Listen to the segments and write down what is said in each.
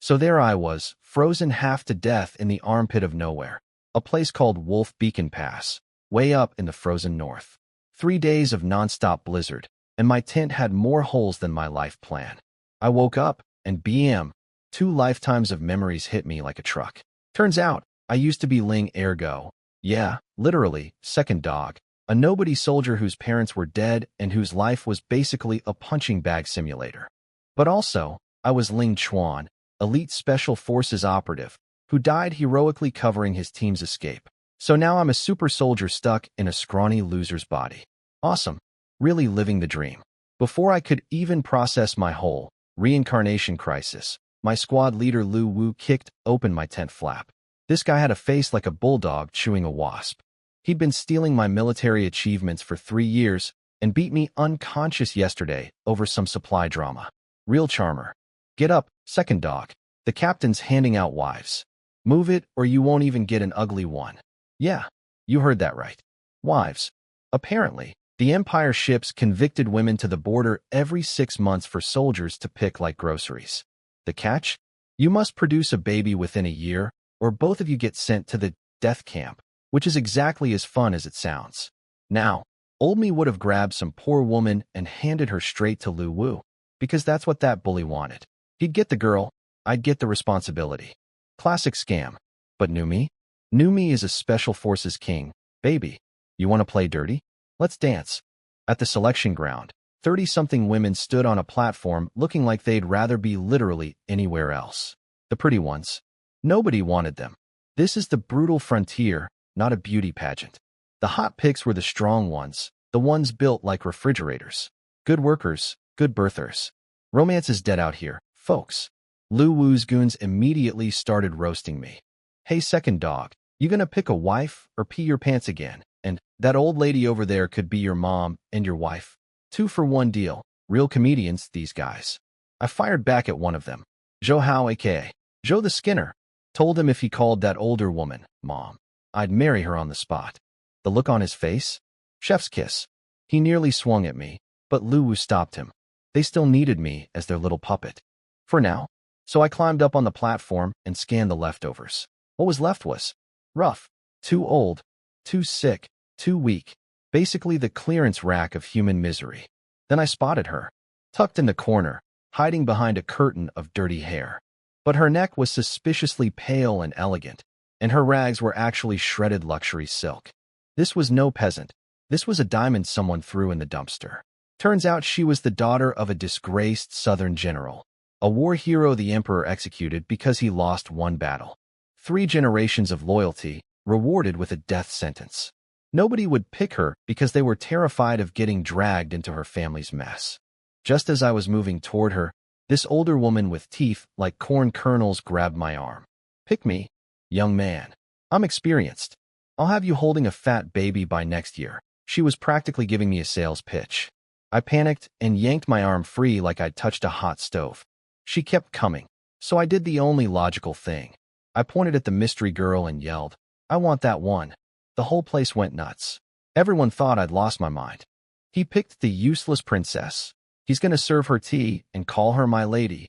So there I was, frozen half to death in the armpit of nowhere, a place called Wolf Beacon Pass, way up in the frozen north. 3 days of nonstop blizzard, and my tent had more holes than my life plan. I woke up, and bam, 2 lifetimes of memories hit me like a truck. Turns out, I used to be Ling Ergo. Yeah, literally, second dog. A nobody soldier whose parents were dead and whose life was basically a punching bag simulator. But also, I was Ling Chuan, elite special forces operative, who died heroically covering his team's escape. So now I'm a super soldier stuck in a scrawny loser's body. Awesome. Really living the dream. Before I could even process my whole reincarnation crisis, my squad leader Lu Wu kicked open my tent flap. This guy had a face like a bulldog chewing a wasp. He'd been stealing my military achievements for 3 years and beat me unconscious yesterday over some supply drama. Real charmer. Get up, second dog. The captain's handing out wives. Move it or you won't even get an ugly one. Yeah, you heard that right. Wives. Apparently, the Empire ships convicted women to the border every 6 months for soldiers to pick like groceries. The catch? You must produce a baby within a year, or both of you get sent to the death camp, which is exactly as fun as it sounds. Now, old me would have grabbed some poor woman and handed her straight to Lu Wu, because that's what that bully wanted. He'd get the girl, I'd get the responsibility. Classic scam. But new me? New me is a special forces king. Baby, you want to play dirty? Let's dance. At the selection ground, 30-something women stood on a platform looking like they'd rather be literally anywhere else. The pretty ones. Nobody wanted them. This is the brutal frontier, not a beauty pageant. The hot picks were the strong ones, the ones built like refrigerators. Good workers, good birthers. Romance is dead out here, folks. Lu Wu's goons immediately started roasting me. Hey, second dog, you gonna pick a wife or pee your pants again? And that old lady over there could be your mom and your wife. 2-for-1 deal. Real comedians, these guys. I fired back at one of them. Zhou Hao aka Joe the Skinner. Told him if he called that older woman mom, I'd marry her on the spot. The look on his face? Chef's kiss. He nearly swung at me, but Lu Wu stopped him. They still needed me as their little puppet. For now. So I climbed up on the platform and scanned the leftovers. What was left was rough, too old, too sick, too weak. Basically the clearance rack of human misery. Then I spotted her, tucked in the corner, hiding behind a curtain of dirty hair. But her neck was suspiciously pale and elegant, and her rags were actually shredded luxury silk. This was no peasant. This was a diamond someone threw in the dumpster. Turns out she was the daughter of a disgraced Southern general, a war hero the emperor executed because he lost one battle. 3 generations of loyalty, rewarded with a death sentence. Nobody would pick her because they were terrified of getting dragged into her family's mess. Just as I was moving toward her, this older woman with teeth like corn kernels grabbed my arm. Pick me, young man. I'm experienced. I'll have you holding a fat baby by next year. She was practically giving me a sales pitch. I panicked and yanked my arm free like I'd touched a hot stove. She kept coming, so I did the only logical thing. I pointed at the mystery girl and yelled, I want that one. The whole place went nuts. Everyone thought I'd lost my mind. He picked the useless princess. He's gonna serve her tea and call her my lady.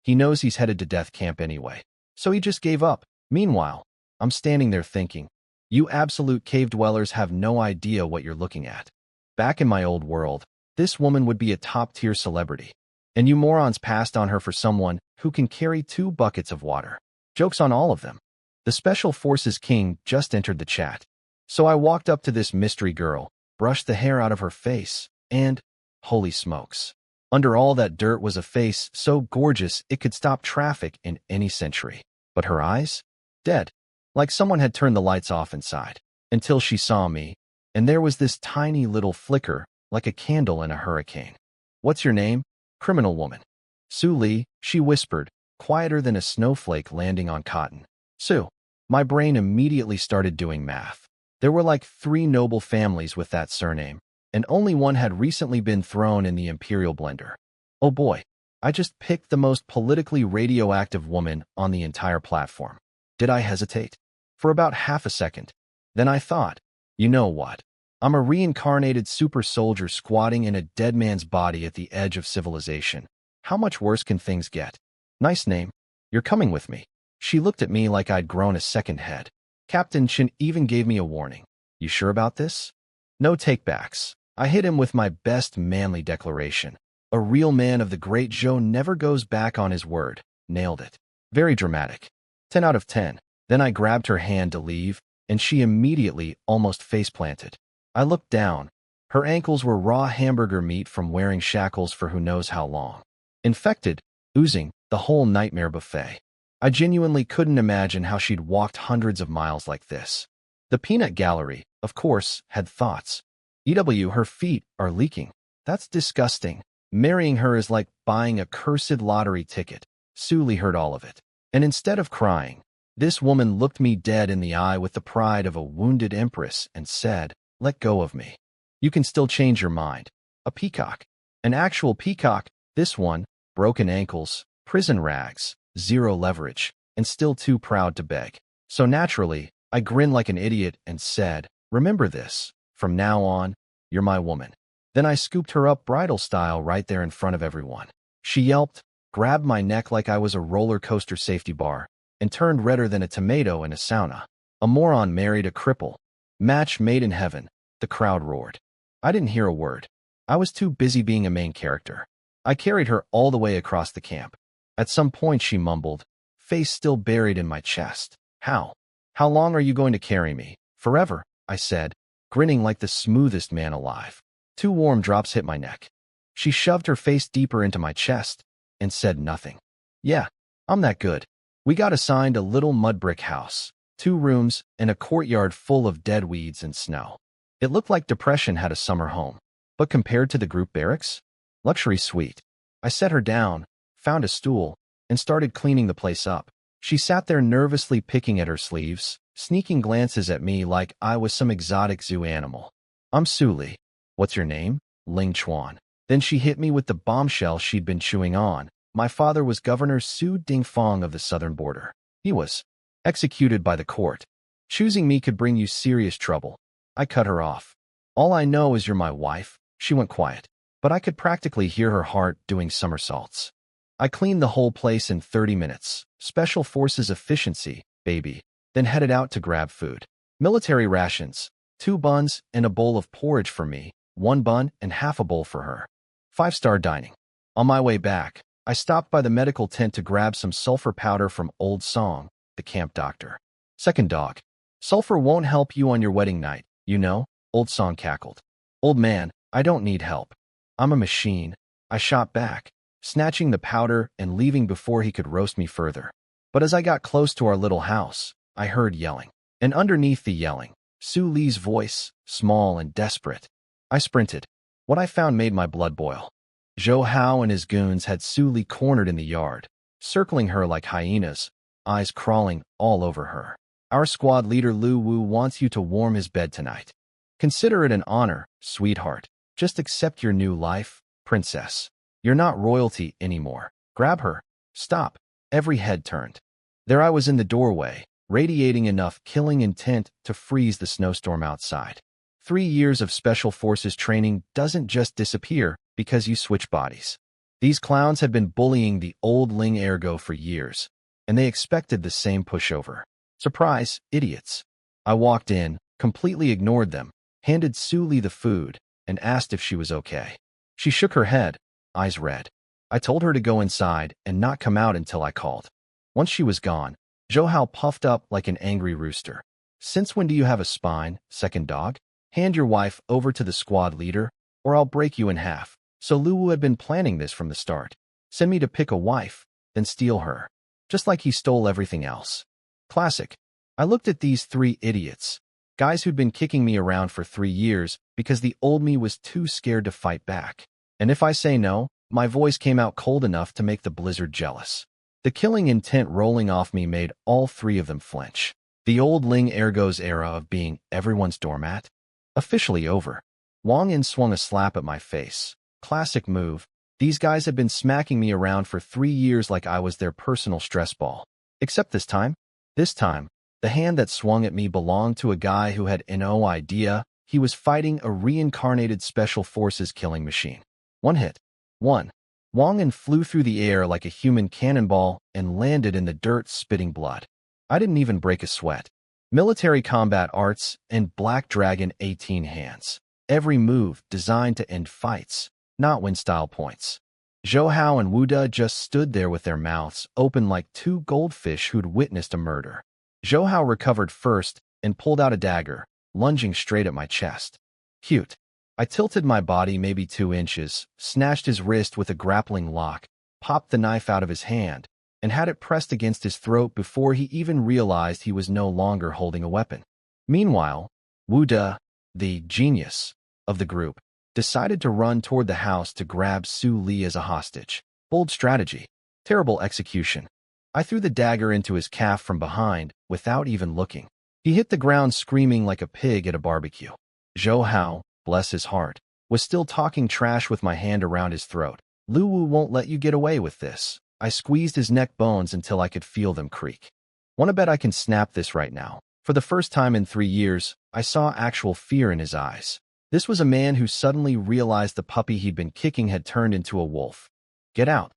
He knows he's headed to death camp anyway, so he just gave up. Meanwhile, I'm standing there thinking, you absolute cave dwellers have no idea what you're looking at. Back in my old world, this woman would be a top-tier celebrity, and you morons passed on her for someone who can carry 2 buckets of water. Joke's on all of them. The Special Forces King just entered the chat. So I walked up to this mystery girl, brushed the hair out of her face, and, holy smokes, under all that dirt was a face so gorgeous it could stop traffic in any century. But her eyes? Dead. Like someone had turned the lights off inside. Until she saw me, and there was this tiny little flicker, like a candle in a hurricane. What's your name? Criminal woman. Sue Lee, she whispered, quieter than a snowflake landing on cotton. Sue. My brain immediately started doing math. There were like 3 noble families with that surname, and only one had recently been thrown in the imperial blender. Oh boy, I just picked the most politically radioactive woman on the entire platform. Did I hesitate? For about half a second. Then I thought, you know what? I'm a reincarnated super soldier squatting in a dead man's body at the edge of civilization. How much worse can things get? Nice name. You're coming with me. She looked at me like I'd grown a second head. Captain Chin even gave me a warning. You sure about this? No takebacks. I hit him with my best manly declaration. A real man of the great Zhou never goes back on his word. Nailed it. Very dramatic. 10 out of 10. Then I grabbed her hand to leave, and she immediately almost face-planted. I looked down. Her ankles were raw hamburger meat from wearing shackles for who knows how long. Infected, oozing, the whole nightmare buffet. I genuinely couldn't imagine how she'd walked hundreds of miles like this. The peanut gallery, of course, had thoughts. Her feet are leaking. That's disgusting. Marrying her is like buying a cursed lottery ticket. Suli heard all of it. And instead of crying, this woman looked me dead in the eye with the pride of a wounded empress and said, "Let go of me. You can still change your mind." A peacock. An actual peacock. This one, broken ankles, prison rags, zero leverage, and still too proud to beg. So naturally, I grinned like an idiot and said, "Remember this. From now on, you're my woman." Then I scooped her up bridal style right there in front of everyone. She yelped, grabbed my neck like I was a roller coaster safety bar, and turned redder than a tomato in a sauna. A moron married a cripple. Match made in heaven. The crowd roared. I didn't hear a word. I was too busy being a main character. I carried her all the way across the camp. At some point she mumbled, face still buried in my chest. How long are you going to carry me? Forever, I said, grinning like the smoothest man alive. 2 warm drops hit my neck. She shoved her face deeper into my chest and said nothing. Yeah, I'm that good. We got assigned a little mud brick house, 2 rooms, and a courtyard full of dead weeds and snow. It looked like depression had a summer home. But compared to the group barracks, luxury suite. I set her down, found a stool, and started cleaning the place up. She sat there nervously picking at her sleeves, sneaking glances at me like I was some exotic zoo animal. I'm Suli. What's your name? Ling Chuan. Then she hit me with the bombshell she'd been chewing on. My father was Governor Su Dingfang of the southern border. He was executed by the court. Choosing me could bring you serious trouble. I cut her off. All I know is you're my wife. She went quiet, but I could practically hear her heart doing somersaults. I cleaned the whole place in 30 minutes. Special Forces efficiency, baby. Then headed out to grab food. Military rations, 2 buns and a bowl of porridge for me, 1 bun and half a bowl for her. 5-star dining. On my way back, I stopped by the medical tent to grab some sulfur powder from Old Song, the camp doctor. Second dog. Sulfur won't help you on your wedding night, you know, Old Song cackled. Old man, I don't need help. I'm a machine. I shot back, snatching the powder and leaving before he could roast me further. But as I got close to our little house, I heard yelling. And underneath the yelling, Su Li's voice, small and desperate. I sprinted. What I found made my blood boil. Zhou Hao and his goons had Su Li cornered in the yard, circling her like hyenas, eyes crawling all over her. Our squad leader Lu Wu wants you to warm his bed tonight. Consider it an honor, sweetheart. Just accept your new life, princess. You're not royalty anymore. Grab her. Stop. Every head turned. There I was in the doorway, radiating enough killing intent to freeze the snowstorm outside. 3 years of Special Forces training doesn't just disappear because you switch bodies. These clowns had been bullying the old Ling Ergo for years, and they expected the same pushover. Surprise, idiots. I walked in, completely ignored them, handed Su Li the food, and asked if she was okay. She shook her head, eyes red. I told her to go inside and not come out until I called. Once she was gone, Zhou Hao puffed up like an angry rooster. Since when do you have a spine, second dog? Hand your wife over to the squad leader, or I'll break you in half. So Lu Wu had been planning this from the start. Send me to pick a wife, then steal her. Just like he stole everything else. Classic. I looked at these 3 idiots. Guys who'd been kicking me around for 3 years because the old me was too scared to fight back. And if I say no, my voice came out cold enough to make the blizzard jealous. The killing intent rolling off me made all 3 of them flinch. The old Ling Ergo's era of being everyone's doormat? Officially over. Wang Yin swung a slap at my face. Classic move. These guys had been smacking me around for 3 years like I was their personal stress ball. Except this time. This time, the hand that swung at me belonged to a guy who had no idea he was fighting a reincarnated Special Forces killing machine. 1 hit. 1. Wang and flew through the air like a human cannonball and landed in the dirt, spitting blood. I didn't even break a sweat. Military combat arts and Black Dragon 18 hands. Every move designed to end fights, not win style points. Zhou Hao and Wu De just stood there with their mouths open like two goldfish who'd witnessed a murder. Zhou Hao recovered first and pulled out a dagger, lunging straight at my chest. Cute. I tilted my body maybe 2 inches, snatched his wrist with a grappling lock, popped the knife out of his hand, and had it pressed against his throat before he even realized he was no longer holding a weapon. Meanwhile, Wu De, the genius of the group, decided to run toward the house to grab Su Li as a hostage. Bold strategy. Terrible execution. I threw the dagger into his calf from behind without even looking. He hit the ground screaming like a pig at a barbecue. Zhou Hao, bless his heart, was still talking trash with my hand around his throat. Lu Wu won't let you get away with this. I squeezed his neck bones until I could feel them creak. Wanna bet I can snap this right now? For the first time in 3 years, I saw actual fear in his eyes. This was a man who suddenly realized the puppy he'd been kicking had turned into a wolf. Get out.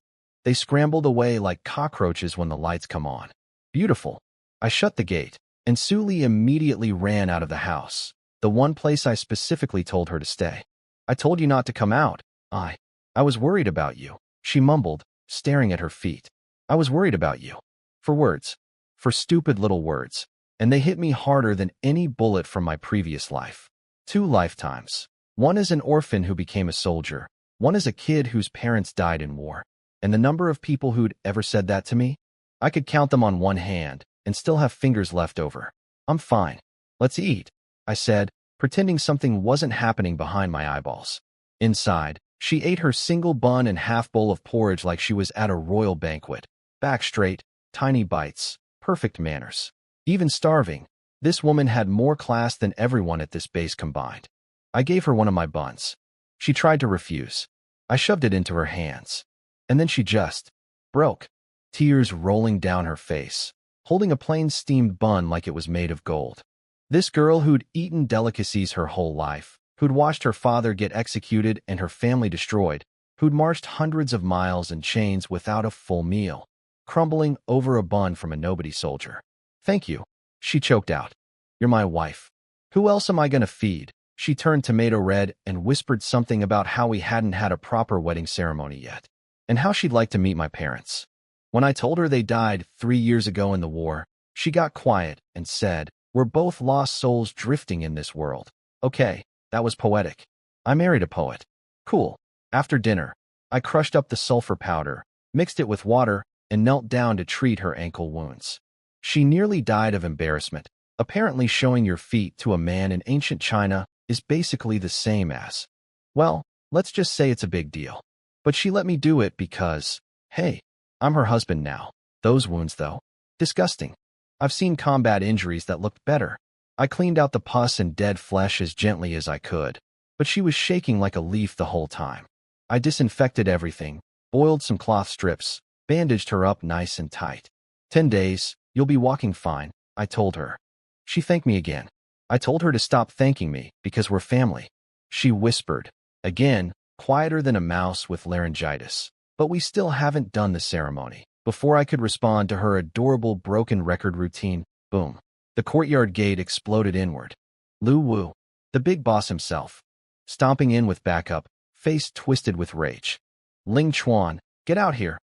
They scrambled away like cockroaches when the lights come on. Beautiful. I shut the gate, and Su Li immediately ran out of the house, the one place I specifically told her to stay. I told you not to come out. I was worried about you, she mumbled, staring at her feet. I was worried about you. For words. For stupid little words. And they hit me harder than any bullet from my previous life. 2 lifetimes. One as an orphan who became a soldier. One as a kid whose parents died in war. And the number of people who'd ever said that to me? I could count them on one hand and still have fingers left over. I'm fine. Let's eat, I said, pretending something wasn't happening behind my eyeballs. Inside, she ate her single bun and half bowl of porridge like she was at a royal banquet. Back straight, tiny bites, perfect manners. Even starving, this woman had more class than everyone at this base combined. I gave her one of my buns. She tried to refuse. I shoved it into her hands. And then she just broke, tears rolling down her face, holding a plain steamed bun like it was made of gold. This girl who'd eaten delicacies her whole life, who'd watched her father get executed and her family destroyed, who'd marched hundreds of miles in chains without a full meal, crumbling over a bun from a nobody soldier. Thank you, she choked out. You're my wife. Who else am I gonna feed? She turned tomato red and whispered something about how we hadn't had a proper wedding ceremony yet, and how she'd like to meet my parents. When I told her they died 3 years ago in the war, she got quiet and said, we're both lost souls drifting in this world. Okay, that was poetic. I married a poet. Cool. After dinner, I crushed up the sulfur powder, mixed it with water, and knelt down to treat her ankle wounds. She nearly died of embarrassment. Apparently showing your feet to a man in ancient China is basically the same as, well, let's just say it's a big deal. But she let me do it because, hey, I'm her husband now. Those wounds, though, disgusting. I've seen combat injuries that looked better. I cleaned out the pus and dead flesh as gently as I could, but she was shaking like a leaf the whole time. I disinfected everything, boiled some cloth strips, bandaged her up nice and tight. 10 days, you'll be walking fine, I told her. She thanked me again. I told her to stop thanking me because we're family. She whispered, again, quieter than a mouse with laryngitis. But we still haven't done the ceremony. Before I could respond to her adorable broken record routine, boom. The courtyard gate exploded inward. Lu Wu, the big boss himself, stomping in with backup, face twisted with rage. Ling Chuan, get out here.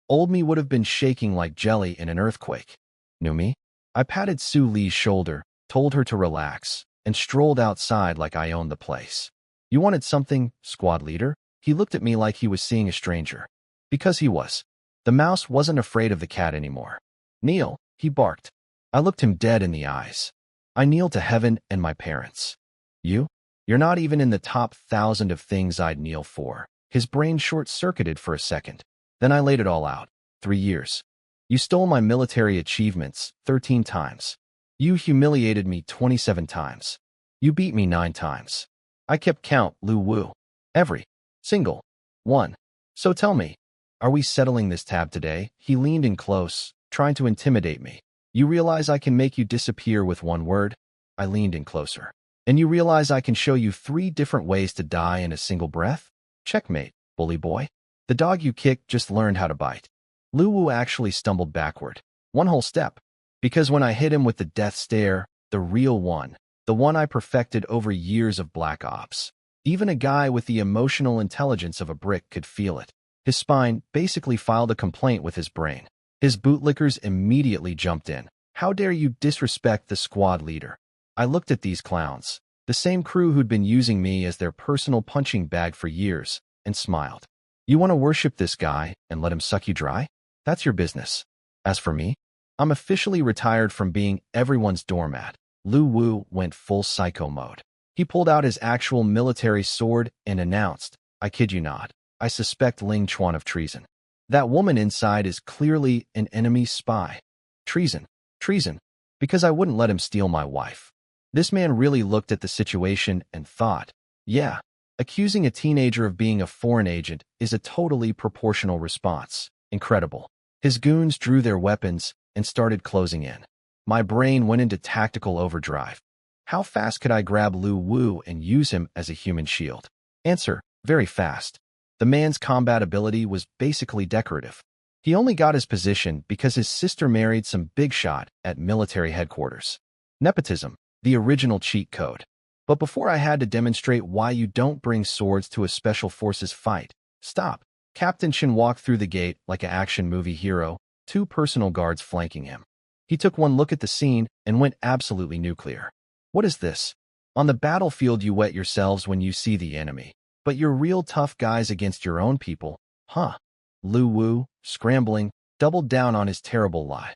Old me would have been shaking like jelly in an earthquake. Knew me? I patted Su Li's shoulder, told her to relax, and strolled outside like I owned the place. You wanted something, squad leader? He looked at me like he was seeing a stranger. Because he was. The mouse wasn't afraid of the cat anymore. Kneel, he barked. I looked him dead in the eyes. I kneel to heaven and my parents. You? You're not even in the top 1,000 of things I'd kneel for. His brain short-circuited for a second. Then I laid it all out. 3 years. You stole my military achievements 13 times. You humiliated me 27 times. You beat me 9 times. I kept count, Lu Wu. Every single one. So tell me, are we settling this tab today? He leaned in close, trying to intimidate me. You realize I can make you disappear with one word? I leaned in closer. And you realize I can show you 3 different ways to die in a single breath? Checkmate, bully boy. The dog you kicked just learned how to bite. Lu Wu actually stumbled backward. One whole step. Because when I hit him with the death stare, the real one, the one I perfected over years of black ops, even a guy with the emotional intelligence of a brick could feel it. His spine basically filed a complaint with his brain. His bootlickers immediately jumped in. How dare you disrespect the squad leader? I looked at these clowns, the same crew who'd been using me as their personal punching bag for years, and smiled. You want to worship this guy and let him suck you dry? That's your business. As for me, I'm officially retired from being everyone's doormat. Lu Wu went full psycho mode. He pulled out his actual military sword and announced, I kid you not, I suspect Ling Chuan of treason. That woman inside is clearly an enemy spy. Treason. Treason. Because I wouldn't let him steal my wife. This man really looked at the situation and thought, yeah, accusing a teenager of being a foreign agent is a totally proportional response. Incredible. His goons drew their weapons and started closing in. My brain went into tactical overdrive. How fast could I grab Lu Wu and use him as a human shield? Answer, very fast. The man's combat ability was basically decorative. He only got his position because his sister married some big shot at military headquarters. Nepotism, the original cheat code. But before I had to demonstrate why you don't bring swords to a special forces fight, stop. Captain Shin walked through the gate like an action movie hero, 2 personal guards flanking him. He took one look at the scene and went absolutely nuclear. What is this? On the battlefield you wet yourselves when you see the enemy, but you're real tough guys against your own people, huh? Lu Wu, scrambling, doubled down on his terrible lie.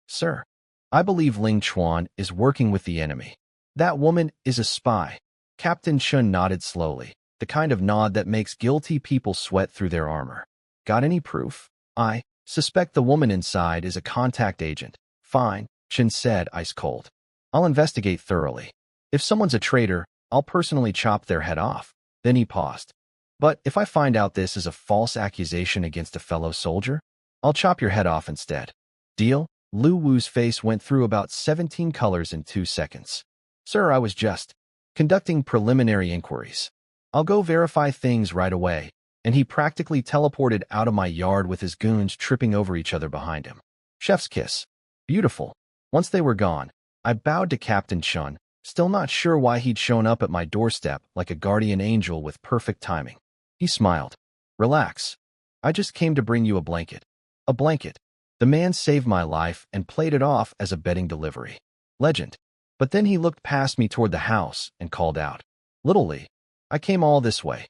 Sir, I believe Ling Chuan is working with the enemy. That woman is a spy. Captain Shun nodded slowly, the kind of nod that makes guilty people sweat through their armor. Got any proof? I suspect the woman inside is a contact agent. Fine, Chin said ice cold. I'll investigate thoroughly. If someone's a traitor, I'll personally chop their head off. Then he paused. But if I find out this is a false accusation against a fellow soldier, I'll chop your head off instead. Deal? Lu Wu's face went through about 17 colors in 2 seconds. Sir, I was just conducting preliminary inquiries. I'll go verify things right away. And he practically teleported out of my yard with his goons tripping over each other behind him. Chef's kiss. Beautiful. Once they were gone, I bowed to Captain Chun, still not sure why he'd shown up at my doorstep like a guardian angel with perfect timing. He smiled. Relax. I just came to bring you a blanket. A blanket. The man saved my life and played it off as a bedding delivery. Legend. But then he looked past me toward the house and called out. Little Lee, I came all this way.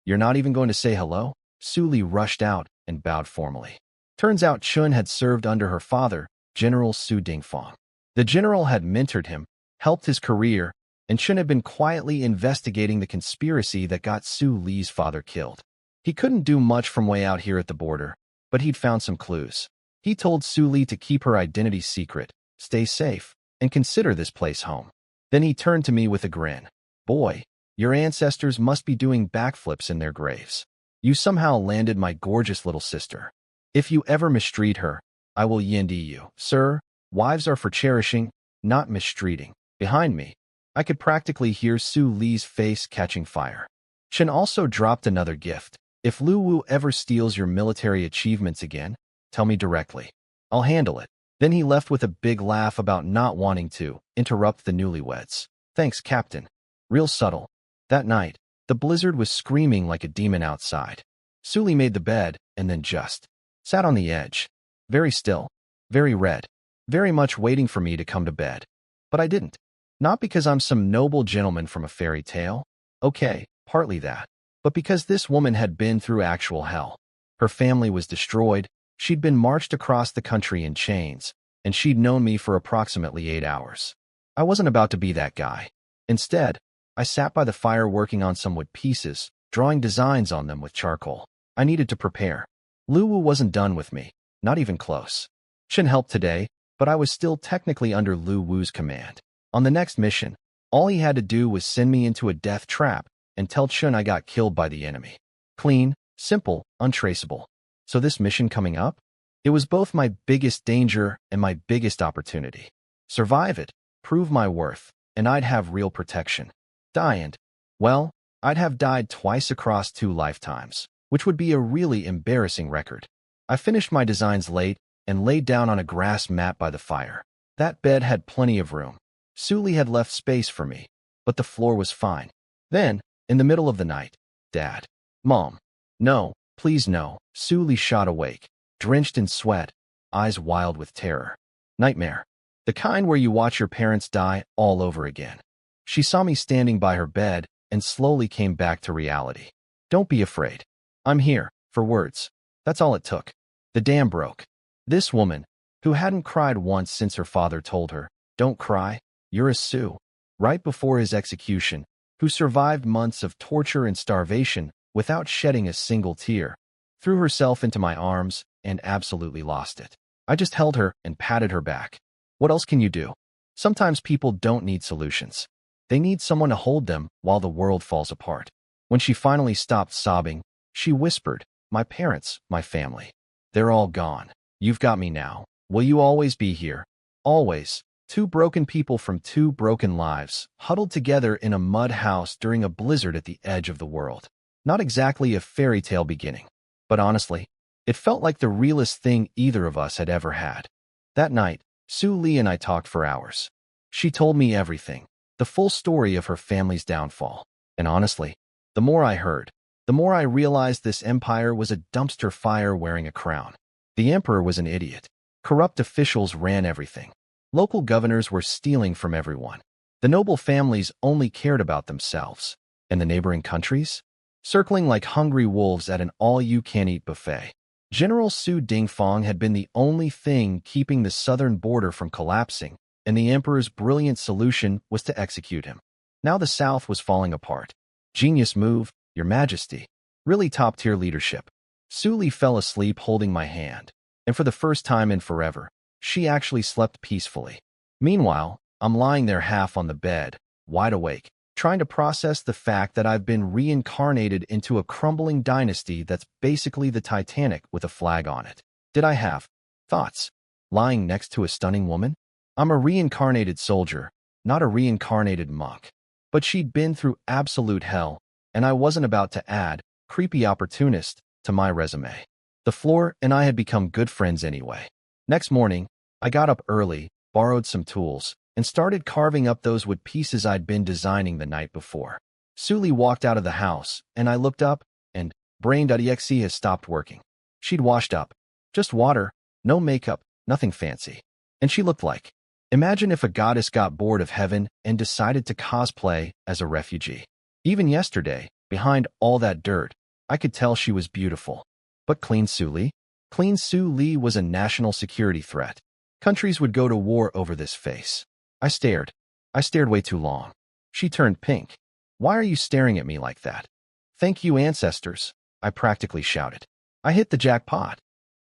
You're not even going to say hello? Su Li rushed out and bowed formally. Turns out Chun had served under her father, General Su Dingfang. The general had mentored him, helped his career, and Chun had been quietly investigating the conspiracy that got Su Li's father killed. He couldn't do much from way out here at the border, but he'd found some clues. He told Su Li to keep her identity secret, stay safe, and consider this place home. Then he turned to me with a grin. Boy, your ancestors must be doing backflips in their graves. You somehow landed my gorgeous little sister. If you ever mistreat her, I will yendi you. Sir, wives are for cherishing, not mistreating. Behind me, I could practically hear Su Li's face catching fire. Chen also dropped another gift. If Lu Wu ever steals your military achievements again, tell me directly. I'll handle it. Then he left with a big laugh about not wanting to interrupt the newlyweds. Thanks, Captain. Real subtle. That night, the blizzard was screaming like a demon outside. Su Li made the bed and then just sat on the edge. Very still, very red, very much waiting for me to come to bed. But I didn't. Not because I'm some noble gentleman from a fairy tale. Okay, partly that. But because this woman had been through actual hell. Her family was destroyed, she'd been marched across the country in chains, and she'd known me for approximately 8 hours. I wasn't about to be that guy. Instead, I sat by the fire working on some wood pieces, drawing designs on them with charcoal. I needed to prepare. Lu Wu wasn't done with me, not even close. Chen helped today, but I was still technically under Lu Wu's command. On the next mission, all he had to do was send me into a death trap and tell Chen I got killed by the enemy. Clean, simple, untraceable. So this mission coming up? It was both my biggest danger and my biggest opportunity. Survive it, prove my worth, and I'd have real protection. Die and, well, I'd have died twice across 2 lifetimes. which would be a really embarrassing record. I finished my designs late and laid down on a grass mat by the fire. That bed had plenty of room. Suli had left space for me, but the floor was fine. Then, in the middle of the night, Dad. Mom. No, please no. Suli shot awake, drenched in sweat, eyes wild with terror. Nightmare. The kind where you watch your parents die all over again. She saw me standing by her bed and slowly came back to reality. Don't be afraid. I'm here, for words. That's all it took. The dam broke. This woman, who hadn't cried once since her father told her, "Don't cry, you're a Sioux," right before his execution, who survived months of torture and starvation without shedding a single tear, threw herself into my arms and absolutely lost it. I just held her and patted her back. What else can you do? Sometimes people don't need solutions. They need someone to hold them while the world falls apart. When she finally stopped sobbing, she whispered, "My parents, my family. They're all gone. You've got me now. Will you always be here?" Always. Two broken people from two broken lives, huddled together in a mud house during a blizzard at the edge of the world. Not exactly a fairy tale beginning, but honestly, it felt like the realest thing either of us had ever had. That night, Sue Lee and I talked for hours. She told me everything, the full story of her family's downfall. And honestly, the more I heard, the more I realized this empire was a dumpster fire wearing a crown. The emperor was an idiot. Corrupt officials ran everything. Local governors were stealing from everyone. The noble families only cared about themselves. And the neighboring countries? Circling like hungry wolves at an all-you-can-eat buffet. General Su Dingfong had been the only thing keeping the southern border from collapsing, and the emperor's brilliant solution was to execute him. Now the south was falling apart. Genius move, Your Majesty. Really top-tier leadership. Su Li fell asleep holding my hand, and for the first time in forever, she actually slept peacefully. Meanwhile, I'm lying there half on the bed, wide awake, trying to process the fact that I've been reincarnated into a crumbling dynasty that's basically the Titanic with a flag on it. Did I have thoughts? Lying next to a stunning woman? I'm a reincarnated soldier, not a reincarnated monk. But she'd been through absolute hell, and I wasn't about to add creepy opportunist to my resume. The floor and I had become good friends anyway. Next morning, I got up early, borrowed some tools, and started carving up those wood pieces I'd been designing the night before. Suli walked out of the house, and I looked up, and Brain.exe has stopped working. She'd washed up. Just water, no makeup, nothing fancy. And she looked like. Imagine if a goddess got bored of heaven and decided to cosplay as a refugee. Even yesterday, behind all that dirt, I could tell she was beautiful. But Clean Sue Lee? Clean Sue Lee was a national security threat. Countries would go to war over this face. I stared. I stared way too long. She turned pink. "Why are you staring at me like that?" "Thank you, ancestors," I practically shouted. "I hit the jackpot.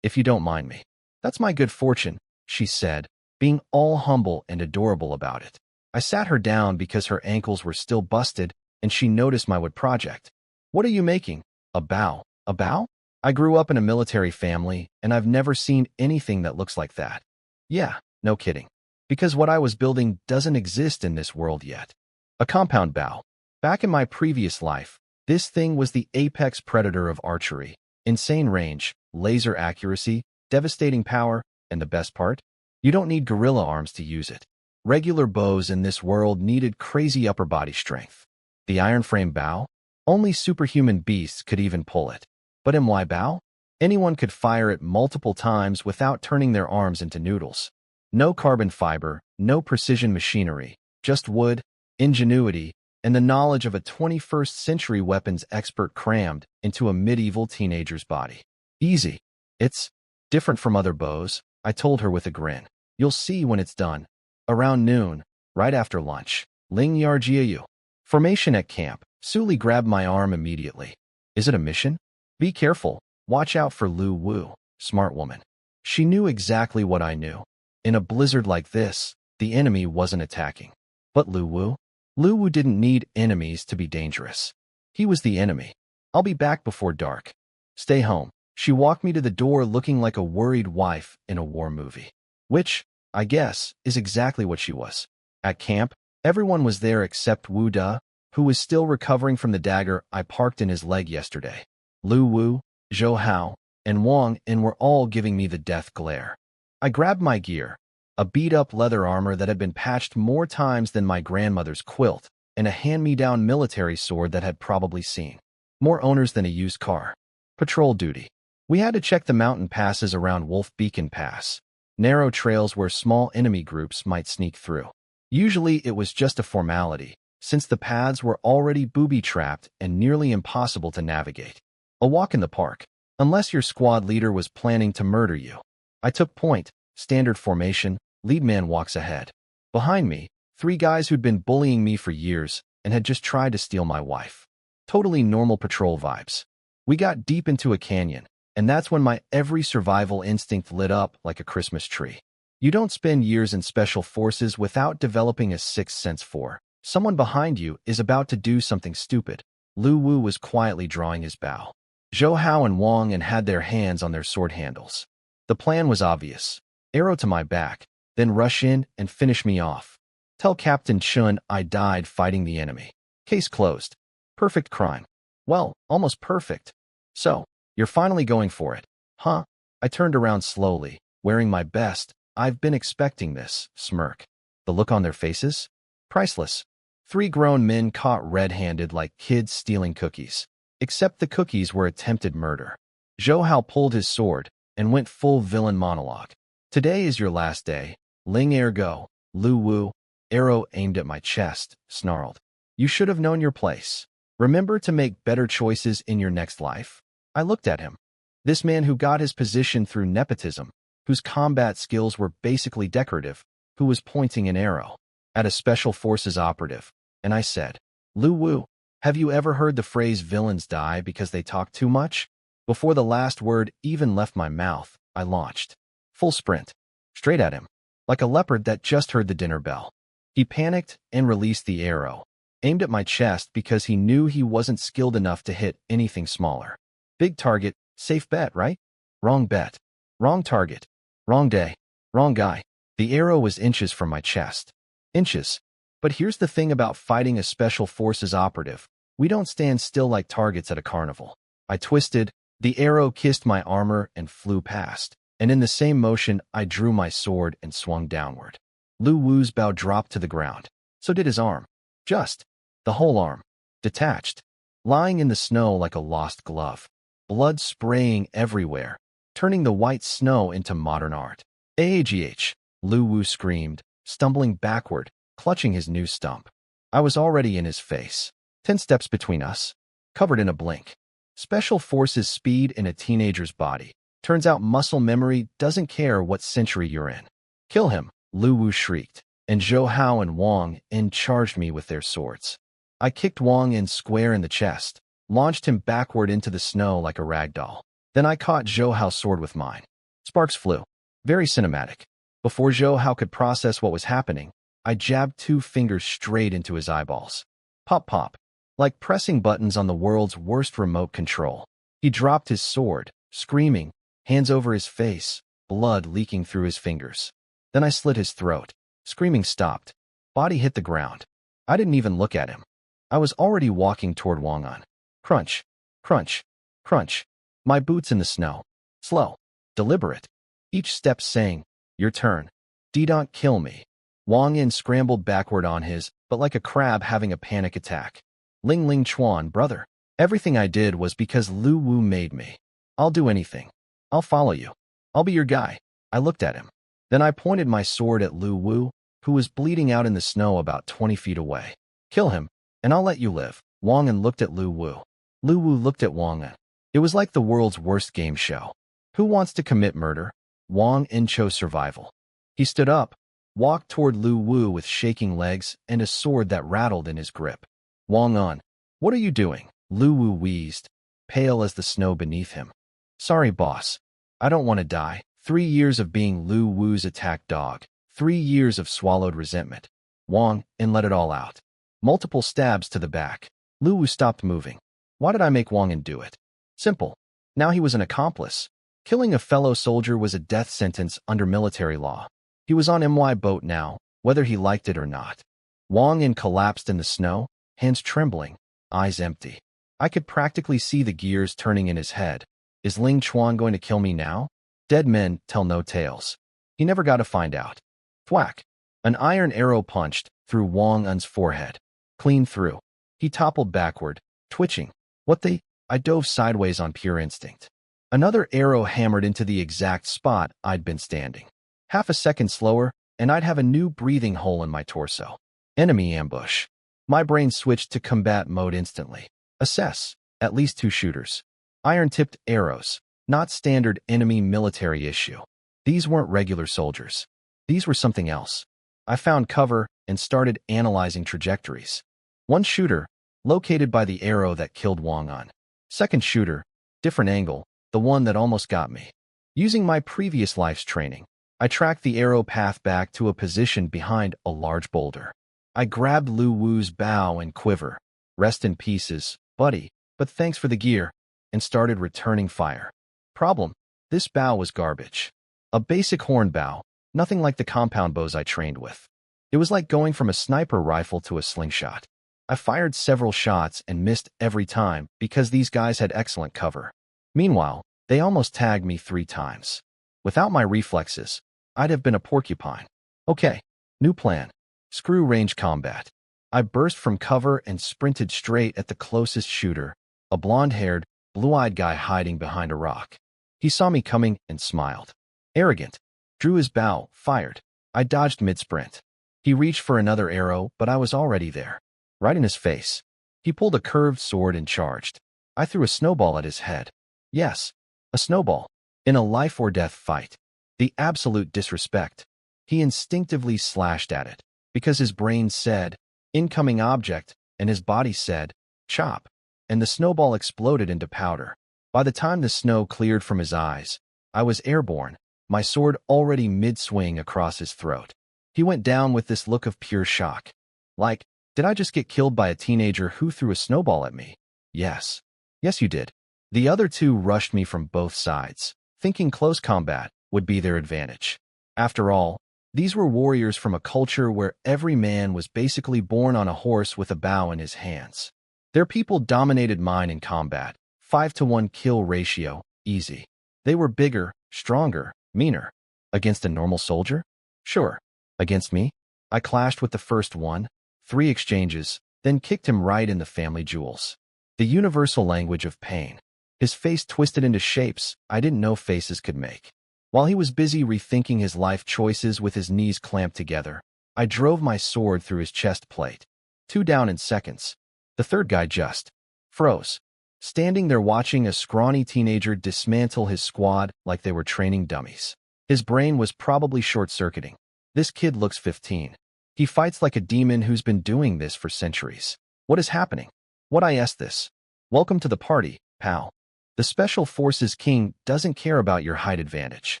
If you don't mind me." "That's my good fortune," she said, being all humble and adorable about it. I sat her down because her ankles were still busted, and she noticed my wood project. "What are you making?" "A bow." "A bow?" "I grew up in a military family, and I've never seen anything that looks like that." "Yeah, no kidding. Because what I was building doesn't exist in this world yet." A compound bow. Back in my previous life, this thing was the apex predator of archery. Insane range, laser accuracy, devastating power, and the best part? You don't need gorilla arms to use it. Regular bows in this world needed crazy upper body strength. The iron frame bow? Only superhuman beasts could even pull it. But MY bow? Anyone could fire it multiple times without turning their arms into noodles. No carbon fiber, no precision machinery, just wood, ingenuity, and the knowledge of a 21st century weapons expert crammed into a medieval teenager's body. Easy. It's different from other bows, I told her with a grin. You'll see when it's done. Around noon, right after lunch. Ling Yar Jiayu. Formation at camp. Suli grabbed my arm immediately. Is it a mission? Be careful. Watch out for Lu Wu. Smart woman. She knew exactly what I knew. In a blizzard like this, the enemy wasn't attacking. But Lu Wu? Lu Wu didn't need enemies to be dangerous. He was the enemy. I'll be back before dark. Stay home. She walked me to the door looking like a worried wife in a war movie. Which, I guess, is exactly what she was. At camp, everyone was there except Wu Da, who was still recovering from the dagger I parked in his leg yesterday. Lu Wu, Zhou Hao, and Wang In were all giving me the death glare. I grabbed my gear, a beat-up leather armor that had been patched more times than my grandmother's quilt, and a hand-me-down military sword that had probably seen more owners than a used car. Patrol duty. We had to check the mountain passes around Wolf Beacon Pass, narrow trails where small enemy groups might sneak through. Usually it was just a formality, since the paths were already booby-trapped and nearly impossible to navigate. A walk in the park, unless your squad leader was planning to murder you. I took point, standard formation, lead man walks ahead. Behind me, 3 guys who'd been bullying me for years and had just tried to steal my wife. Totally normal patrol vibes. We got deep into a canyon, and that's when my every survival instinct lit up like a Christmas tree. You don't spend years in special forces without developing a sixth sense for someone behind you is about to do something stupid. Lu Wu was quietly drawing his bow. Zhou Hao and Wang In had their hands on their sword handles. The plan was obvious. Arrow to my back, then rush in and finish me off. Tell Captain Chun I died fighting the enemy. Case closed. Perfect crime. Well, almost perfect. So, you're finally going for it, huh? I turned around slowly, wearing my best, I've been expecting this, smirk. The look on their faces? Priceless. 3 grown men caught red-handed like kids stealing cookies. Except the cookies were attempted murder. Zhou Hao pulled his sword and went full villain monologue. Today is your last day. Ling ergo. Lu Wu, arrow aimed at my chest, snarled. You should have known your place. Remember to make better choices in your next life? I looked at him. This man who got his position through nepotism, whose combat skills were basically decorative, who was pointing an arrow at a special forces operative. And I said, Lu Wu, have you ever heard the phrase villains die because they talk too much? Before the last word even left my mouth, I launched. Full sprint. Straight at him. Like a leopard that just heard the dinner bell. He panicked and released the arrow. Aimed at my chest because he knew he wasn't skilled enough to hit anything smaller. Big target, safe bet, right? Wrong bet. Wrong target. Wrong day. Wrong guy. The arrow was inches from my chest. Inches. But here's the thing about fighting a special forces operative. We don't stand still like targets at a carnival. I twisted, the arrow kissed my armor and flew past. And in the same motion, I drew my sword and swung downward. Lu Wu's bow dropped to the ground. So did his arm. Just. The whole arm. Detached. Lying in the snow like a lost glove. Blood spraying everywhere, turning the white snow into modern art. AGH. Lu Wu screamed, stumbling backward, clutching his new stump. I was already in his face. 10 steps between us. Covered in a blink. Special forces speed in a teenager's body. Turns out muscle memory doesn't care what century you're in. Kill him, Lu Wu shrieked, and Zhou Hao and Wang In charged me with their swords. I kicked Wang In square in the chest, launched him backward into the snow like a rag doll. Then I caught Zhou Hao's sword with mine. Sparks flew. Very cinematic. Before Zhou Hao could process what was happening, I jabbed 2 fingers straight into his eyeballs. Pop pop. Like pressing buttons on the world's worst remote control. He dropped his sword, screaming, hands over his face, blood leaking through his fingers. Then I slit his throat. Screaming stopped. Body hit the ground. I didn't even look at him. I was already walking toward Wang In. Crunch, crunch, crunch. My boots in the snow. Slow, deliberate. Each step saying, your turn. Don't kill me. Wang In scrambled backward on his, but like a crab having a panic attack. Ling Ling Chuan, brother. Everything I did was because Lu Wu made me. I'll do anything. I'll follow you. I'll be your guy. I looked at him. Then I pointed my sword at Lu Wu, who was bleeding out in the snow about 20 feet away. Kill him, and I'll let you live. Wang In looked at Lu Wu. Lu Wu looked at Wang In. It was like the world's worst game show. Who wants to commit murder? Wang In chose survival. He stood up, walked toward Lu Wu with shaking legs and a sword that rattled in his grip. Wang In, what are you doing? Lu Wu wheezed, pale as the snow beneath him. Sorry, boss. I don't want to die. 3 years of being Lu Wu's attack dog. 3 years of swallowed resentment. Wang In let it all out. Multiple stabs to the back. Lu Wu stopped moving. Why did I make Wang In do it? Simple. Now he was an accomplice. Killing a fellow soldier was a death sentence under military law. He was on MY boat now, whether he liked it or not. Wang In collapsed in the snow, hands trembling, eyes empty. I could practically see the gears turning in his head. Is Ling Chuan going to kill me now? Dead men tell no tales. He never got to find out. Thwack! An iron arrow punched through Wang Un's forehead. Clean through. He toppled backward, twitching. What the? I dove sideways on pure instinct. Another arrow hammered into the exact spot I'd been standing. Half a second slower, and I'd have a new breathing hole in my torso. Enemy ambush. My brain switched to combat mode instantly. Assess. At least 2 shooters. Iron-tipped arrows. Not standard enemy military issue. These weren't regular soldiers. These were something else. I found cover and started analyzing trajectories. One shooter, located by the arrow that killed Wang Un. Second shooter, different angle, the one that almost got me. Using my previous life's training, I tracked the arrow path back to a position behind a large boulder. I grabbed Lu Wu's bow and quiver. Rest in pieces, buddy, but thanks for the gear, and started returning fire. Problem: this bow was garbage. A basic horn bow, nothing like the compound bows I trained with. It was like going from a sniper rifle to a slingshot. I fired several shots and missed every time because these guys had excellent cover. Meanwhile, they almost tagged me 3 times. Without my reflexes, I'd have been a porcupine. Okay, new plan. Screw range combat. I burst from cover and sprinted straight at the closest shooter, a blonde-haired, blue-eyed guy hiding behind a rock. He saw me coming and smiled. Arrogant. Drew his bow, fired. I dodged mid-sprint. He reached for another arrow, but I was already there. Right in his face. He pulled a curved sword and charged. I threw a snowball at his head. Yes, a snowball. In a life-or-death fight. The absolute disrespect. He instinctively slashed at it, because his brain said, incoming object, and his body said, chop, and the snowball exploded into powder. By the time the snow cleared from his eyes, I was airborne, my sword already mid-swing across his throat. He went down with this look of pure shock. Like, did I just get killed by a teenager who threw a snowball at me? Yes. Yes, you did. The other 2 rushed me from both sides, thinking close combat would be their advantage. After all, these were warriors from a culture where every man was basically born on a horse with a bow in his hands. Their people dominated mine in combat, 5-to-1 kill ratio, easy. They were bigger, stronger, meaner. Against a normal soldier? Sure. Against me? I clashed with the first one, 3 exchanges, then kicked him right in the family jewels. The universal language of pain. His face twisted into shapes I didn't know faces could make. While he was busy rethinking his life choices with his knees clamped together, I drove my sword through his chest plate. 2 down in seconds. The third guy just froze, standing there watching a scrawny teenager dismantle his squad like they were training dummies. His brain was probably short-circuiting. This kid looks 15. He fights like a demon who's been doing this for centuries. What is happening? What I asked this? Welcome to the party, pal. The Special Forces King doesn't care about your height advantage.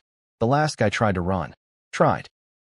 The last guy tried to run.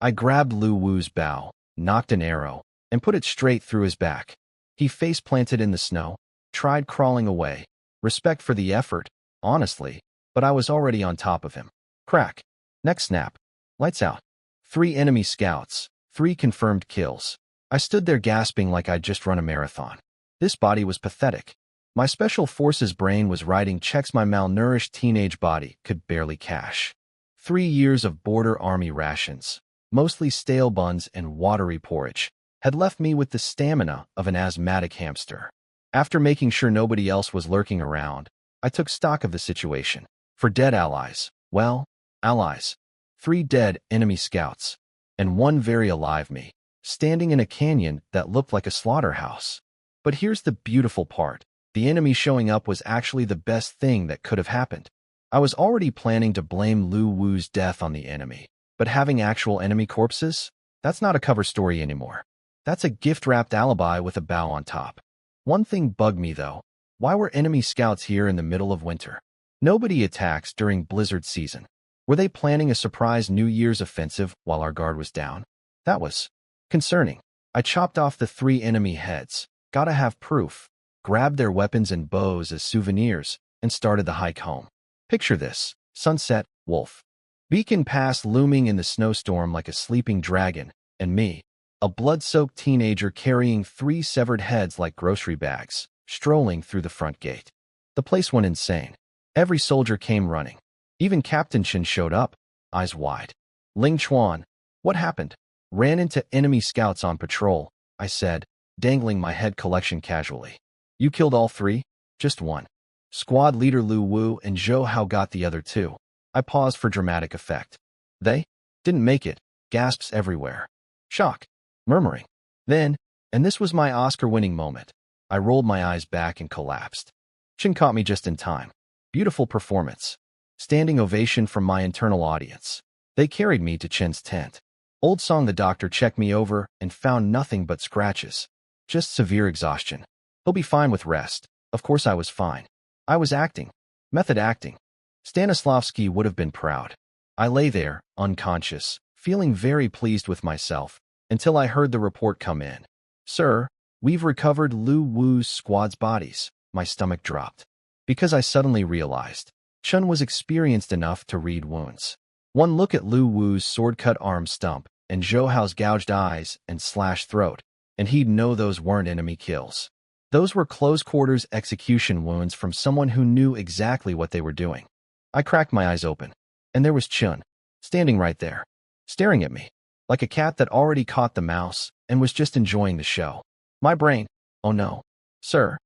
I grabbed Lu Wu's bow, knocked an arrow, and put it straight through his back. He face-planted in the snow, tried crawling away. Respect for the effort, honestly, but I was already on top of him. Crack. Next snap. Lights out. 3 enemy scouts, 3 confirmed kills. I stood there gasping like I'd just run a marathon. This body was pathetic. My Special Forces brain was writing checks my malnourished teenage body could barely cash. 3 years of border army rations, mostly stale buns and watery porridge, had left me with the stamina of an asthmatic hamster. After making sure nobody else was lurking around, I took stock of the situation. For dead allies, well, allies. 3 dead enemy scouts, and 1 very alive me, standing in a canyon that looked like a slaughterhouse. But here's the beautiful part. The enemy showing up was actually the best thing that could have happened. I was already planning to blame Lu Wu's death on the enemy, but having actual enemy corpses? That's not a cover story anymore. That's a gift-wrapped alibi with a bow on top. One thing bugged me, though. Why were enemy scouts here in the middle of winter? Nobody attacks during blizzard season. Were they planning a surprise New Year's offensive while our guard was down? That was concerning. I chopped off the 3 enemy heads. Gotta have proof. Grabbed their weapons and bows as souvenirs, and started the hike home. Picture this: sunset, wolf. Beacon Pass looming in the snowstorm like a sleeping dragon, and me, a blood-soaked teenager carrying 3 severed heads like grocery bags, strolling through the front gate. The place went insane. Every soldier came running. Even Captain Chen showed up, eyes wide. Ling Chuan, what happened? Ran into enemy scouts on patrol, I said, dangling my head collection casually. You killed all three? Just one. Squad leader Lu Wu and Zhou Hao got the other two. I paused for dramatic effect. They didn't make it. Gasps everywhere. Shock. Murmuring. Then, and this was my Oscar-winning moment, I rolled my eyes back and collapsed. Chen caught me just in time. Beautiful performance. Standing ovation from my internal audience. They carried me to Chen's tent. Old Song the doctor checked me over and found nothing but scratches. Just severe exhaustion. He'll be fine with rest. Of course I was fine. I was acting. Method acting. Stanislavski would have been proud. I lay there, unconscious, feeling very pleased with myself, until I heard the report come in. Sir, we've recovered Lu Wu's squad's bodies. My stomach dropped. Because I suddenly realized Chen was experienced enough to read wounds. One look at Lu Wu's sword-cut arm stump and Zhou Hao's gouged eyes and slashed throat, and he'd know those weren't enemy kills. Those were close-quarters execution wounds from someone who knew exactly what they were doing. I cracked my eyes open, and there was Chen, standing right there, staring at me, like a cat that already caught the mouse and was just enjoying the show. My brain, oh no. Sir,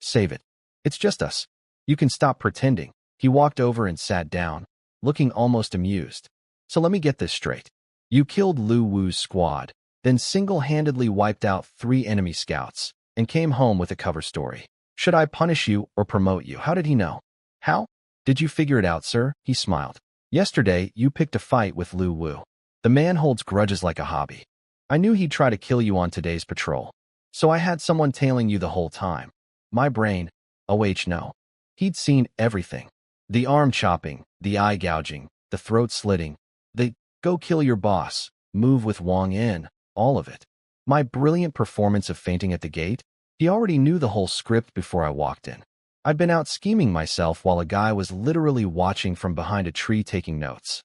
save it. It's just us. You can stop pretending. He walked over and sat down, looking almost amused. So let me get this straight. You killed Lu Wu's squad, then single-handedly wiped out 3 enemy scouts, and came home with a cover story. Should I punish you or promote you? How did he know? How? Did you figure it out, sir? He smiled. Yesterday, you picked a fight with Lu Wu. The man holds grudges like a hobby. I knew he'd try to kill you on today's patrol. So I had someone tailing you the whole time. My brain, no. He'd seen everything. The arm chopping, the eye gouging, the throat slitting, the go kill your boss, move with Wang in, all of it. My brilliant performance of fainting at the gate, he already knew the whole script before I walked in. I'd been out scheming myself while a guy was literally watching from behind a tree taking notes.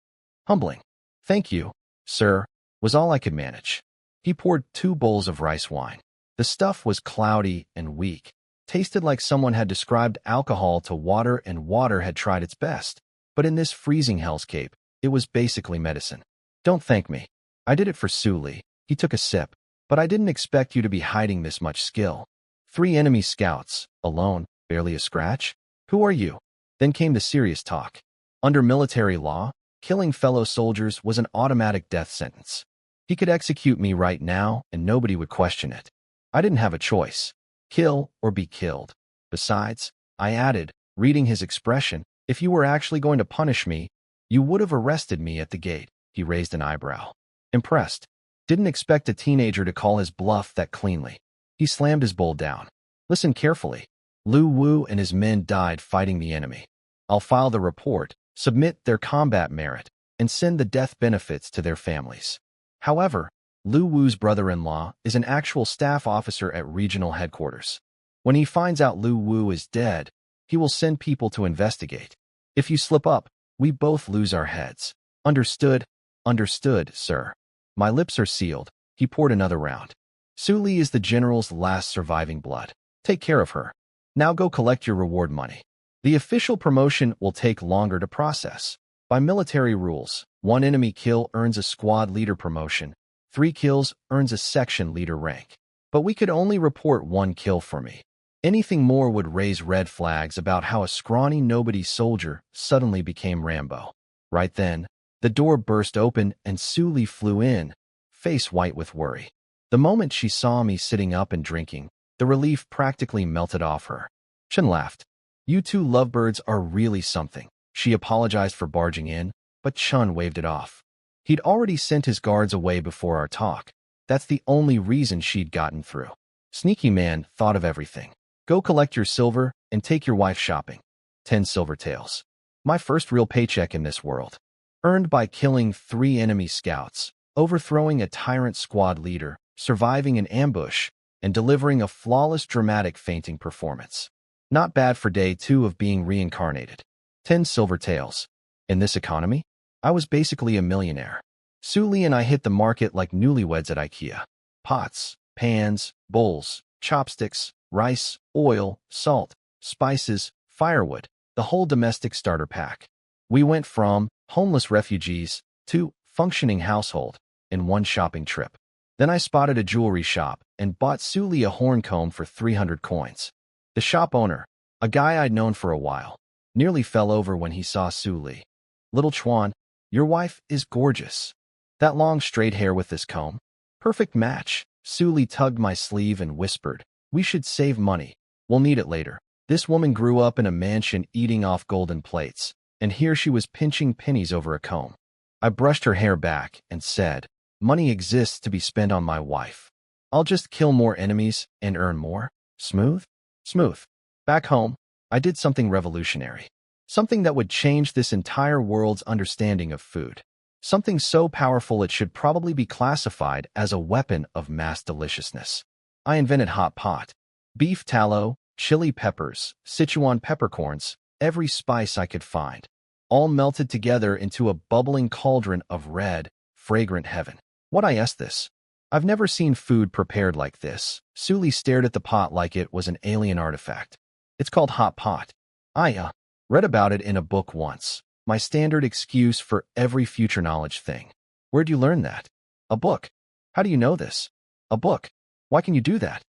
Humbling. Thank you, sir, was all I could manage. He poured 2 bowls of rice wine. The stuff was cloudy and weak. Tasted like someone had described alcohol to water and water had tried its best. But in this freezing hellscape, it was basically medicine. Don't thank me. I did it for Su Li. He took a sip. But I didn't expect you to be hiding this much skill. 3 enemy scouts, alone, barely a scratch? Who are you? Then came the serious talk. Under military law, killing fellow soldiers was an automatic death sentence. He could execute me right now and nobody would question it. I didn't have a choice. Kill or be killed. Besides, I added, reading his expression, if you were actually going to punish me, you would have arrested me at the gate. He raised an eyebrow. Impressed. Didn't expect a teenager to call his bluff that cleanly. He slammed his bowl down. Listen carefully. Lu Wu and his men died fighting the enemy. I'll file the report, submit their combat merit, and send the death benefits to their families. However, Lu Wu's brother-in-law is an actual staff officer at regional headquarters. When he finds out Lu Wu is dead, he will send people to investigate. If you slip up, we both lose our heads. Understood? Understood, sir. My lips are sealed. He poured another round. Su Li is the general's last surviving blood. Take care of her. Now go collect your reward money. The official promotion will take longer to process. By military rules, 1 enemy kill earns a squad leader promotion. 3 kills earns a section leader rank. But we could only report 1 kill for me. Anything more would raise red flags about how a scrawny nobody soldier suddenly became Rambo. Right then, the door burst open and Su Li flew in, face white with worry. The moment she saw me sitting up and drinking, the relief practically melted off her. Chen laughed. You 2 lovebirds are really something. She apologized for barging in, but Chun waved it off. He'd already sent his guards away before our talk. That's the only reason she'd gotten through. Sneaky man thought of everything. Go collect your silver and take your wife shopping. 10 silver taels. My first real paycheck in this world. Earned by killing 3 enemy scouts, overthrowing a tyrant squad leader, surviving an ambush, and delivering a flawless dramatic fainting performance. Not bad for day 2 of being reincarnated. 10 silver taels. In this economy, I was basically a millionaire. Su Li and I hit the market like newlyweds at IKEA. Pots, pans, bowls, chopsticks, rice, oil, salt, spices, firewood, the whole domestic starter pack. We went from homeless refugees to functioning household in one shopping trip. Then I spotted a jewelry shop and bought Suli a horn comb for 300 coins. The shop owner, a guy I'd known for a while, nearly fell over when he saw Suli. "Little Chuan, your wife is gorgeous. That long straight hair with this comb. Perfect match." Suli tugged my sleeve and whispered, "We should save money. We'll need it later." This woman grew up in a mansion eating off golden plates, and here she was pinching pennies over a comb. I brushed her hair back and said, "Money exists to be spent on my wife. I'll just kill more enemies and earn more." Smooth? Smooth. Back home, I did something revolutionary. Something that would change this entire world's understanding of food. Something so powerful it should probably be classified as a weapon of mass deliciousness. I invented hot pot. Beef tallow, chili peppers, Sichuan peppercorns, every spice I could find, all melted together into a bubbling cauldron of red, fragrant heaven. What I asked this? I've never seen food prepared like this. Suli stared at the pot like it was an alien artifact. It's called hot pot. I read about it in a book once. My standard excuse for every future knowledge thing. Where'd you learn that? A book. How do you know this? A book. Why can you do that?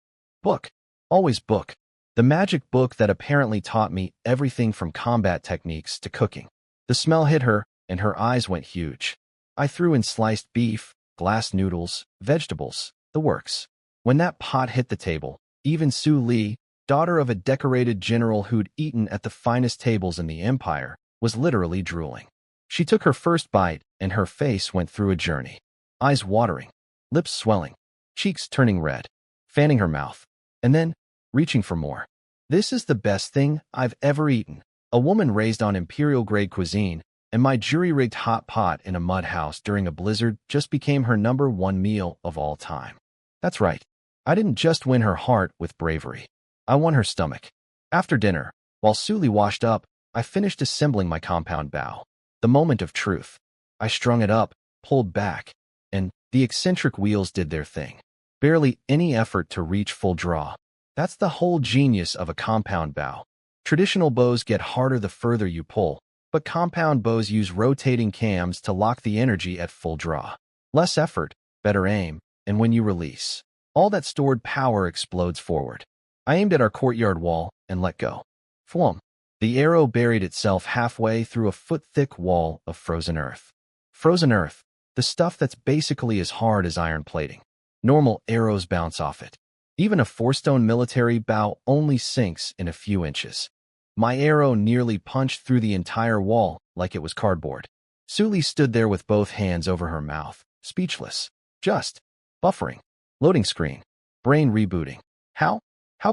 Book. Always book. The magic book that apparently taught me everything from combat techniques to cooking. The smell hit her, and her eyes went huge. I threw in sliced beef, glass noodles, vegetables, the works. When that pot hit the table, even Su Li, daughter of a decorated general who'd eaten at the finest tables in the empire, was literally drooling. She took her first bite, and her face went through a journey. Eyes watering, lips swelling, cheeks turning red, fanning her mouth, and then reaching for more. "This is the best thing I've ever eaten." A woman raised on imperial-grade cuisine, and my jury-rigged hot pot in a mud house during a blizzard just became her #1 meal of all time. That's right. I didn't just win her heart with bravery. I won her stomach. After dinner, while Suli washed up, I finished assembling my compound bow. The moment of truth. I strung it up, pulled back, and the eccentric wheels did their thing. Barely any effort to reach full draw. That's the whole genius of a compound bow. Traditional bows get harder the further you pull, but compound bows use rotating cams to lock the energy at full draw. Less effort, better aim, and when you release, all that stored power explodes forward. I aimed at our courtyard wall and let go. Flum. The arrow buried itself halfway through a foot-thick wall of frozen earth. Frozen earth, the stuff that's basically as hard as iron plating. Normal arrows bounce off it. Even a 4-stone military bow only sinks in a few inches. My arrow nearly punched through the entire wall like it was cardboard. Suli stood there with both hands over her mouth, speechless. Just buffering. Loading screen. Brain rebooting. How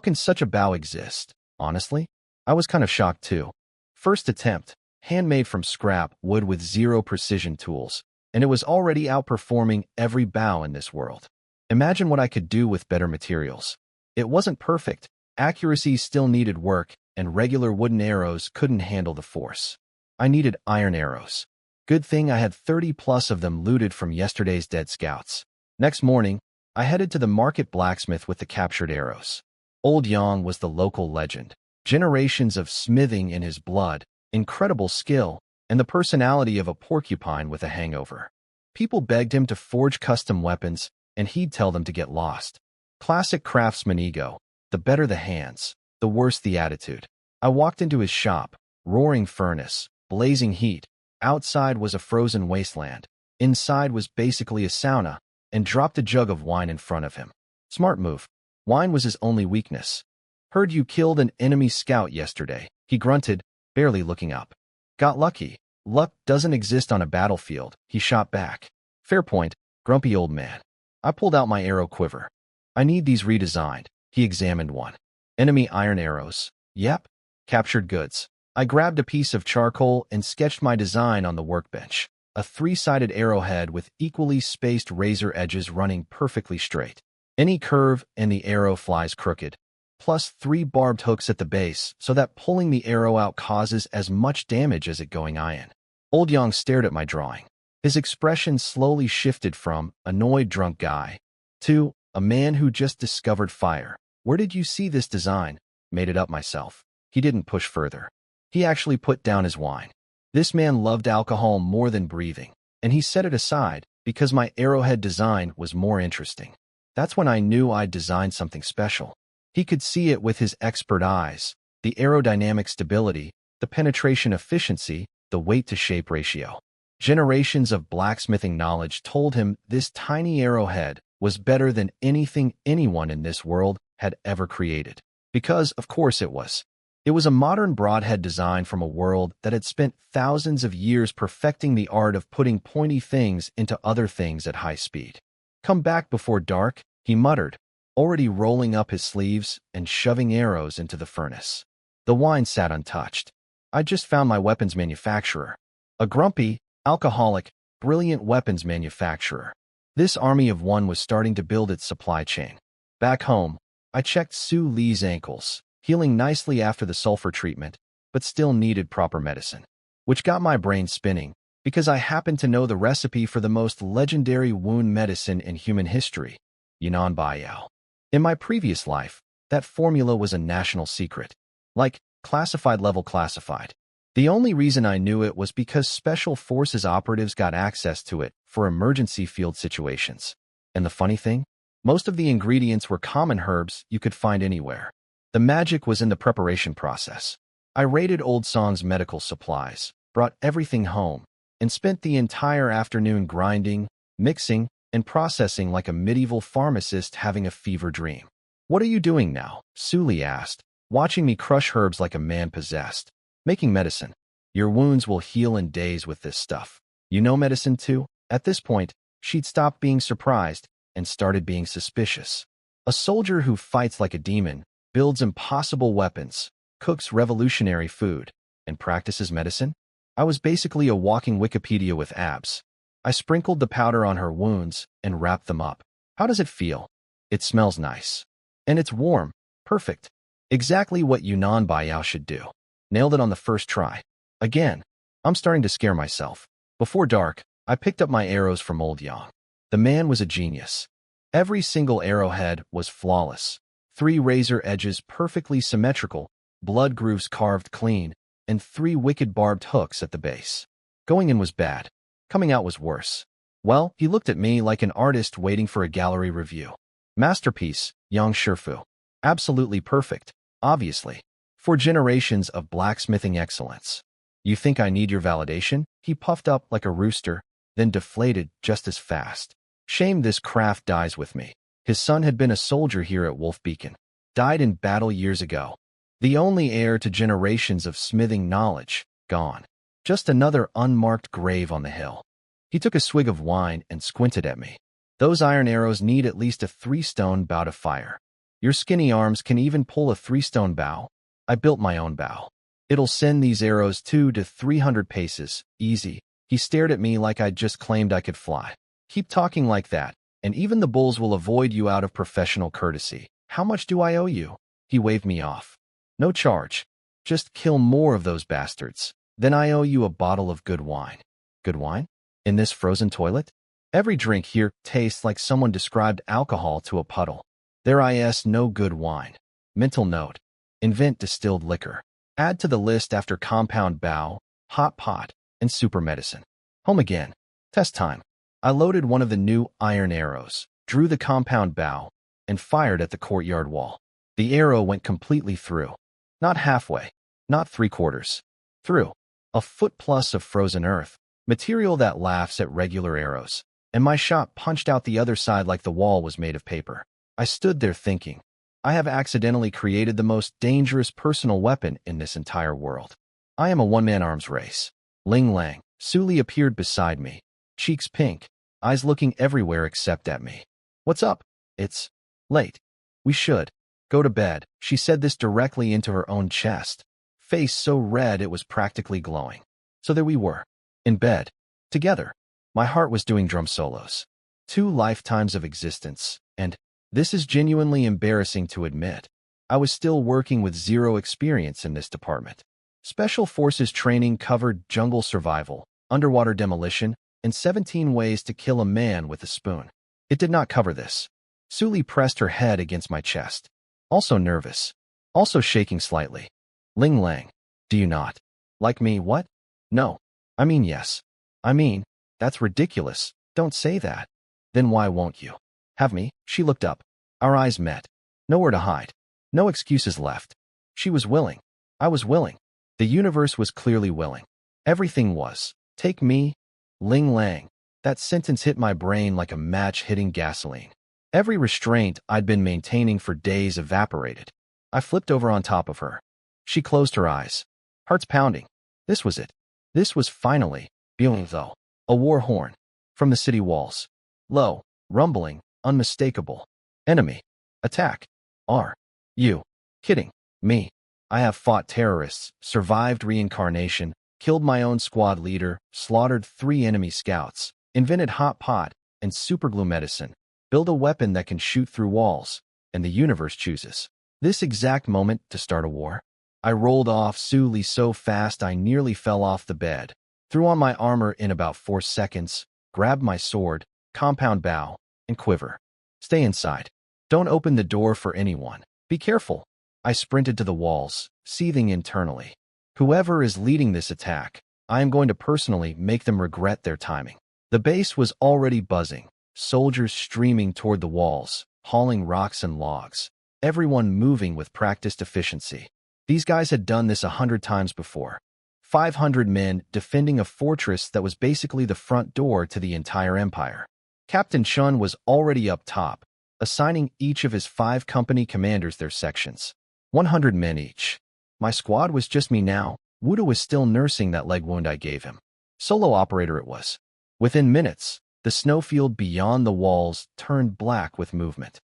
can such a bow exist? Honestly, I was kind of shocked too. First attempt, handmade from scrap wood with zero precision tools, and it was already outperforming every bow in this world. Imagine what I could do with better materials. It wasn't perfect, accuracy still needed work, and regular wooden arrows couldn't handle the force. I needed iron arrows. Good thing I had 30 plus of them looted from yesterday's dead scouts. Next morning, I headed to the market blacksmith with the captured arrows. Old Yang was the local legend. Generations of smithing in his blood, incredible skill, and the personality of a porcupine with a hangover. People begged him to forge custom weapons, and he'd tell them to get lost. Classic craftsman ego. The better the hands, the worse the attitude. I walked into his shop, roaring furnace, blazing heat. Outside was a frozen wasteland. Inside was basically a sauna, and dropped a jug of wine in front of him. Smart move. Wine was his only weakness. "Heard you killed an enemy scout yesterday," he grunted, barely looking up. "Got lucky. Luck doesn't exist on a battlefield," he shot back. "Fair point, grumpy old man." I pulled out my arrow quiver. "I need these redesigned." He examined one. "Enemy iron arrows." "Yep." "Captured goods." I grabbed a piece of charcoal and sketched my design on the workbench. A 3-sided arrowhead with equally spaced razor edges running perfectly straight. Any curve and the arrow flies crooked. Plus 3 barbed hooks at the base so that pulling the arrow out causes as much damage as it going in. Old Yang stared at my drawing. His expression slowly shifted from annoyed drunk guy to a man who just discovered fire. "Where did you see this design?" "Made it up myself." He didn't push further. He actually put down his wine. This man loved alcohol more than breathing, and he set it aside because my arrowhead design was more interesting. That's when I knew I'd designed something special. He could see it with his expert eyes, the aerodynamic stability, the penetration efficiency, the weight-to-shape ratio. Generations of blacksmithing knowledge told him this tiny arrowhead was better than anything anyone in this world had ever created. Because, of course, it was. It was a modern broadhead design from a world that had spent thousands of years perfecting the art of putting pointy things into other things at high speed. "Come back before dark," he muttered, already rolling up his sleeves and shoving arrows into the furnace. The wine sat untouched. I just found my weapons manufacturer. A grumpy, alcoholic, brilliant weapons manufacturer. This army of one was starting to build its supply chain. Back home, I checked Sue Lee's ankles, healing nicely after the sulfur treatment, but still needed proper medicine. Which got my brain spinning, because I happened to know the recipe for the most legendary wound medicine in human history, Yunnan Baiyao. In my previous life, that formula was a national secret. Like, classified level classified. The only reason I knew it was because Special Forces operatives got access to it for emergency field situations. And the funny thing? Most of the ingredients were common herbs you could find anywhere. The magic was in the preparation process. I raided Old Song's medical supplies, brought everything home, and spent the entire afternoon grinding, mixing, and processing like a medieval pharmacist having a fever dream. "What are you doing now?" Suli asked, watching me crush herbs like a man possessed. "Making medicine. Your wounds will heal in days with this stuff." "You know medicine too?" At this point, she'd stopped being surprised and started being suspicious. A soldier who fights like a demon, builds impossible weapons, cooks revolutionary food, and practices medicine? I was basically a walking Wikipedia with abs. I sprinkled the powder on her wounds and wrapped them up. "How does it feel?" "It smells nice. And it's warm. Perfect. Exactly what Yunnan Baiyao should do." Nailed it on the first try. Again, I'm starting to scare myself. Before dark, I picked up my arrows from Old Yang. The man was a genius. Every single arrowhead was flawless. 3 razor edges perfectly symmetrical, blood grooves carved clean, and 3 wicked barbed hooks at the base. Going in was bad. Coming out was worse. Well, he looked at me like an artist waiting for a gallery review. Masterpiece, Yang Shifu. Absolutely perfect, obviously. For generations of blacksmithing excellence. "You think I need your validation?" He puffed up like a rooster, then deflated just as fast. "Shame this craft dies with me." His son had been a soldier here at Wolf Beacon. Died in battle years ago. The only heir to generations of smithing knowledge, gone. Just another unmarked grave on the hill. He took a swig of wine and squinted at me. "Those iron arrows need at least a 3-stone bow to fire. Your skinny arms can even pull a 3-stone bow. I built my own bow. It'll send these arrows 200 to 300 paces, easy." He stared at me like I'd just claimed I could fly. "Keep talking like that, and even the bulls will avoid you out of professional courtesy. How much do I owe you?" He waved me off. "No charge. Just kill more of those bastards. Then I owe you a bottle of good wine." "Good wine? In this frozen toilet?" Every drink here tastes like someone described alcohol to a puddle. There is no good wine. Mental note. Invent distilled liquor. Add to the list after compound bow, hot pot, and super medicine. Home again. Test time. I loaded one of the new iron arrows, drew the compound bow, and fired at the courtyard wall. The arrow went completely through. Not halfway. Not 3/4. Through. A foot plus of frozen earth, material that laughs at regular arrows. And my shot punched out the other side like the wall was made of paper. I stood there thinking, I have accidentally created the most dangerous personal weapon in this entire world. I am a one-man arms race. Ling Lang. Suli appeared beside me, cheeks pink, eyes looking everywhere except at me. "What's up?" "It's late. We should go to bed." She said this directly into her own chest, face so red it was practically glowing. So there we were, in bed, together. My heart was doing drum solos. 2 lifetimes of existence, and this is genuinely embarrassing to admit. I was still working with 0 experience in this department. Special Forces training covered jungle survival, underwater demolition, and 17 ways to kill a man with a spoon. It did not cover this. Suli pressed her head against my chest. Also nervous. Also shaking slightly. Ling Lang. Do you not? Like me, what? No. I mean yes. I mean, that's ridiculous. Don't say that. Then why won't you? Have me? She looked up. Our eyes met. Nowhere to hide. No excuses left. She was willing. I was willing. The universe was clearly willing. Everything was. Take me, Ling Lang. That sentence hit my brain like a match hitting gasoline. Every restraint I'd been maintaining for days evaporated. I flipped over on top of her. She closed her eyes. Hearts pounding. This was it. This was finally, feeling though, a war horn. From the city walls. Low, rumbling, unmistakable. Enemy. Attack. Are you kidding me? I have fought terrorists, survived reincarnation, killed my own squad leader, slaughtered 3 enemy scouts, invented hot pot and superglue medicine, build a weapon that can shoot through walls, and the universe chooses this exact moment to start a war. I rolled off Suli so fast I nearly fell off the bed, threw on my armor in about 4 seconds, grabbed my sword, compound bow, and quiver. Stay inside. Don't open the door for anyone. Be careful. I sprinted to the walls, seething internally. Whoever is leading this attack, I am going to personally make them regret their timing. The base was already buzzing, soldiers streaming toward the walls, hauling rocks and logs, everyone moving with practiced efficiency. These guys had done this 100 times before. 500 men defending a fortress that was basically the front door to the entire empire. Captain Chun was already up top, assigning each of his 5 company commanders their sections. 100 men each. My squad was just me now. Wuda was still nursing that leg wound I gave him. Solo operator it was. Within minutes, the snowfield beyond the walls turned black with movement.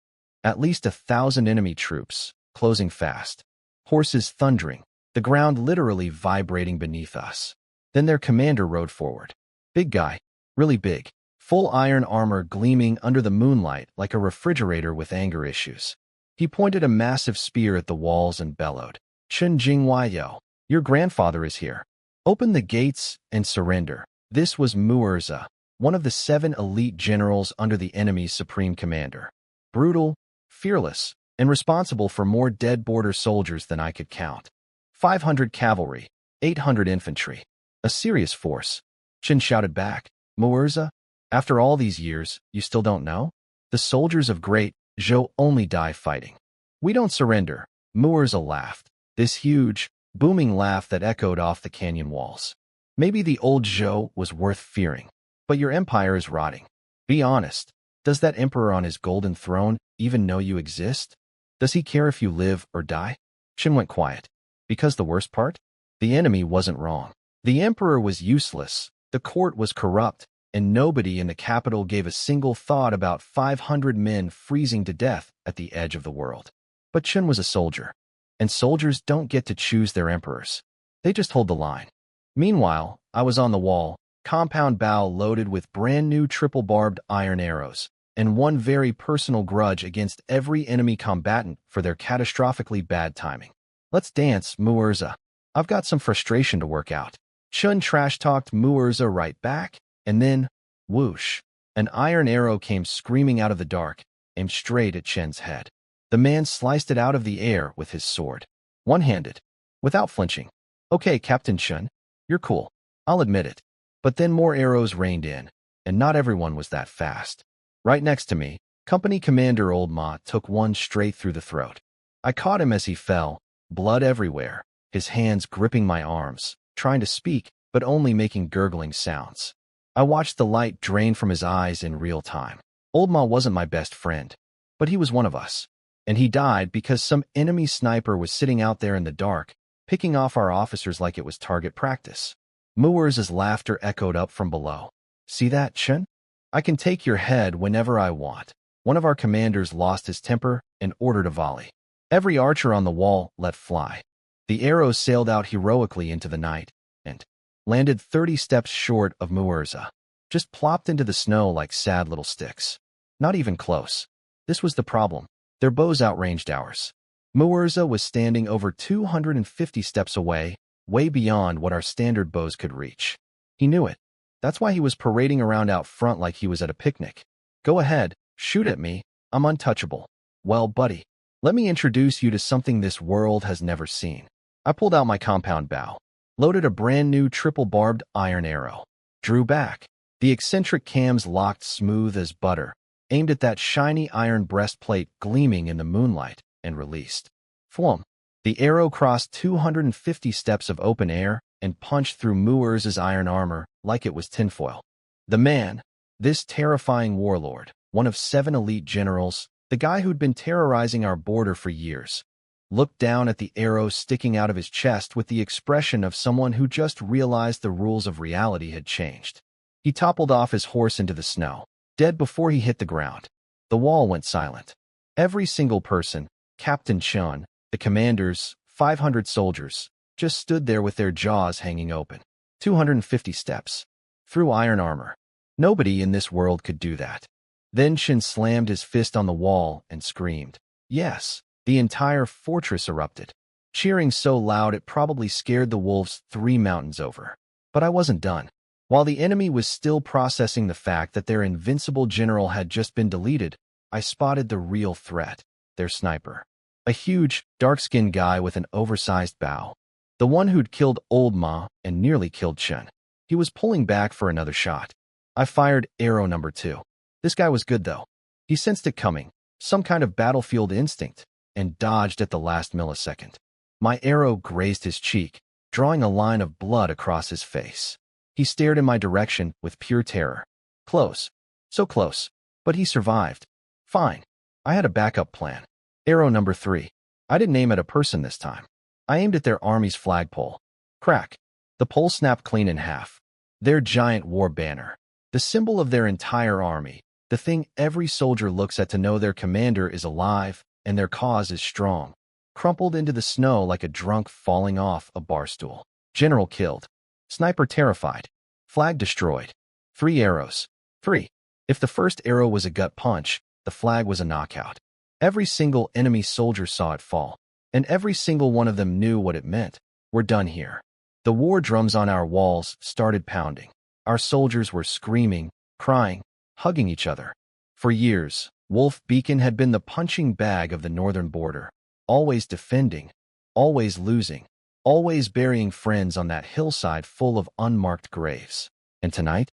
At least 1,000 enemy troops, closing fast. Horses thundering, the ground literally vibrating beneath us. Then their commander rode forward. Big guy, really big. Full iron armor gleaming under the moonlight like a refrigerator with anger issues. He pointed a massive spear at the walls and bellowed, "Chen Jinghuayo, your grandfather is here. Open the gates and surrender." This was Muurza, one of the 7 elite generals under the enemy's supreme commander. Brutal, fearless, and responsible for more dead border soldiers than I could count. 500 cavalry, 800 infantry. A serious force. Chen shouted back, "Muurza, after all these years, you still don't know? The soldiers of Great Zhou only die fighting. We don't surrender." Muurza laughed, this huge, booming laugh that echoed off the canyon walls. "Maybe the old Zhou was worth fearing, but your empire is rotting. Be honest, does that emperor on his golden throne even know you exist? Does he care if you live or die?" Chen went quiet. Because the worst part? The enemy wasn't wrong. The emperor was useless, the court was corrupt, and nobody in the capital gave a single thought about 500 men freezing to death at the edge of the world. But Chen was a soldier, and soldiers don't get to choose their emperors. They just hold the line. Meanwhile, I was on the wall, compound bow loaded with brand new triple-barbed iron arrows, and one very personal grudge against every enemy combatant for their catastrophically bad timing. "Let's dance, Muurza. I've got some frustration to work out." Chun trash-talked Muurza right back, and then, whoosh, an iron arrow came screaming out of the dark, aimed straight at Chen's head. The man sliced it out of the air with his sword, one-handed, without flinching. "Okay, Captain Chun, you're cool. I'll admit it." But then more arrows rained in, and not everyone was that fast. Right next to me, Company Commander Old Ma took one straight through the throat. I caught him as he fell, blood everywhere, his hands gripping my arms, trying to speak, but only making gurgling sounds. I watched the light drain from his eyes in real time. Old Ma wasn't my best friend, but he was one of us. And he died because some enemy sniper was sitting out there in the dark, picking off our officers like it was target practice. Muurza's laughter echoed up from below. "See that, Chen? I can take your head whenever I want." One of our commanders lost his temper and ordered a volley. Every archer on the wall let fly. The arrows sailed out heroically into the night and landed 30 steps short of Muurza. Just plopped into the snow like sad little sticks. Not even close. This was the problem. Their bows outranged ours. Muurza was standing over 250 steps away, way beyond what our standard bows could reach. He knew it. That's why he was parading around out front like he was at a picnic. "Go ahead, shoot at me. I'm untouchable." "Well, buddy, Let me introduce you to something this world has never seen. I pulled out my compound bow, loaded a brand new triple-barbed iron arrow, drew back. The eccentric cams locked smooth as butter, aimed at that shiny iron breastplate gleaming in the moonlight, and released. Flum. The arrow crossed 250 steps of open air and punched through Muirs' iron armor like it was tinfoil. The man, this terrifying warlord, one of 7 elite generals, the guy who'd been terrorizing our border for years, looked down at the arrow sticking out of his chest with the expression of someone who just realized the rules of reality had changed. He toppled off his horse into the snow, dead before he hit the ground. The wall went silent. Every single person, Captain Chun, the commanders, 500 soldiers, just stood there with their jaws hanging open. 250 steps. Through iron armor. Nobody in this world could do that. Then Shin slammed his fist on the wall and screamed. Yes, the entire fortress erupted, cheering so loud it probably scared the wolves 3 mountains over. But I wasn't done. While the enemy was still processing the fact that their invincible general had just been deleted, I spotted the real threat, their sniper. A huge, dark-skinned guy with an oversized bow. The one who'd killed Old Ma and nearly killed Chen. He was pulling back for another shot. I fired arrow number 2. This guy was good, though. He sensed it coming, some kind of battlefield instinct, and dodged at the last millisecond. My arrow grazed his cheek, drawing a line of blood across his face. He stared in my direction with pure terror. Close. So close. But he survived. Fine. I had a backup plan. Arrow number 3. I didn't aim at a person this time. I aimed at their army's flagpole. Crack. The pole snapped clean in half. Their giant war banner. The symbol of their entire army. The thing every soldier looks at to know their commander is alive and their cause is strong. Crumpled into the snow like a drunk falling off a bar stool. General killed. Sniper terrified. Flag destroyed. 3 arrows. 3. If the first arrow was a gut punch, the flag was a knockout. Every single enemy soldier saw it fall, and every single one of them knew what it meant. We're done here. The war drums on our walls started pounding. Our soldiers were screaming, crying, hugging each other. For years, Wolf Beacon had been the punching bag of the northern border, always defending, always losing, always burying friends on that hillside full of unmarked graves. And tonight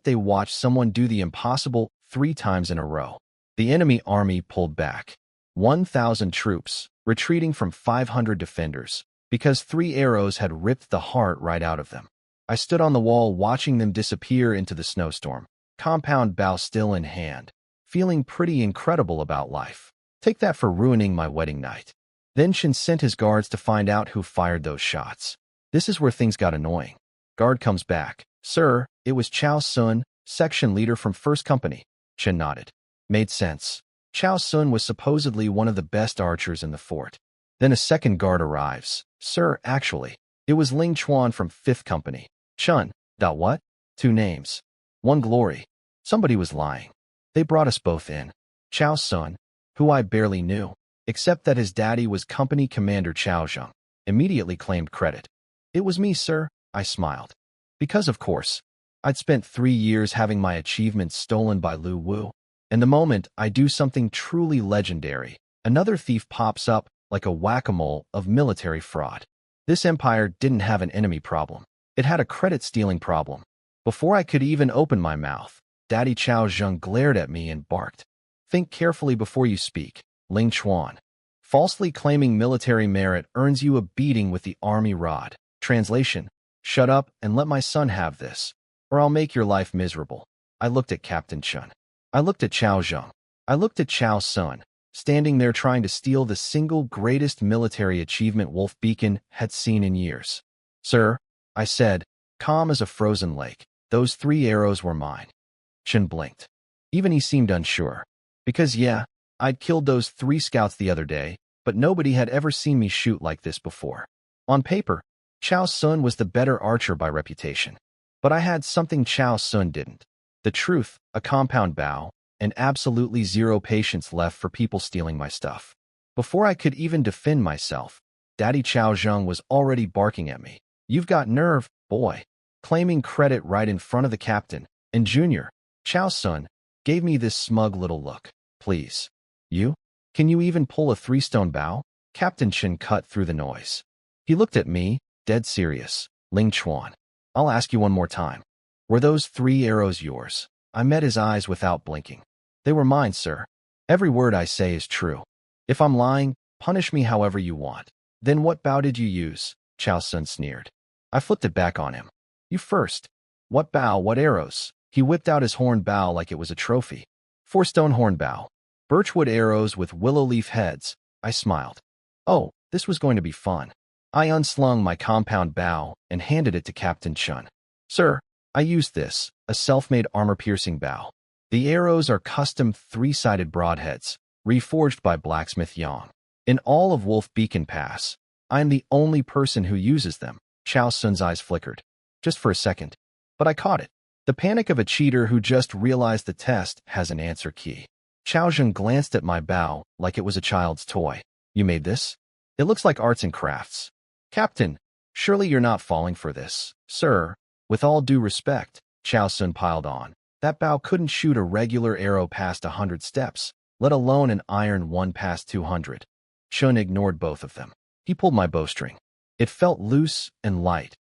they watched someone do the impossible 3 times in a row. The enemy army pulled back. 1,000 troops, retreating from 500 defenders, because 3 arrows had ripped the heart right out of them. I stood on the wall watching them disappear into the snowstorm, compound bow still in hand, feeling pretty incredible about life. Take that for ruining my wedding night. Then Shin sent his guards to find out who fired those shots. This is where things got annoying. Guard comes back. Sir, it was Chao Sun, section leader from 1st Company. Shin nodded. Made sense. Chao Sun was supposedly one of the best archers in the fort. Then a second guard arrives. Sir, actually, it was Ling Chuan from 5th Company. Chun. What? 2 names. 1 glory. Somebody was lying. They brought us both in. Chao Sun, who I barely knew, except that his daddy was Company Commander Chao Zheng, immediately claimed credit. It was me, sir, I smiled. Because, of course, I'd spent 3 years having my achievements stolen by Lu Wu, and the moment I do something truly legendary, another thief pops up like a whack-a-mole of military fraud. This empire didn't have an enemy problem. It had a credit-stealing problem. Before I could even open my mouth, Daddy Chao Zheng glared at me and barked. Think carefully before you speak, Ling Chuan. Falsely claiming military merit earns you a beating with the army rod. Translation: shut up and let my son have this, or I'll make your life miserable. I looked at Captain Chun. I looked at Chao Zheng. I looked at Chao Sun, standing there trying to steal the single greatest military achievement Wolf Beacon had seen in years. Sir, I said, calm as a frozen lake, those 3 arrows were mine. Chun blinked. Even he seemed unsure. Because yeah, I'd killed those 3 scouts the other day, but nobody had ever seen me shoot like this before. On paper, Chao Sun was the better archer by reputation. But I had something Chao Sun didn't. The truth, a compound bow, and absolutely 0 patience left for people stealing my stuff. Before I could even defend myself, Daddy Chao Zheng was already barking at me. You've got nerve, boy. Claiming credit right in front of the captain, and Junior, Chao Sun, gave me this smug little look. Please. You? Can you even pull a 3-stone bow? Captain Chen cut through the noise. He looked at me, dead serious. Ling Chuan. I'll ask you one more time. Were those 3 arrows yours? I met his eyes without blinking. They were mine, sir. Every word I say is true. If I'm lying, punish me however you want. Then what bow did you use? Chao Sun sneered. I flipped it back on him. You first. What bow, what arrows? He whipped out his horn bow like it was a trophy. 4-stone horn bow. Birchwood arrows with willow leaf heads. I smiled. Oh, this was going to be fun. I unslung my compound bow and handed it to Captain Chun. Sir, I used this, a self-made armor-piercing bow. The arrows are custom 3-sided broadheads, reforged by blacksmith Yang. In all of Wolf Beacon Pass, I am the only person who uses them. Chao Sun's eyes flickered. Just for a second. But I caught it. The panic of a cheater who just realized the test has an answer key. Chao Zheng glanced at my bow like it was a child's toy. You made this? It looks like arts and crafts. Captain, surely you're not falling for this. Sir, with all due respect, Chao Sun piled on. That bow couldn't shoot a regular arrow past 100 steps, let alone an iron one past 200. Chun ignored both of them. He pulled my bowstring. It felt loose and light.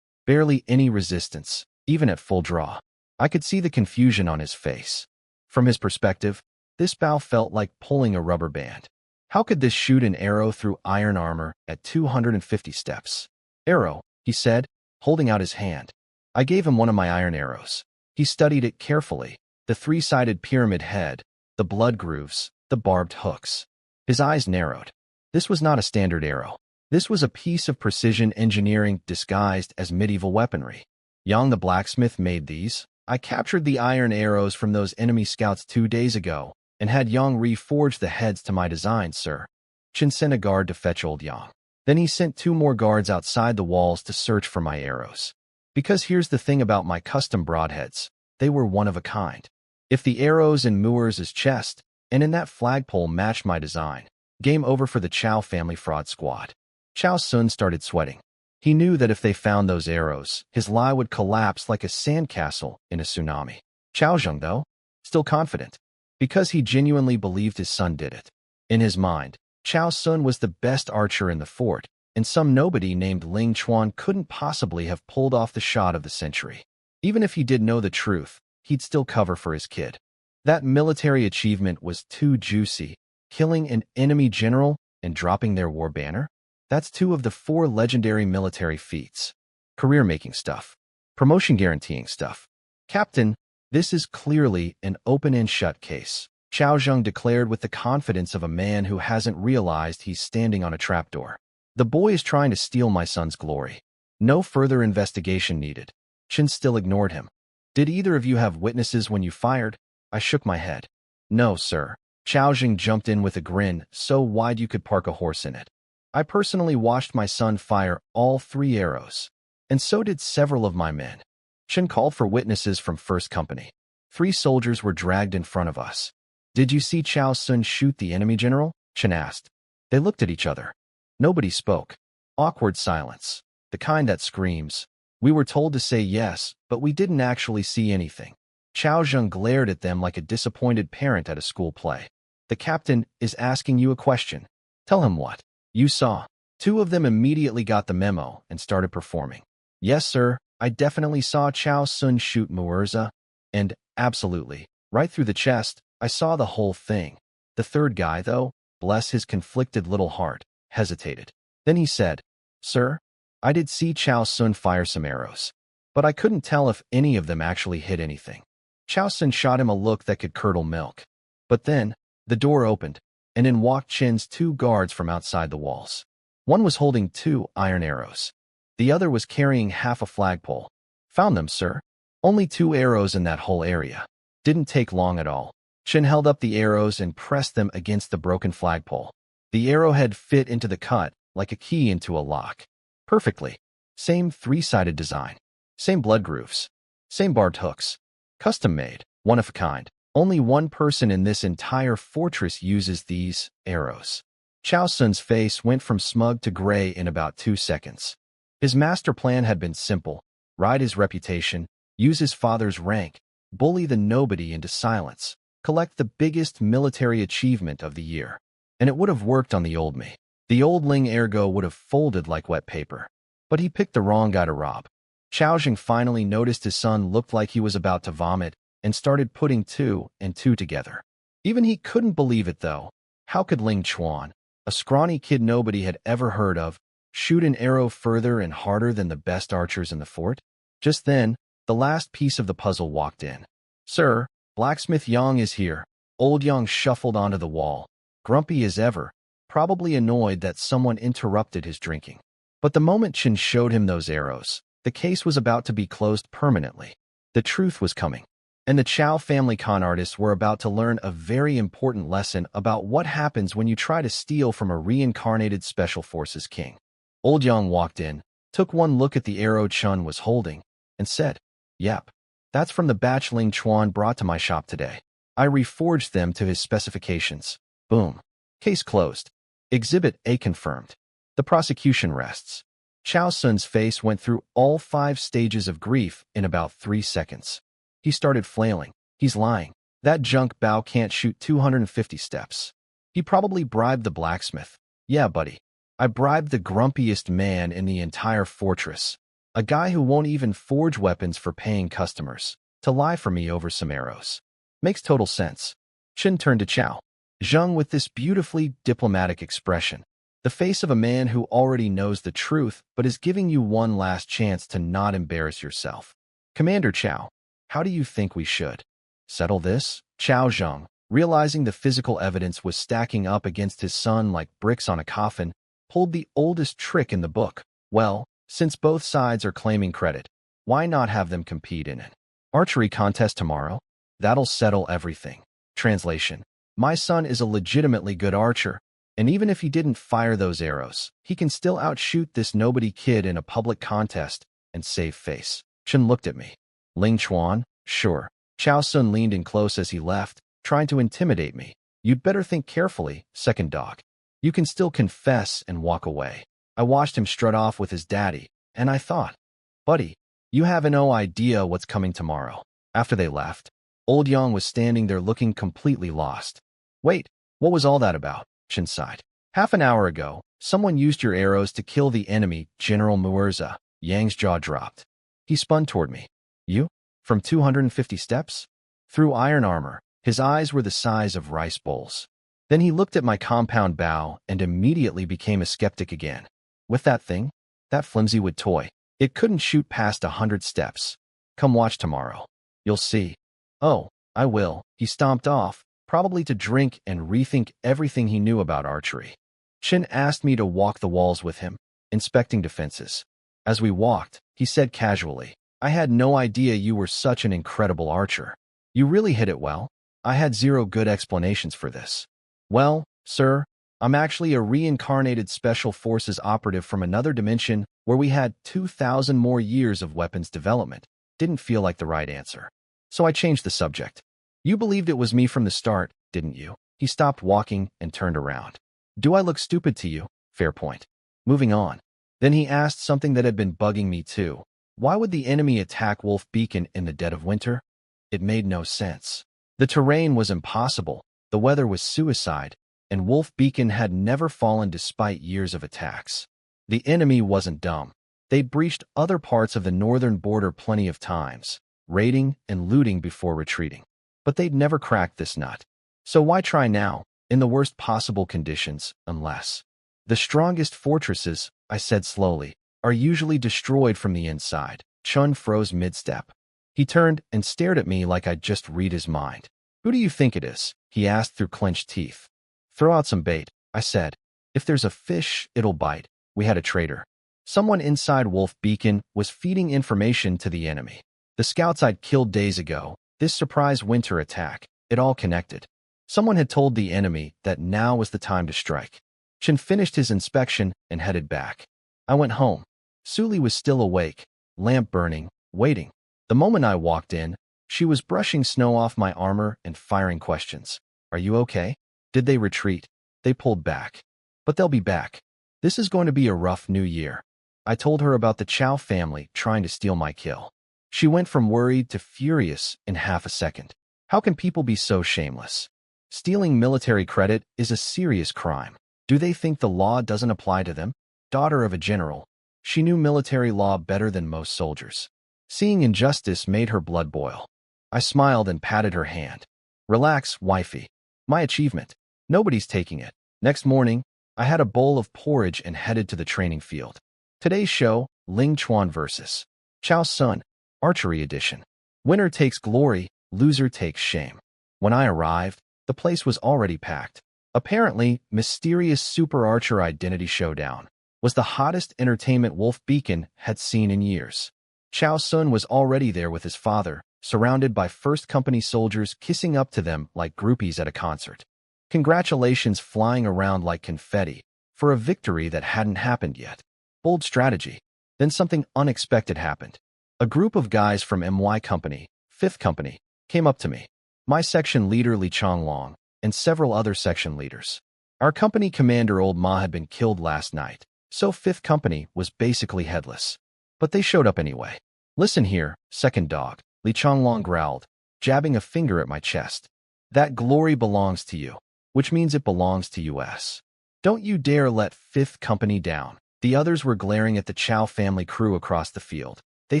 Barely any resistance, even at full draw. I could see the confusion on his face. From his perspective, this bow felt like pulling a rubber band. How could this shoot an arrow through iron armor at 250 steps? Arrow, he said, holding out his hand. I gave him one of my iron arrows. He studied it carefully, the 3-sided pyramid head, the blood grooves, the barbed hooks. His eyes narrowed. This was not a standard arrow. This was a piece of precision engineering disguised as medieval weaponry. Yang the blacksmith made these. I captured the iron arrows from those enemy scouts 2 days ago and had Yang reforge the heads to my design, sir. Chen sent a guard to fetch old Yang. Then he sent 2 more guards outside the walls to search for my arrows. Because here's the thing about my custom broadheads. They were one of a kind. If the arrows in Muir's chest and in that flagpole matched my design, game over for the Chow family fraud squad. Chao Sun started sweating. He knew that if they found those arrows, his lie would collapse like a sandcastle in a tsunami. Chao Zheng, though, still confident, because he genuinely believed his son did it. In his mind, Chao Sun was the best archer in the fort, and some nobody named Ling Chuan couldn't possibly have pulled off the shot of the century. Even if he did know the truth, he'd still cover for his kid. That military achievement was too juicy, killing an enemy general and dropping their war banner. That's 2 of the 4 legendary military feats. Career-making stuff. Promotion-guaranteeing stuff. Captain, this is clearly an open-and-shut case, Chao Zheng declared with the confidence of a man who hasn't realized he's standing on a trapdoor. The boy is trying to steal my son's glory. No further investigation needed. Chen still ignored him. Did either of you have witnesses when you fired? I shook my head. No, sir. Chao Zheng jumped in with a grin so wide you could park a horse in it. I personally watched my son fire all 3 arrows, and so did several of my men. Chen called for witnesses from First Company. 3 soldiers were dragged in front of us. Did you see Chao Sun shoot the enemy general? Chen asked. They looked at each other. Nobody spoke. Awkward silence. The kind that screams. We were told to say yes, but we didn't actually see anything. Chao Zheng glared at them like a disappointed parent at a school play. The captain is asking you a question. Tell him what you saw. 2 of them immediately got the memo and started performing. Yes, sir, I definitely saw Chao Sun shoot Muirza. And, absolutely, right through the chest, I saw the whole thing. The third guy, though, bless his conflicted little heart, hesitated. Then he said, Sir, I did see Chao Sun fire some arrows, but I couldn't tell if any of them actually hit anything. Chao Sun shot him a look that could curdle milk. But then, the door opened, and in walked Chen's 2 guards from outside the walls. One was holding 2 iron arrows. The other was carrying half a flagpole. Found them, sir. Only 2 arrows in that whole area. Didn't take long at all. Chen held up the arrows and pressed them against the broken flagpole. The arrowhead fit into the cut like a key into a lock. Perfectly. Same 3-sided design. Same blood grooves. Same barbed hooks. Custom made. One of a kind. Only one person in this entire fortress uses these arrows. Chao Sun's face went from smug to gray in about 2 seconds. His master plan had been simple. Ride his reputation, use his father's rank, bully the nobody into silence, collect the biggest military achievement of the year. and it would have worked on the old me. The old Ling ergo would have folded like wet paper. But he picked the wrong guy to rob. Chaozheng finally noticed his son looked like he was about to vomit and started putting two and two together. Even he couldn't believe it, though. How could Ling Chuan, a scrawny kid nobody had ever heard of, shoot an arrow further and harder than the best archers in the fort? Just then, the last piece of the puzzle walked in. "Sir, Blacksmith Yang is here." Old Yang shuffled onto the wall, grumpy as ever, probably annoyed that someone interrupted his drinking. But the moment Qin showed him those arrows, the case was about to be closed permanently. The truth was coming. And the Chow family con artists were about to learn a very important lesson about what happens when you try to steal from a reincarnated Special Forces king. Old Yang walked in, took one look at the arrow Chun was holding, and said, "Yep, that's from the batch Ling Chuan brought to my shop today. I reforged them to his specifications." Boom. Case closed. Exhibit A confirmed. The prosecution rests. Chao Sun's face went through all 5 stages of grief in about 3 seconds. He started flailing. "He's lying. That junk Bao can't shoot 250 steps. He probably bribed the blacksmith." "Yeah, buddy. I bribed the grumpiest man in the entire fortress, a guy who won't even forge weapons for paying customers, to lie for me over some arrows." Makes total sense. Qin turned to Chao Zheng with this beautifully diplomatic expression, the face of a man who already knows the truth but is giving you one last chance to not embarrass yourself. "Commander Chao, how do you think we should settle this?" Chao Zheng, realizing the physical evidence was stacking up against his son like bricks on a coffin, pulled the oldest trick in the book. "Well, since both sides are claiming credit, why not have them compete in an archery contest tomorrow? That'll settle everything." Translation: My son is a legitimately good archer, and even if he didn't fire those arrows, he can still outshoot this nobody kid in a public contest and save face. Chen looked at me. "Ling Chuan? Sure." Chao Sun leaned in close as he left, trying to intimidate me. "You'd better think carefully, second dog. You can still confess and walk away." I watched him strut off with his daddy, and I thought, "Buddy, you have no idea what's coming tomorrow." After they left, Old Yang was standing there looking completely lost. "Wait, what was all that about?" Chen sighed. "Half an hour ago, someone used your arrows to kill the enemy, General Muerza." Yang's jaw dropped. He spun toward me. "You? From 250 steps?" Through iron armor, his eyes were the size of rice bowls. Then he looked at my compound bow and immediately became a skeptic again. "With that thing? That flimsy wood toy? It couldn't shoot past 100 steps. Come watch tomorrow. You'll see." "Oh, I will." He stomped off, probably to drink and rethink everything he knew about archery. Qin asked me to walk the walls with him, inspecting defenses. As we walked, he said casually, "I had no idea you were such an incredible archer. You really hit it well." I had zero good explanations for this. "Well, sir, I'm actually a reincarnated Special Forces operative from another dimension where we had 2,000 more years of weapons development." Didn't feel like the right answer. So I changed the subject. "You believed it was me from the start, didn't you?" He stopped walking and turned around. "Do I look stupid to you?" Fair point. Moving on. Then he asked something that had been bugging me too. Why would the enemy attack Wolf Beacon in the dead of winter? It made no sense. The terrain was impossible, the weather was suicide, and Wolf Beacon had never fallen despite years of attacks. The enemy wasn't dumb. They'd breached other parts of the northern border plenty of times, raiding and looting before retreating. But they'd never cracked this nut. So why try now, in the worst possible conditions, unless... "The strongest fortresses," I said slowly, "are usually destroyed from the inside." Chun froze mid-step. He turned and stared at me like I'd just read his mind. "Who do you think it is?" he asked through clenched teeth. "Throw out some bait," I said. "If there's a fish, it'll bite." We had a traitor. Someone inside Wolf Beacon was feeding information to the enemy. The scouts I'd killed days ago, this surprise winter attack, it all connected. Someone had told the enemy that now was the time to strike. Chen finished his inspection and headed back. I went home. Suli was still awake, lamp burning, waiting. The moment I walked in, she was brushing snow off my armor and firing questions. "Are you okay? Did they retreat?" "They pulled back. But they'll be back. This is going to be a rough new year." I told her about the Chow family trying to steal my kill. She went from worried to furious in half a second. How can people be so shameless? Stealing military credit is a serious crime. Do they think the law doesn't apply to them? Daughter of a general, she knew military law better than most soldiers. Seeing injustice made her blood boil. I smiled and patted her hand. Relax, wifey. My achievement. Nobody's taking it. Next morning, I had a bowl of porridge and headed to the training field. Today's show, Ling Chuan vs. Chao Sun, Archery Edition. Winner takes glory, loser takes shame. When I arrived, the place was already packed. Apparently, mysterious Super Archer Identity Showdown was the hottest entertainment Wolf Beacon had seen in years. Chao Sun was already there with his father, surrounded by First Company soldiers kissing up to them like groupies at a concert. Congratulations flying around like confetti for a victory that hadn't happened yet. Bold strategy. Then something unexpected happened. A group of guys from MY Company, Fifth Company, came up to me. My section leader Li Changlong and several other section leaders. Our company commander Old Ma had been killed last night, so Fifth Company was basically headless. But they showed up anyway. Listen here, second dog, Li Changlong growled, jabbing a finger at my chest. That glory belongs to you, which means it belongs to us. Don't you dare let Fifth Company down. The others were glaring at the Chow family crew across the field. They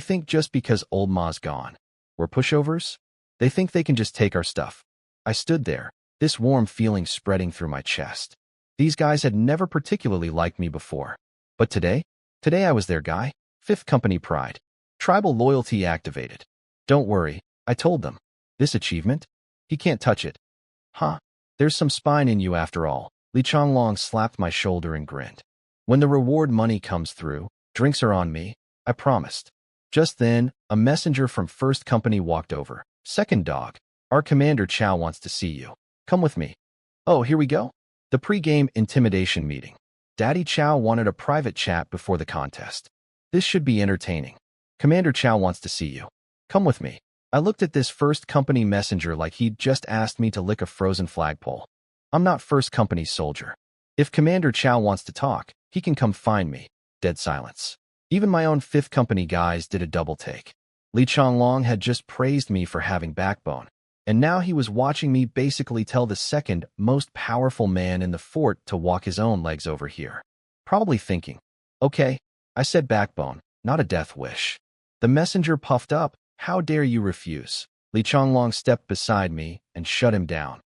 think just because Old Ma's gone, we're pushovers? They think they can just take our stuff. I stood there, this warm feeling spreading through my chest. These guys had never particularly liked me before. But today I was their guy. Fifth Company pride. Tribal loyalty activated. Don't worry, I told them. This achievement? He can't touch it. Huh? There's some spine in you after all. Li Changlong slapped my shoulder and grinned. When the reward money comes through, drinks are on me, I promised. Just then, a messenger from First Company walked over. Second dog, our commander Chow wants to see you. Come with me. Oh, here we go? The pre-game intimidation meeting. Daddy Chow wanted a private chat before the contest. This should be entertaining. Commander Chow wants to see you. Come with me. I looked at this First Company messenger like he'd just asked me to lick a frozen flagpole. I'm not First Company's soldier. If Commander Chow wants to talk, he can come find me. Dead silence. Even my own Fifth Company guys did a double take. Li Changlong had just praised me for having backbone, and now he was watching me basically tell the second most powerful man in the fort to walk his own legs over here. Probably thinking, okay, I said backbone, not a death wish. The messenger puffed up. How dare you refuse? Li Changlong stepped beside me and shut him down.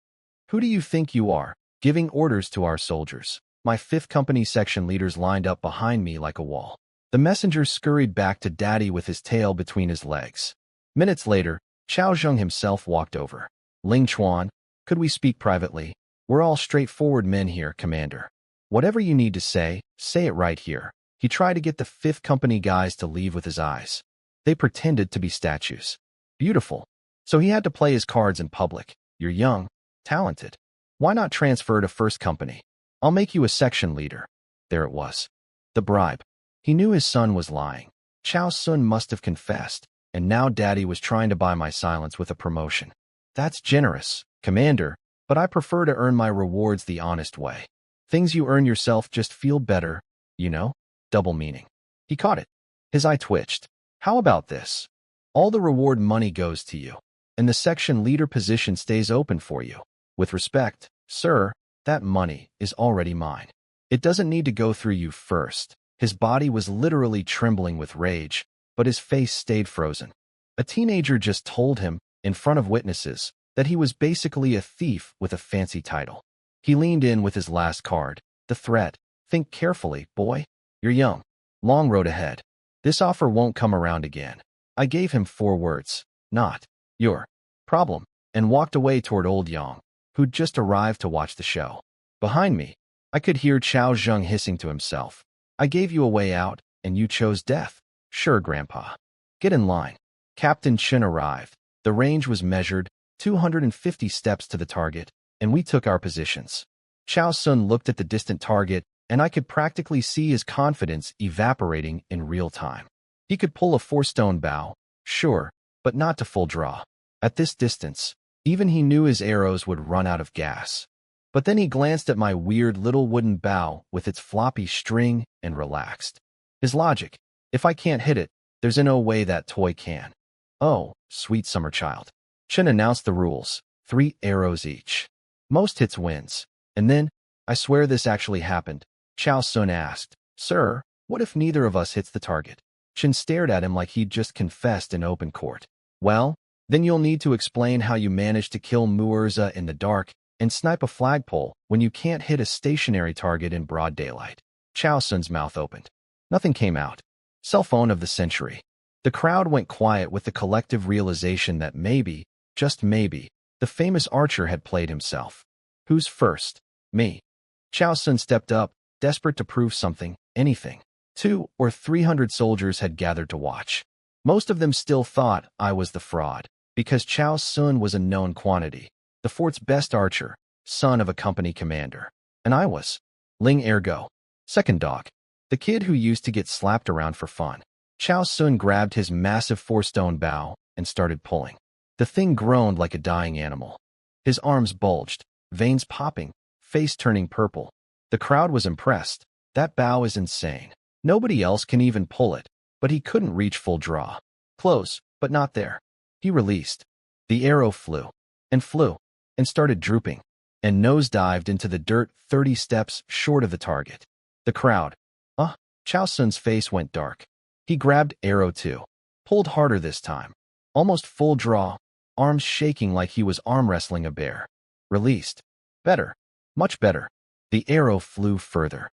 Who do you think you are, giving orders to our soldiers? My Fifth Company section leaders lined up behind me like a wall. The messenger scurried back to Daddy with his tail between his legs. Minutes later, Chao Zheng himself walked over. Ling Chuan, could we speak privately? We're all straightforward men here, Commander. Whatever you need to say it right here. He tried to get the Fifth Company guys to leave with his eyes. They pretended to be statues. Beautiful. So he had to play his cards in public. You're young, talented. Why not transfer to First Company? I'll make you a section leader. There it was. The bribe. He knew his son was lying. Chao Sun must have confessed, and now Daddy was trying to buy my silence with a promotion. That's generous, Commander, but I prefer to earn my rewards the honest way. Things you earn yourself just feel better, you know? Double meaning. He caught it. His eye twitched. How about this? All the reward money goes to you, and the section leader position stays open for you. With respect, sir, that money is already mine. It doesn't need to go through you first. His body was literally trembling with rage, but his face stayed frozen. A teenager just told him, in front of witnesses, that he was basically a thief with a fancy title. He leaned in with his last card, the threat. Think carefully, boy. You're young. Long road ahead. This offer won't come around again. I gave him 4 words, not your problem, and walked away toward Old Yang, who'd just arrived to watch the show. Behind me, I could hear Chao Zheng hissing to himself. I gave you a way out, and you chose death. Sure, Grandpa. Get in line. Captain Chen arrived. The range was measured, 250 steps to the target, and we took our positions. Chao Sun looked at the distant target, and I could practically see his confidence evaporating in real time. He could pull a 4-stone bow, sure, but not to full draw. At this distance, even he knew his arrows would run out of gas. But then he glanced at my weird little wooden bow with its floppy string and relaxed. His logic, if I can't hit it, there's no way that toy can. Oh, sweet summer child. Chen announced the rules, 3 arrows each. Most hits wins. And then, I swear this actually happened, Chao Sun asked. Sir, what if neither of us hits the target? Chen stared at him like he'd just confessed in open court. Well, then you'll need to explain how you managed to kill Muurza in the dark and snipe a flagpole when you can't hit a stationary target in broad daylight. Chao Sun's mouth opened. Nothing came out. Cell phone of the century. The crowd went quiet with the collective realization that maybe, just maybe, the famous archer had played himself. Who's first? Me. Chao Sun stepped up, desperate to prove something, anything. 200 or 300 soldiers had gathered to watch. Most of them still thought I was the fraud, because Chao Sun was a known quantity, the fort's best archer, son of a company commander. And I was Ling Ergo, second dog, the kid who used to get slapped around for fun. Chao Sun grabbed his massive 4-stone bow and started pulling. The thing groaned like a dying animal. His arms bulged, veins popping, face turning purple. The crowd was impressed. That bow is insane. Nobody else can even pull it, but he couldn't reach full draw. Close, but not there. He released. The arrow flew, and started drooping, and nosedived into the dirt 30 steps short of the target. The crowd. Chao Sun's face went dark. He grabbed arrow 2. Pulled harder this time. Almost full draw, arms shaking like he was arm wrestling a bear. Released. Better. Much better. The arrow flew further,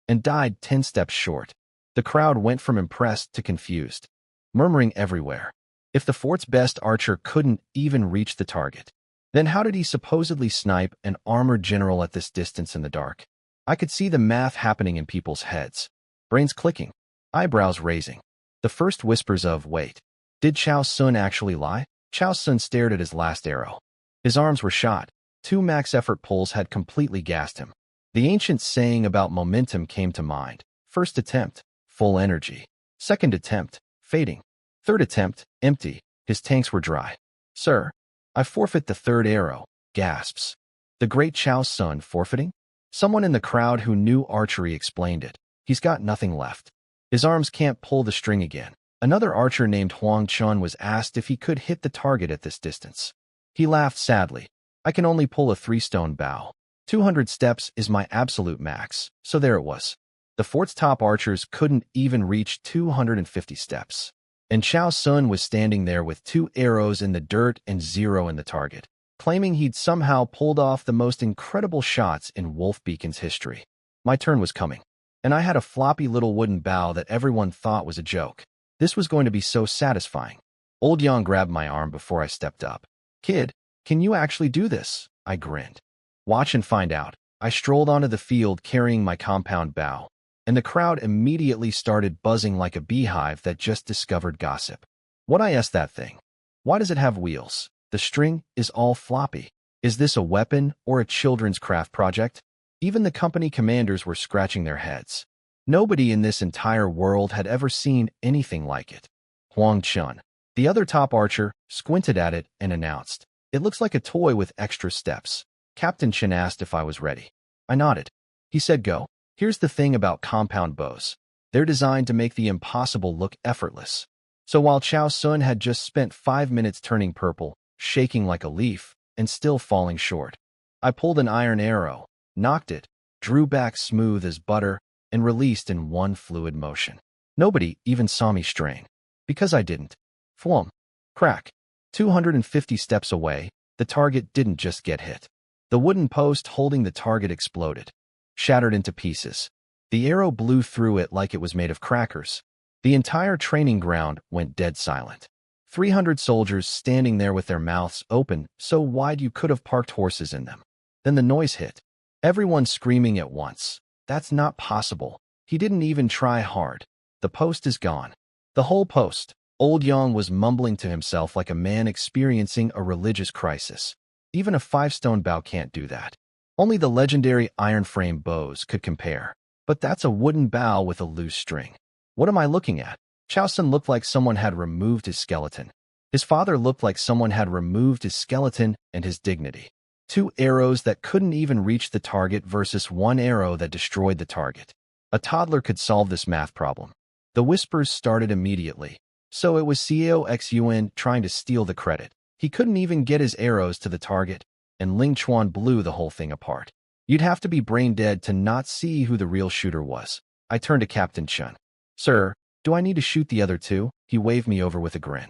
and died 10 steps short. The crowd went from impressed to confused, murmuring everywhere. If the fort's best archer couldn't even reach the target, then how did he supposedly snipe an armored general at this distance in the dark? I could see the math happening in people's heads. Brains clicking, eyebrows raising. The first whispers of, wait, did Chao Sun actually lie? Chao Sun stared at his last arrow. His arms were shot. 2 max effort pulls had completely gassed him. The ancient saying about momentum came to mind. First attempt, full energy. Second attempt, fading. Third attempt, empty. His tanks were dry. Sir, I forfeit the 3rd arrow, gasps. The great Chao Sun forfeiting? Someone in the crowd who knew archery explained it. He's got nothing left. His arms can't pull the string again. Another archer named Huang Chun was asked if he could hit the target at this distance. He laughed sadly. I can only pull a 3-stone bow. 200 steps is my absolute max, so there it was. The fort's top archers couldn't even reach 250 steps. And Chao Sun was standing there with 2 arrows in the dirt and 0 in the target, claiming he'd somehow pulled off the most incredible shots in Wolf Beacon's history. My turn was coming, and I had a floppy little wooden bow that everyone thought was a joke. This was going to be so satisfying. Old Yang grabbed my arm before I stepped up. Kid, can you actually do this? I grinned. Watch and find out. I strolled onto the field carrying my compound bow, and the crowd immediately started buzzing like a beehive that just discovered gossip. What I asked that thing? Why does it have wheels? The string is all floppy. Is this a weapon or a children's craft project? Even the company commanders were scratching their heads. Nobody in this entire world had ever seen anything like it. Huang Chun, the other top archer, squinted at it and announced, "It looks like a toy with extra steps." Captain Chen asked if I was ready. I nodded. He said, go. Here's the thing about compound bows. They're designed to make the impossible look effortless. So while Chao Sun had just spent 5 minutes turning purple, shaking like a leaf, and still falling short, I pulled an iron arrow, knocked it, drew back smooth as butter, and released in one fluid motion. Nobody even saw me strain. Because I didn't. Flum. Crack. 250 steps away, the target didn't just get hit. The wooden post holding the target exploded, shattered into pieces. The arrow blew through it like it was made of crackers. The entire training ground went dead silent. 300 soldiers standing there with their mouths open so wide you could have parked horses in them. Then the noise hit. Everyone screaming at once. That's not possible. He didn't even try hard. The post is gone. The whole post. Old Yang was mumbling to himself like a man experiencing a religious crisis. Even a 5-stone bow can't do that. Only the legendary iron frame bows could compare. But that's a wooden bow with a loose string. What am I looking at? Chao Sun looked like someone had removed his skeleton. His father looked like someone had removed his skeleton and his dignity. 2 arrows that couldn't even reach the target versus 1 arrow that destroyed the target. A toddler could solve this math problem. The whispers started immediately. So it was CEO XUN trying to steal the credit. He couldn't even get his arrows to the target. and Ling Chuan blew the whole thing apart. You'd have to be brain dead to not see who the real shooter was. I turned to Captain Chun. Sir, do I need to shoot the other two? He waved me over with a grin.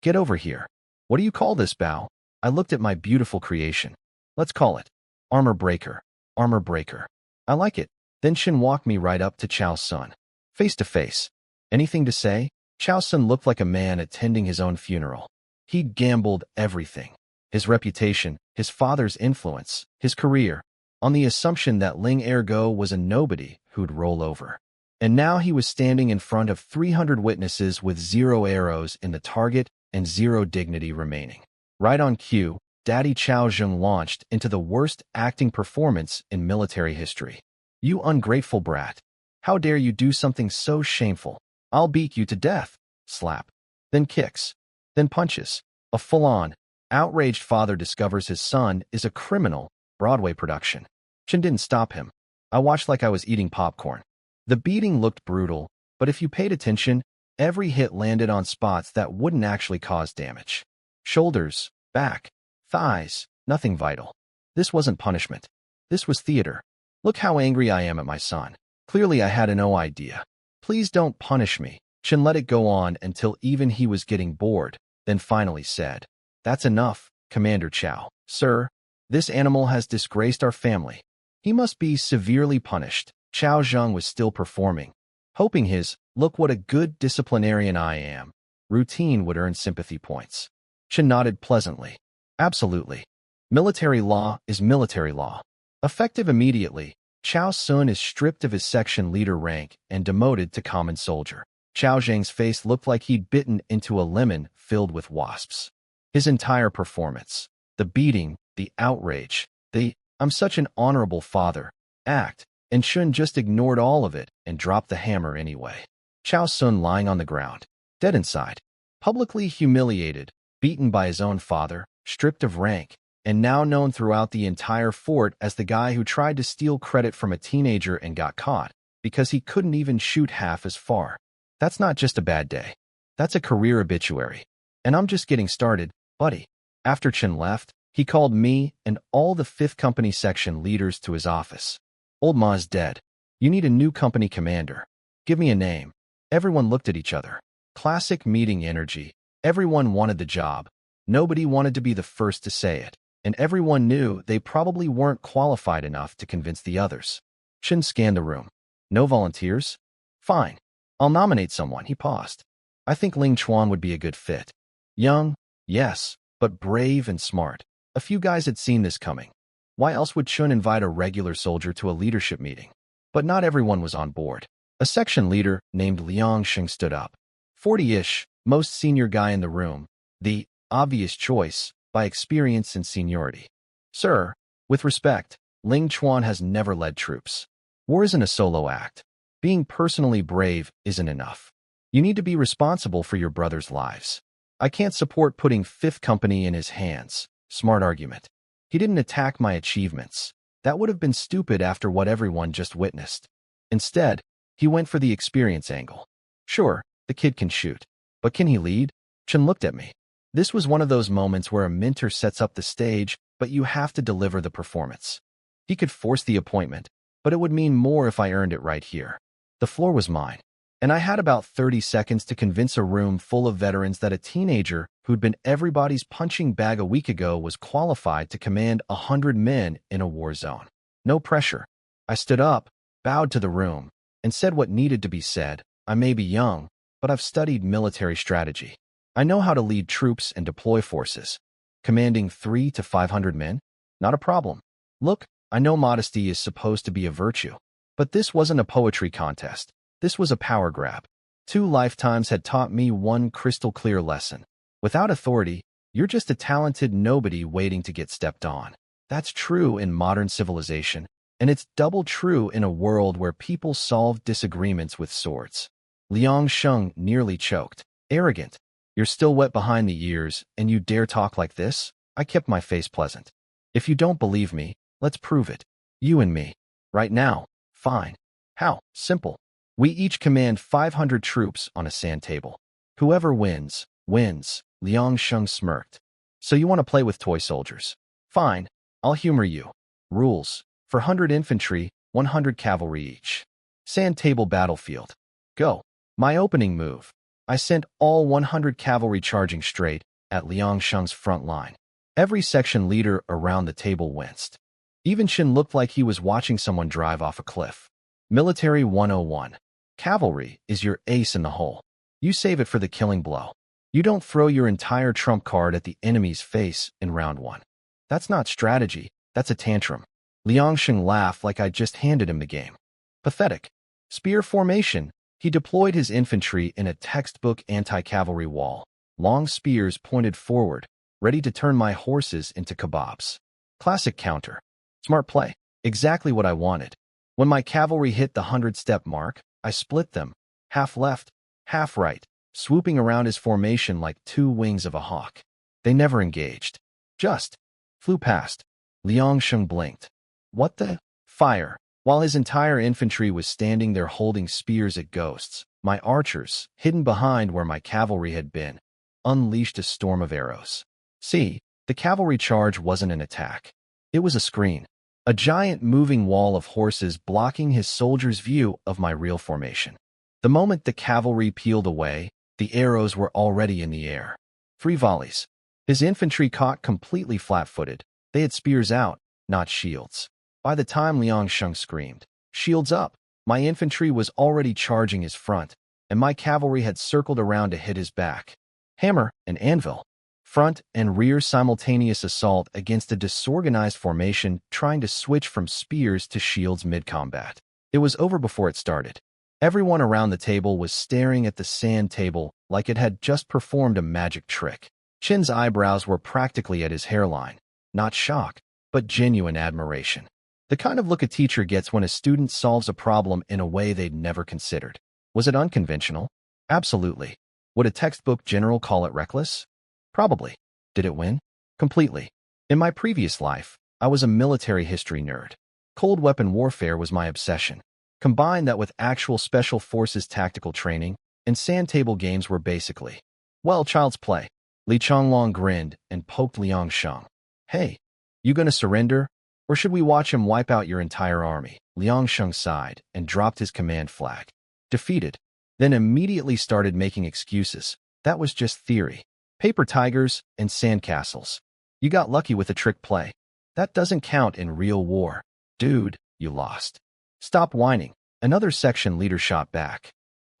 Get over here. What do you call this, Bao? I looked at my beautiful creation. Let's call it Armor Breaker. Armor Breaker. I like it. Then Shin walked me right up to Chao Sun. Face to face. Anything to say? Chao Sun looked like a man attending his own funeral. He'd gambled everything. His reputation, his father's influence, his career, on the assumption that Ling Ergo was a nobody who'd roll over. And now he was standing in front of 300 witnesses with 0 arrows in the target and 0 dignity remaining. Right on cue, Daddy Chao Zheng launched into the worst acting performance in military history. You ungrateful brat. How dare you do something so shameful? I'll beat you to death. Slap. Then kicks. Then punches. A full-on, outraged father discovers his son is a criminal. Broadway production. Chin didn't stop him. I watched like I was eating popcorn. The beating looked brutal, but if you paid attention, every hit landed on spots that wouldn't actually cause damage. Shoulders, back, thighs, nothing vital. This wasn't punishment. This was theater. Look how angry I am at my son. Clearly I had no idea. Please don't punish me. Chin let it go on until even he was getting bored, then finally said, That's enough, Commander Chao. Sir, this animal has disgraced our family. He must be severely punished. Chao Zheng was still performing, hoping his, look what a good disciplinarian I am, routine would earn sympathy points. Chen nodded pleasantly. Absolutely. Military law is military law. Effective immediately, Chao Sun is stripped of his section leader rank and demoted to common soldier. Chao Zheng's face looked like he'd bitten into a lemon filled with wasps. His entire performance, the beating, the outrage, the I'm such an honorable father act, and Shun just ignored all of it and dropped the hammer anyway. Chao Sun lying on the ground, dead inside, publicly humiliated, beaten by his own father, stripped of rank, and now known throughout the entire fort as the guy who tried to steal credit from a teenager and got caught because he couldn't even shoot half as far. That's not just a bad day. That's a career obituary. And I'm just getting started, buddy. After Chen left, he called me and all the 5th Company section leaders to his office. Old Ma's dead. You need a new company commander. Give me a name. Everyone looked at each other. Classic meeting energy. Everyone wanted the job. Nobody wanted to be the first to say it. And everyone knew they probably weren't qualified enough to convince the others. Chen scanned the room. No volunteers? Fine. I'll nominate someone. He paused. I think Ling Chuan would be a good fit. Young, yes, but brave and smart. A few guys had seen this coming. Why else would Chun invite a regular soldier to a leadership meeting? But not everyone was on board. A section leader named Liang Sheng stood up. 40-ish, most senior guy in the room. The obvious choice by experience and seniority. Sir, with respect, Ling Chuan has never led troops. War isn't a solo act. Being personally brave isn't enough. You need to be responsible for your brother's lives. I can't support putting 5th Company in his hands. Smart argument. He didn't attack my achievements. That would have been stupid after what everyone just witnessed. Instead, he went for the experience angle. Sure, the kid can shoot. But can he lead? Chen looked at me. This was one of those moments where a mentor sets up the stage, but you have to deliver the performance. He could force the appointment, but it would mean more if I earned it right here. The floor was mine, and I had about 30 seconds to convince a room full of veterans that a teenager who'd been everybody's punching bag a week ago was qualified to command 100 men in a war zone. No pressure. I stood up, bowed to the room, and said what needed to be said. I may be young, but I've studied military strategy. I know how to lead troops and deploy forces. Commanding 300 to 500 men? Not a problem. Look, I know modesty is supposed to be a virtue, but this wasn't a poetry contest. This was a power grab. 2 lifetimes had taught me one crystal clear lesson. Without authority, you're just a talented nobody waiting to get stepped on. That's true in modern civilization, and it's double true in a world where people solve disagreements with swords. Liang Sheng nearly choked. Arrogant. You're still wet behind the ears, and you dare talk like this? I kept my face pleasant. If you don't believe me, let's prove it. You and me. Right now. Fine. How? Simple. We each command 500 troops on a sand table. Whoever wins, wins. Liang Sheng smirked. So you want to play with toy soldiers? Fine. I'll humor you. Rules. For 100 infantry, 100 cavalry each. Sand table battlefield. Go. My opening move. I sent all 100 cavalry charging straight at Liang Sheng's front line. Every section leader around the table winced. Even Shin looked like he was watching someone drive off a cliff. Military 101. Cavalry is your ace in the hole. You save it for the killing blow. You don't throw your entire trump card at the enemy's face in round 1. That's not strategy, that's a tantrum. Liang Sheng laughed like I just handed him the game. Pathetic. Spear formation. He deployed his infantry in a textbook anti-cavalry wall. Long spears pointed forward, ready to turn my horses into kebabs. Classic counter. Smart play. Exactly what I wanted. When my cavalry hit the 100-step mark, I split them, half left, half right, swooping around his formation like two wings of a hawk. They never engaged. Just flew past. Liang Sheng blinked. What the? Fire. While his entire infantry was standing there holding spears at ghosts, my archers, hidden behind where my cavalry had been, unleashed a storm of arrows. See, the cavalry charge wasn't an attack. It was a screen. A giant moving wall of horses blocking his soldiers' view of my real formation. The moment the cavalry peeled away, the arrows were already in the air. 3 volleys. His infantry caught completely flat-footed. They had spears out, not shields. By the time Liang Sheng screamed, "Shields up!" my infantry was already charging his front, and my cavalry had circled around to hit his back. Hammer and anvil. Front and rear simultaneous assault against a disorganized formation trying to switch from spears to shields mid-combat. It was over before it started. Everyone around the table was staring at the sand table like it had just performed a magic trick. Chin's eyebrows were practically at his hairline. Not shock, but genuine admiration. The kind of look a teacher gets when a student solves a problem in a way they'd never considered. Was it unconventional? Absolutely. Would a textbook general call it reckless? Probably. Did it win? Completely. In my previous life, I was a military history nerd. Cold weapon warfare was my obsession. Combine that with actual special forces tactical training, and sand table games were basically, well, child's play. Li Changlong grinned and poked Liang Sheng. Hey, you gonna surrender? Or should we watch him wipe out your entire army? Liang Sheng sighed and dropped his command flag. Defeated. Then immediately started making excuses. That was just theory. Paper tigers and sandcastles. You got lucky with a trick play. That doesn't count in real war. Dude, you lost. Stop whining. Another section leader shot back.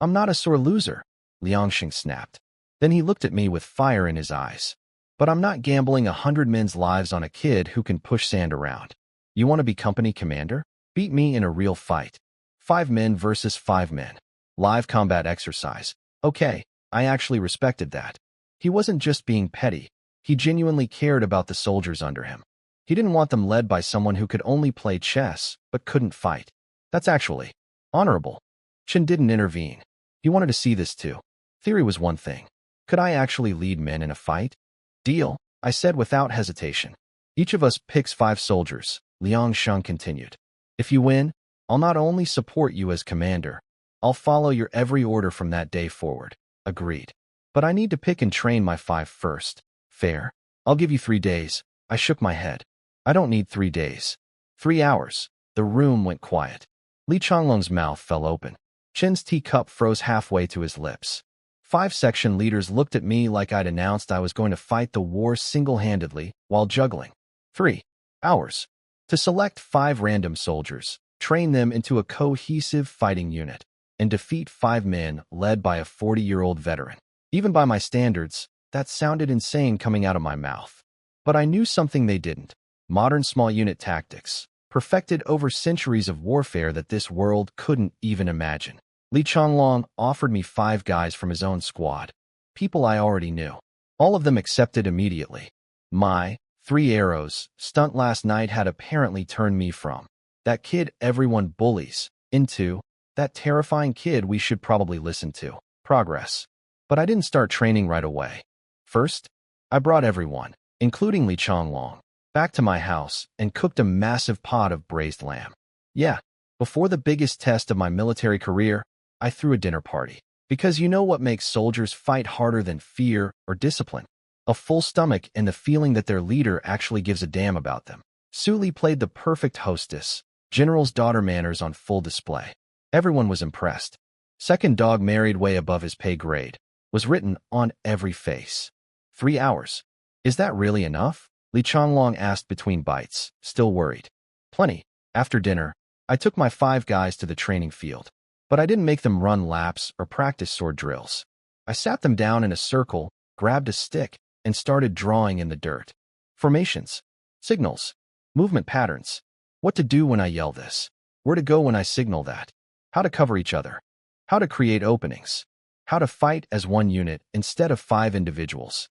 I'm not a sore loser, Liang Sheng snapped. Then he looked at me with fire in his eyes. But I'm not gambling 100 men's lives on a kid who can push sand around. You want to be company commander? Beat me in a real fight. 5 men versus 5 men. Live combat exercise. Okay, I actually respected that. He wasn't just being petty. He genuinely cared about the soldiers under him. He didn't want them led by someone who could only play chess, but couldn't fight. That's actually honorable. Chen didn't intervene. He wanted to see this too. Theory was one thing. Could I actually lead men in a fight? Deal, I said without hesitation. Each of us picks 5 soldiers, Liang Sheng continued. If you win, I'll not only support you as commander, I'll follow your every order from that day forward. Agreed. But I need to pick and train my 5 first. Fair. I'll give you 3 days. I shook my head. I don't need 3 days. 3 hours. The room went quiet. Li Changlong's mouth fell open. Chen's teacup froze halfway to his lips. 5 section leaders looked at me like I'd announced I was going to fight the war single-handedly while juggling. 3 hours. To select 5 random soldiers, train them into a cohesive fighting unit, and defeat 5 men led by a 40-year-old veteran. Even by my standards, that sounded insane coming out of my mouth. But I knew something they didn't. Modern small unit tactics, perfected over centuries of warfare that this world couldn't even imagine. Li Changlong offered me 5 guys from his own squad. People I already knew. All of them accepted immediately. My 3 arrows stunt last night had apparently turned me from that kid everyone bullies into that terrifying kid we should probably listen to. Progress. But I didn't start training right away. First, I brought everyone, including Li Changlong, back to my house and cooked a massive pot of braised lamb. Yeah, before the biggest test of my military career, I threw a dinner party. Because you know what makes soldiers fight harder than fear or discipline? A full stomach and the feeling that their leader actually gives a damn about them. Suli played the perfect hostess, general's daughter manners on full display. Everyone was impressed. Second dog married way above his pay grade was written on every face. 3 hours. Is that really enough? Li Changlong asked between bites, still worried. Plenty. After dinner, I took my 5 guys to the training field, but I didn't make them run laps or practice sword drills. I sat them down in a circle, grabbed a stick, and started drawing in the dirt. Formations, signals, movement patterns. What to do when I yell this. Where to go when I signal that. How to cover each other. How to create openings. How to fight as one unit instead of 5 individuals.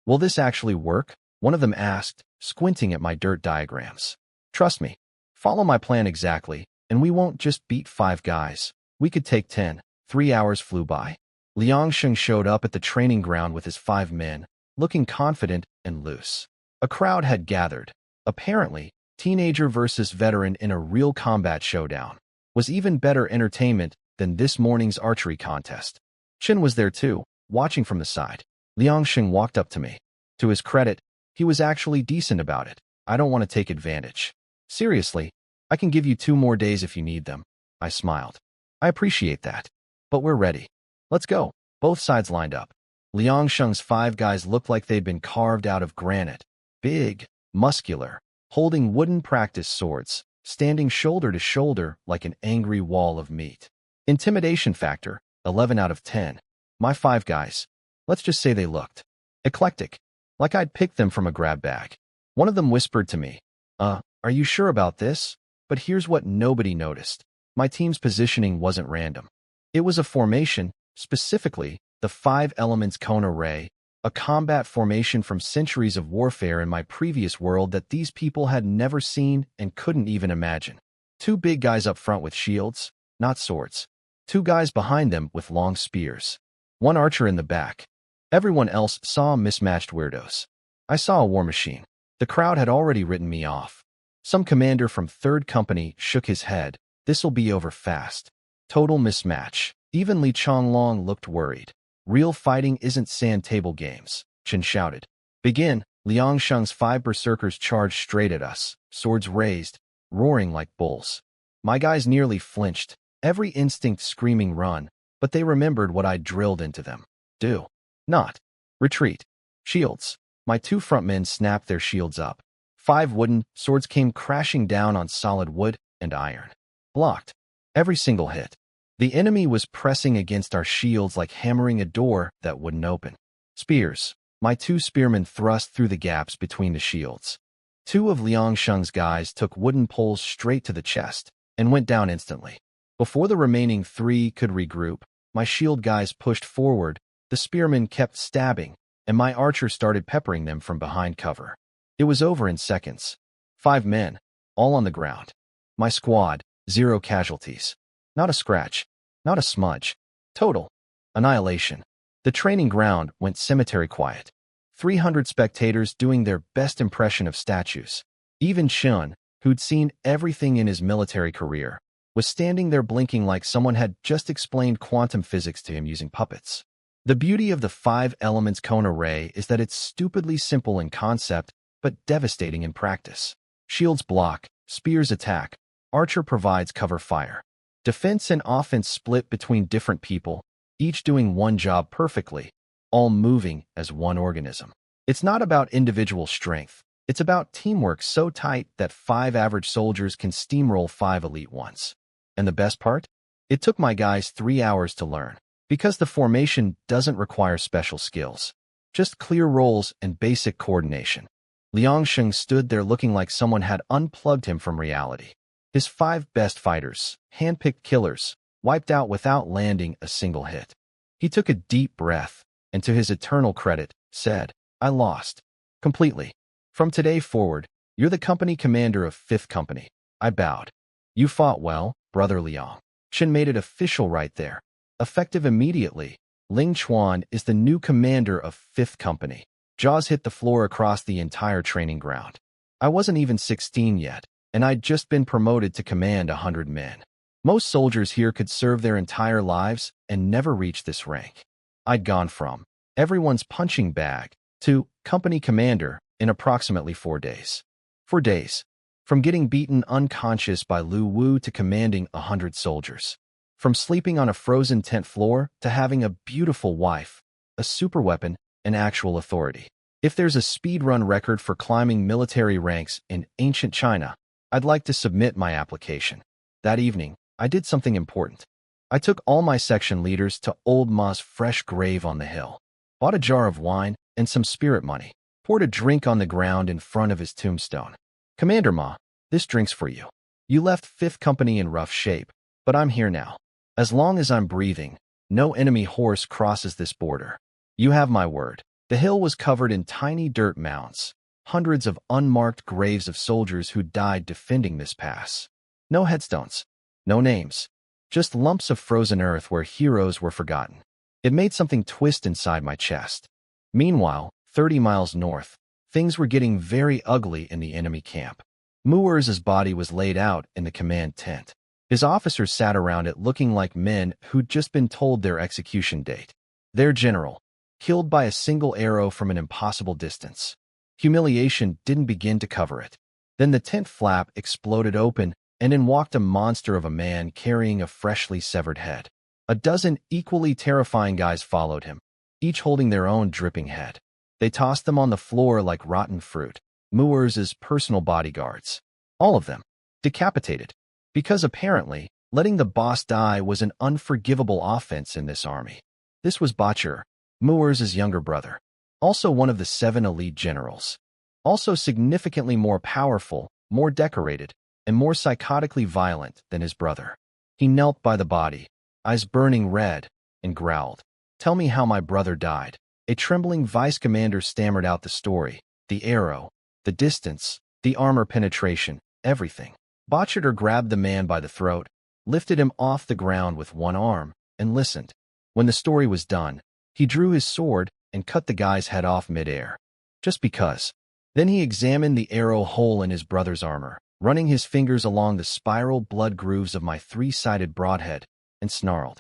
Will this actually work? One of them asked, squinting at my dirt diagrams. Trust me. Follow my plan exactly, and we won't just beat 5 guys. We could take 10. 3 hours flew by. Liang Sheng showed up at the training ground with his 5 men, looking confident and loose. A crowd had gathered. Apparently, teenager versus veteran in a real combat showdown was even better entertainment than this morning's archery contest. Chen was there too, watching from the side. Liang Sheng walked up to me. To his credit, he was actually decent about it. I don't want to take advantage. Seriously, I can give you 2 more days if you need them. I smiled. I appreciate that. But we're ready. Let's go. Both sides lined up. Liang Sheng's 5 guys looked like they'd been carved out of granite. Big, muscular, holding wooden practice swords, standing shoulder to shoulder like an angry wall of meat. Intimidation factor, 11 out of 10. My 5 guys. Let's just say they looked eclectic, like I'd picked them from a grab bag. One of them whispered to me, are you sure about this? But here's what nobody noticed. My team's positioning wasn't random. It was a formation, specifically, the 5 elements cone array, a combat formation from centuries of warfare in my previous world that these people had never seen and couldn't even imagine. 2 big guys up front with shields, not swords. 2 guys behind them with long spears. 1 archer in the back. Everyone else saw mismatched weirdos. I saw a war machine. The crowd had already written me off. Some commander from 3rd Company shook his head. This'll be over fast. Total mismatch. Even Li Changlong looked worried. Real fighting isn't sand table games, Chen shouted. Begin. Liang Sheng's 5 berserkers charged straight at us, swords raised, roaring like bulls. My guys nearly flinched, every instinct screaming run, but they remembered what I'd drilled into them. Do not retreat. Shields. My 2 front men snapped their shields up. 5 wooden swords came crashing down on solid wood and iron. Blocked. Every single hit. The enemy was pressing against our shields like hammering a door that wouldn't open. Spears. My 2 spearmen thrust through the gaps between the shields. 2 of Liang Sheng's guys took wooden poles straight to the chest and went down instantly. Before the remaining 3 could regroup, my shield guys pushed forward, the spearmen kept stabbing, and my archer started peppering them from behind cover. It was over in seconds. 5 men, all on the ground. My squad, 0 casualties. Not a scratch. Not a smudge. Total annihilation. The training ground went cemetery quiet. 300 spectators doing their best impression of statues. Even Shun, who'd seen everything in his military career, was standing there blinking like someone had just explained quantum physics to him using puppets. The beauty of the 5 elements cone array is that it's stupidly simple in concept, but devastating in practice. Shields block, spears attack, archer provides cover fire. Defense and offense split between different people, each doing one job perfectly, all moving as one organism. It's not about individual strength. It's about teamwork so tight that 5 average soldiers can steamroll 5 elite ones. And the best part? It took my guys 3 hours to learn. Because the formation doesn't require special skills. Just clear roles and basic coordination. Liang Sheng stood there looking like someone had unplugged him from reality. His 5 best fighters, handpicked killers, wiped out without landing a single hit. He took a deep breath, and to his eternal credit, said, I lost. Completely. From today forward, you're the company commander of 5th Company. I bowed. You fought well, Brother Liang. Chen made it official right there. Effective immediately, Ling Chuan is the new commander of 5th Company. Jaws hit the floor across the entire training ground. I wasn't even 16 yet, and I'd just been promoted to command 100 men. Most soldiers here could serve their entire lives and never reach this rank. I'd gone from everyone's punching bag to company commander in approximately 4 days. For days. From getting beaten unconscious by Lu Wu to commanding 100 soldiers. From sleeping on a frozen tent floor to having a beautiful wife, a superweapon, and actual authority. If there's a speedrun record for climbing military ranks in ancient China, I'd like to submit my application. That evening, I did something important. I took all my section leaders to Old Ma's fresh grave on the hill, bought a jar of wine and some spirit money, poured a drink on the ground in front of his tombstone. Commander Ma, this drink's for you. You left 5th Company in rough shape, but I'm here now. As long as I'm breathing, no enemy horse crosses this border. You have my word. The hill was covered in tiny dirt mounds, hundreds of unmarked graves of soldiers who died defending this pass. No headstones, no names, just lumps of frozen earth where heroes were forgotten. It made something twist inside my chest. Meanwhile, 30 miles north, things were getting very ugly in the enemy camp. Muer's body was laid out in the command tent. His officers sat around it looking like men who'd just been told their execution date. Their general, killed by a single arrow from an impossible distance. Humiliation didn't begin to cover it. Then the tent flap exploded open, and in walked a monster of a man carrying a freshly severed head. A dozen equally terrifying guys followed him, each holding their own dripping head. They tossed them on the floor like rotten fruit, Muer's personal bodyguards. All of them. Decapitated. Because apparently, letting the boss die was an unforgivable offense in this army. This was Bachur, Muer's younger brother. Also one of the 7 elite generals. Also significantly more powerful, more decorated, and more psychotically violent than his brother. He knelt by the body, eyes burning red, and growled, "Tell me how my brother died." A trembling vice commander stammered out the story, the arrow, the distance, the armor penetration, everything. Bachur grabbed the man by the throat, lifted him off the ground with one arm, and listened. When the story was done, he drew his sword and cut the guy's head off midair. Just because. Then he examined the arrow hole in his brother's armor, running his fingers along the spiral blood grooves of my 3-sided broadhead, and snarled,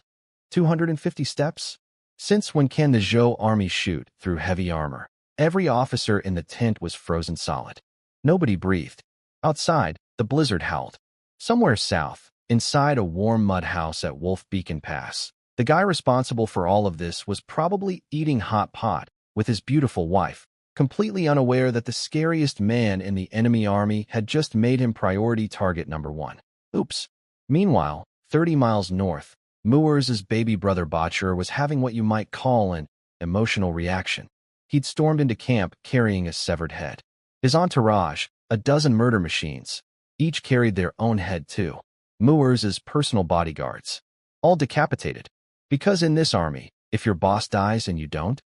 250 steps? Since when can the Zhou army shoot through heavy armor? Every officer in the tent was frozen solid. Nobody breathed. Outside, the blizzard howled. Somewhere south, inside a warm mud house at Wolf Beacon Pass, the guy responsible for all of this was probably eating hot pot with his beautiful wife, completely unaware that the scariest man in the enemy army had just made him priority target number 1. Oops. Meanwhile, 30 miles north, Muer's baby brother Bachur was having what you might call an emotional reaction. He'd stormed into camp carrying a severed head. His entourage, a dozen murder machines, each carried their own head too. Muer's personal bodyguards. All decapitated. Because in this army, if your boss dies and you don't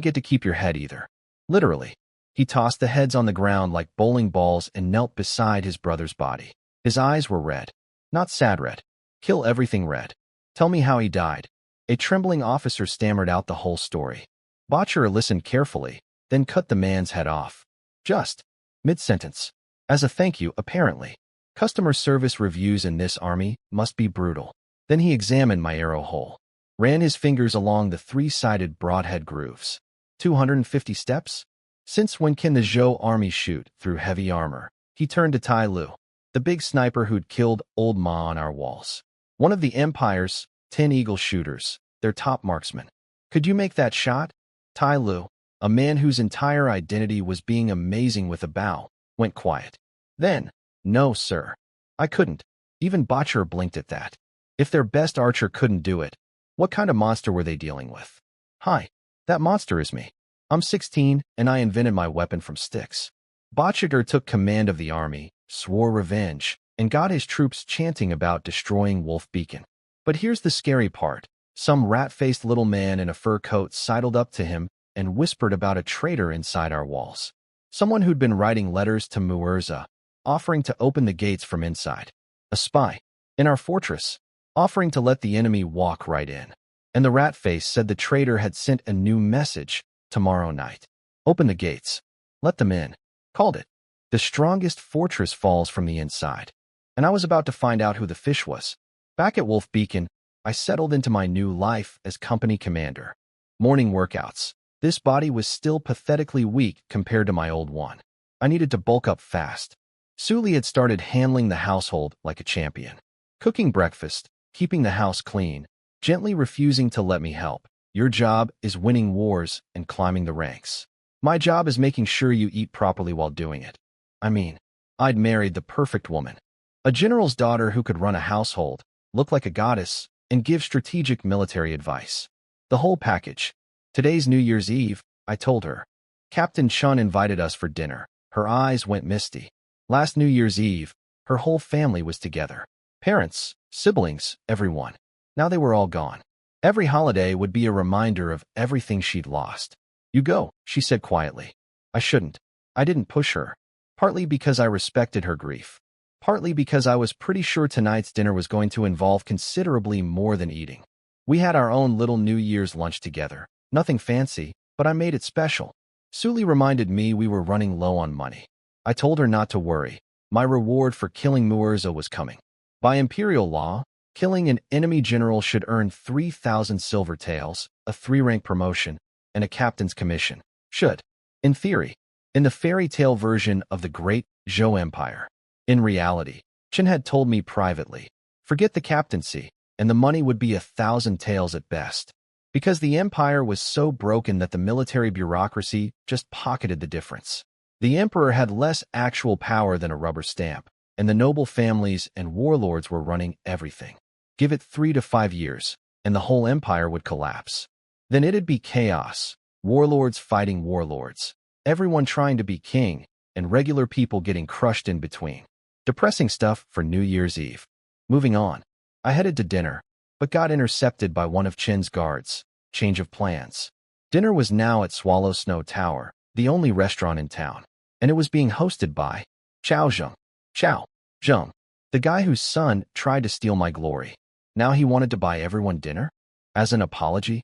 get to keep your head either. Literally. He tossed the heads on the ground like bowling balls and knelt beside his brother's body. His eyes were red. Not sad red. Kill everything red. Tell me how he died. A trembling officer stammered out the whole story. Bachur listened carefully, then cut the man's head off. Just. Mid-sentence. As a thank you, apparently. Customer service reviews in this army must be brutal. Then he examined my arrow hole. Ran his fingers along the 3-sided broadhead grooves. 250 steps? Since when can the Zhou army shoot through heavy armor? He turned to Tai Lu, the big sniper who'd killed Old Ma on our walls. One of the Empire's 10 Eagle shooters, their top marksman. Could you make that shot? Tai Lu, a man whose entire identity was being amazing with a bow, went quiet. Then, no, sir. I couldn't. Even Bachur blinked at that. If their best archer couldn't do it, what kind of monster were they dealing with? Hi, that monster is me. I'm 16, and I invented my weapon from sticks. Bachur took command of the army, swore revenge, and got his troops chanting about destroying Wolf Beacon. But here's the scary part. Some rat-faced little man in a fur coat sidled up to him and whispered about a traitor inside our walls. Someone who'd been writing letters to Muerza, offering to open the gates from inside. A spy. In our fortress. Offering to let the enemy walk right in. And the rat face said the traitor had sent a new message tomorrow night. Open the gates. Let them in. Called it. The strongest fortress falls from the inside. And I was about to find out who the fish was. Back at Wolf Beacon, I settled into my new life as company commander. Morning workouts. This body was still pathetically weak compared to my old one. I needed to bulk up fast. Suli had started handling the household like a champion. Cooking breakfast, keeping the house clean, gently refusing to let me help. Your job is winning wars and climbing the ranks. My job is making sure you eat properly while doing it. I mean, I'd married the perfect woman. A general's daughter who could run a household, look like a goddess, and give strategic military advice. The whole package. Today's New Year's Eve, I told her. Captain Chun invited us for dinner. Her eyes went misty. Last New Year's Eve, her whole family was together. Parents, siblings, everyone. Now they were all gone. Every holiday would be a reminder of everything she'd lost. You go, she said quietly. I shouldn't. I didn't push her. Partly because I respected her grief. Partly because I was pretty sure tonight's dinner was going to involve considerably more than eating. We had our own little New Year's lunch together. Nothing fancy, but I made it special. Suli reminded me we were running low on money. I told her not to worry. My reward for killing Muurza was coming. By imperial law, killing an enemy general should earn 3,000 silver taels, a 3-rank promotion, and a captain's commission. Should. In theory. In the fairy tale version of the Great Zhou Empire. In reality, Chen had told me privately, forget the captaincy, and the money would be 1,000 taels at best. Because the empire was so broken that the military bureaucracy just pocketed the difference. The emperor had less actual power than a rubber stamp, and the noble families and warlords were running everything. Give it 3 to 5 years, and the whole empire would collapse. Then it'd be chaos, warlords fighting warlords, everyone trying to be king, and regular people getting crushed in between. Depressing stuff for New Year's Eve. Moving on. I headed to dinner, but got intercepted by one of Chen's guards. Change of plans. Dinner was now at Swallow Snow Tower, the only restaurant in town, and it was being hosted by Chao Zheng. Chao Zheng, the guy whose son tried to steal my glory. Now he wanted to buy everyone dinner? As an apology?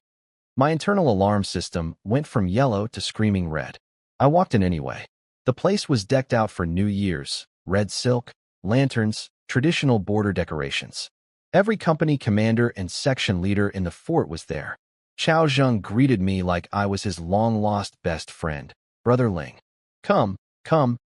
My internal alarm system went from yellow to screaming red. I walked in anyway. The place was decked out for New Year's, red silk, lanterns, traditional border decorations. Every company commander and section leader in the fort was there. Chao Zheng greeted me like I was his long-lost best friend, Brother Ling. Come,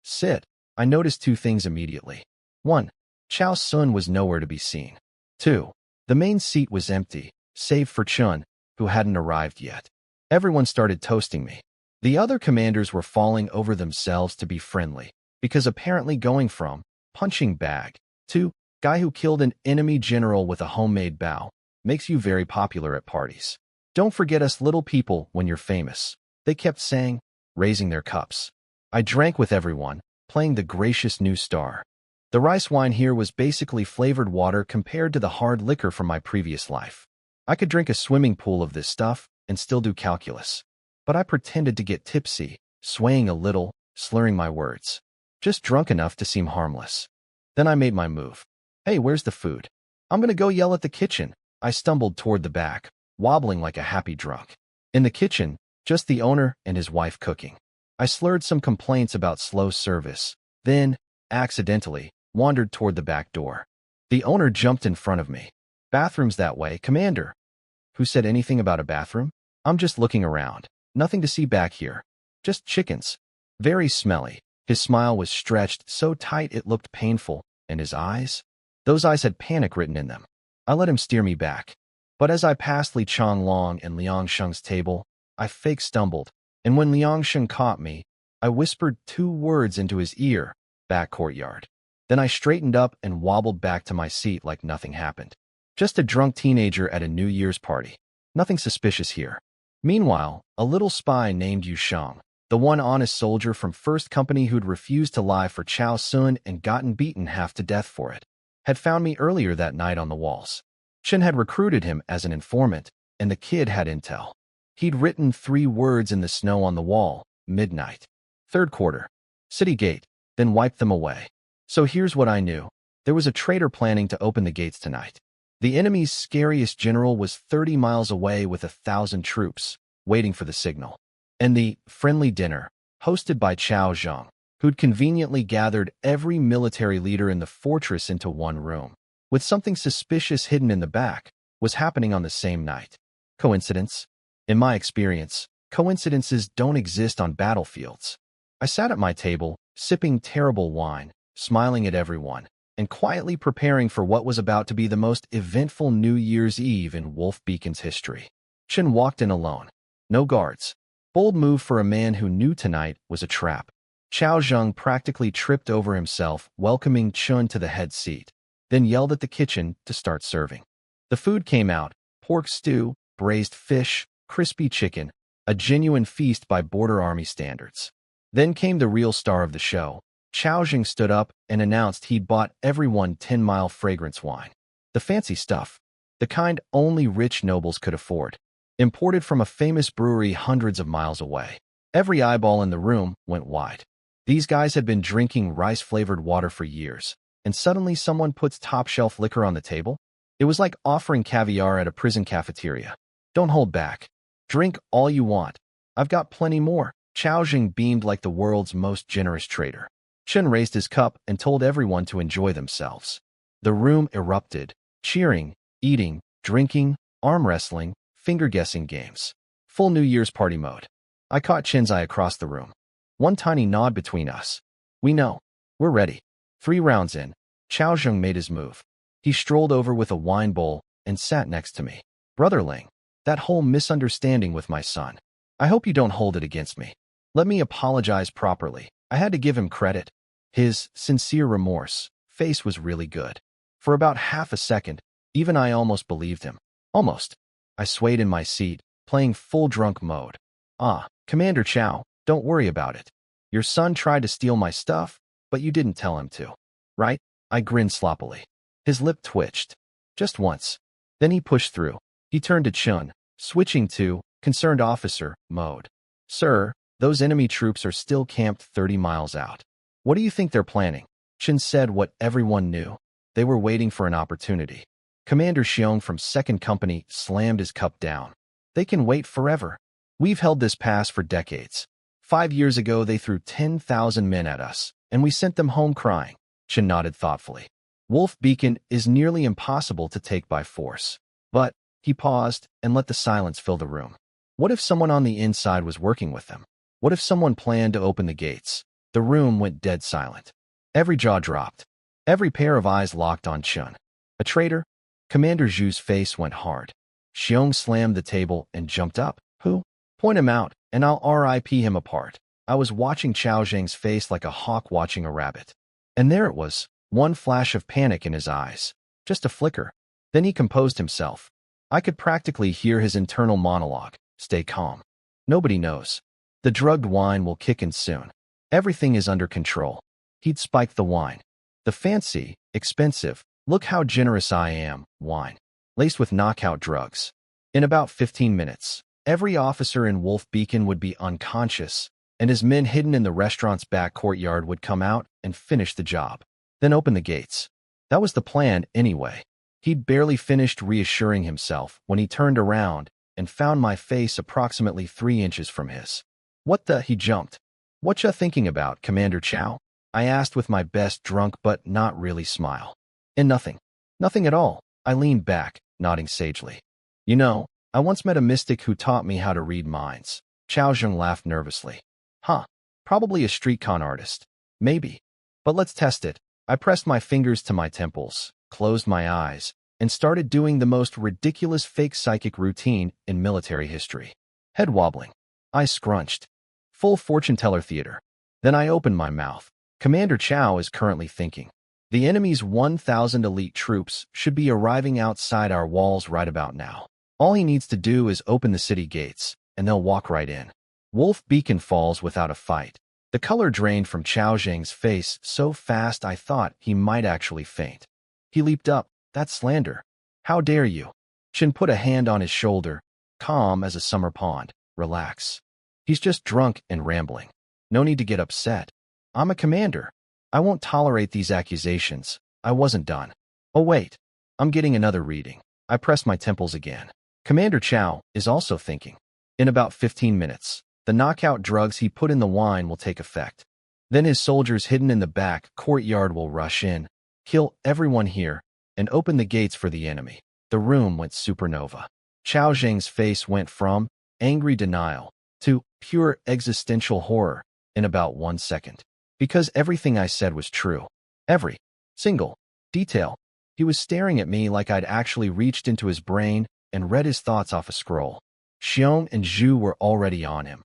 sit. I noticed 2 things immediately. 1. Chao Sun was nowhere to be seen. 2. The main seat was empty, save for Chun, who hadn't arrived yet. Everyone started toasting me. The other commanders were falling over themselves to be friendly, because apparently going from punching bag to guy who killed an enemy general with a homemade bow makes you very popular at parties. Don't forget us little people when you're famous, they kept saying, raising their cups. I drank with everyone, playing the gracious new star. The rice wine here was basically flavored water compared to the hard liquor from my previous life. I could drink a swimming pool of this stuff and still do calculus. But I pretended to get tipsy, swaying a little, slurring my words. Just drunk enough to seem harmless. Then I made my move. Hey, where's the food? I'm gonna go yell at the kitchen. I stumbled toward the back, wobbling like a happy drunk. In the kitchen, just the owner and his wife cooking. I slurred some complaints about slow service, then, accidentally, wandered toward the back door. The owner jumped in front of me. Bathroom's that way, Commander. Who said anything about a bathroom? I'm just looking around. Nothing to see back here. Just chickens. Very smelly. His smile was stretched so tight it looked painful, and his eyes? Those eyes had panic written in them. I let him steer me back. But as I passed Li Changlong and Liang Sheng's table, I fake stumbled, and when Liang Sheng caught me, I whispered 2 words into his ear, back courtyard. Then I straightened up and wobbled back to my seat like nothing happened. Just a drunk teenager at a New Year's party. Nothing suspicious here. Meanwhile, a little spy named Yu Shang, the one honest soldier from First Company who'd refused to lie for Chao Sun and gotten beaten half to death for it, had found me earlier that night on the walls. Chen had recruited him as an informant, and the kid had intel. He'd written 3 words in the snow on the wall, midnight. 3rd quarter. City gate, then wiped them away. So here's what I knew. There was a traitor planning to open the gates tonight. The enemy's scariest general was 30 miles away with 1,000 troops, waiting for the signal. And the friendly dinner, hosted by Chao Zheng, who'd conveniently gathered every military leader in the fortress into one room, with something suspicious hidden in the back, was happening on the same night. Coincidence? In my experience, coincidences don't exist on battlefields. I sat at my table, sipping terrible wine, smiling at everyone, and quietly preparing for what was about to be the most eventful New Year's Eve in Wolf Beacon's history. Chen walked in alone. No guards. Bold move for a man who knew tonight was a trap. Chao Zheng practically tripped over himself, welcoming Chun to the head seat, then yelled at the kitchen to start serving. The food came out: pork stew, braised fish, crispy chicken, a genuine feast by border army standards. Then came the real star of the show. Chao Zheng stood up and announced he'd bought everyone 10-mile fragrance wine. The fancy stuff. The kind only rich nobles could afford. Imported from a famous brewery hundreds of miles away. Every eyeball in the room went wide. These guys had been drinking rice-flavored water for years, and suddenly someone puts top-shelf liquor on the table? It was like offering caviar at a prison cafeteria. Don't hold back. Drink all you want. I've got plenty more. Chao Zheng beamed like the world's most generous trader. Chen raised his cup and told everyone to enjoy themselves. The room erupted. Cheering, eating, drinking, arm wrestling, finger-guessing games. Full New Year's party mode. I caught Chen's eye across the room. One tiny nod between us. We know. We're ready. 3 rounds in, Chao Zheng made his move. He strolled over with a wine bowl and sat next to me. Brother Ling, that whole misunderstanding with my son. I hope you don't hold it against me. Let me apologize properly. I had to give him credit. His sincere remorse face was really good. For about half a second, even I almost believed him. Almost. I swayed in my seat, playing full drunk mode. Ah, Commander Chao, don't worry about it. Your son tried to steal my stuff, but you didn't tell him to. Right? I grinned sloppily. His lip twitched. Just once. Then he pushed through. He turned to Chun, switching to concerned officer mode. Sir, those enemy troops are still camped 30 miles out. What do you think they're planning? Chun said what everyone knew. They were waiting for an opportunity. Commander Xiong from 2nd Company slammed his cup down. They can wait forever. We've held this pass for decades. 5 years ago, they threw 10,000 men at us, and we sent them home crying. Chen nodded thoughtfully. Wolf Beacon is nearly impossible to take by force. But he paused and let the silence fill the room. What if someone on the inside was working with them? What if someone planned to open the gates? The room went dead silent. Every jaw dropped. Every pair of eyes locked on Chun. A traitor? Commander Zhu's face went hard. Xiong slammed the table and jumped up. Who? Point him out, and I'll RIP him apart. I was watching Chao Zheng's face like a hawk watching a rabbit. And there it was, one flash of panic in his eyes. Just a flicker. Then he composed himself. I could practically hear his internal monologue. Stay calm. Nobody knows. The drugged wine will kick in soon. Everything is under control. He'd spiked the wine. The fancy, expensive, look how generous I am, wine. Laced with knockout drugs. In about 15 minutes, every officer in Wolf Beacon would be unconscious, and his men hidden in the restaurant's back courtyard would come out and finish the job. Then open the gates. That was the plan anyway. He'd barely finished reassuring himself when he turned around and found my face approximately 3 inches from his. What the? He jumped. What ya thinking about, Commander Chao? I asked with my best drunk but not really smile. And nothing. Nothing at all. I leaned back, nodding sagely. You know, I once met a mystic who taught me how to read minds. Chao Zheng laughed nervously. Huh. Probably a street con artist. Maybe. But let's test it. I pressed my fingers to my temples, closed my eyes, and started doing the most ridiculous fake psychic routine in military history. Head wobbling. Eyes scrunched. Full fortune teller theater. Then I opened my mouth. Commander Chao is currently thinking. The enemy's 1,000 elite troops should be arriving outside our walls right about now. All he needs to do is open the city gates, and they'll walk right in. Wolf Beacon falls without a fight. The color drained from Chao Zheng's face so fast I thought he might actually faint. He leaped up. That's slander. How dare you? Chen put a hand on his shoulder, calm as a summer pond. Relax. He's just drunk and rambling. No need to get upset. I'm a commander. I won't tolerate these accusations. I wasn't done. Oh wait, I'm getting another reading. I pressed my temples again. Commander Chao is also thinking. In about 15 minutes, the knockout drugs he put in the wine will take effect. Then his soldiers hidden in the back courtyard will rush in, kill everyone here, and open the gates for the enemy. The room went supernova. Chao Zheng's face went from angry denial to pure existential horror in about 1 second. Because everything I said was true. Every single detail. He was staring at me like I'd actually reached into his brain and read his thoughts off a scroll. Xiong and Zhu were already on him.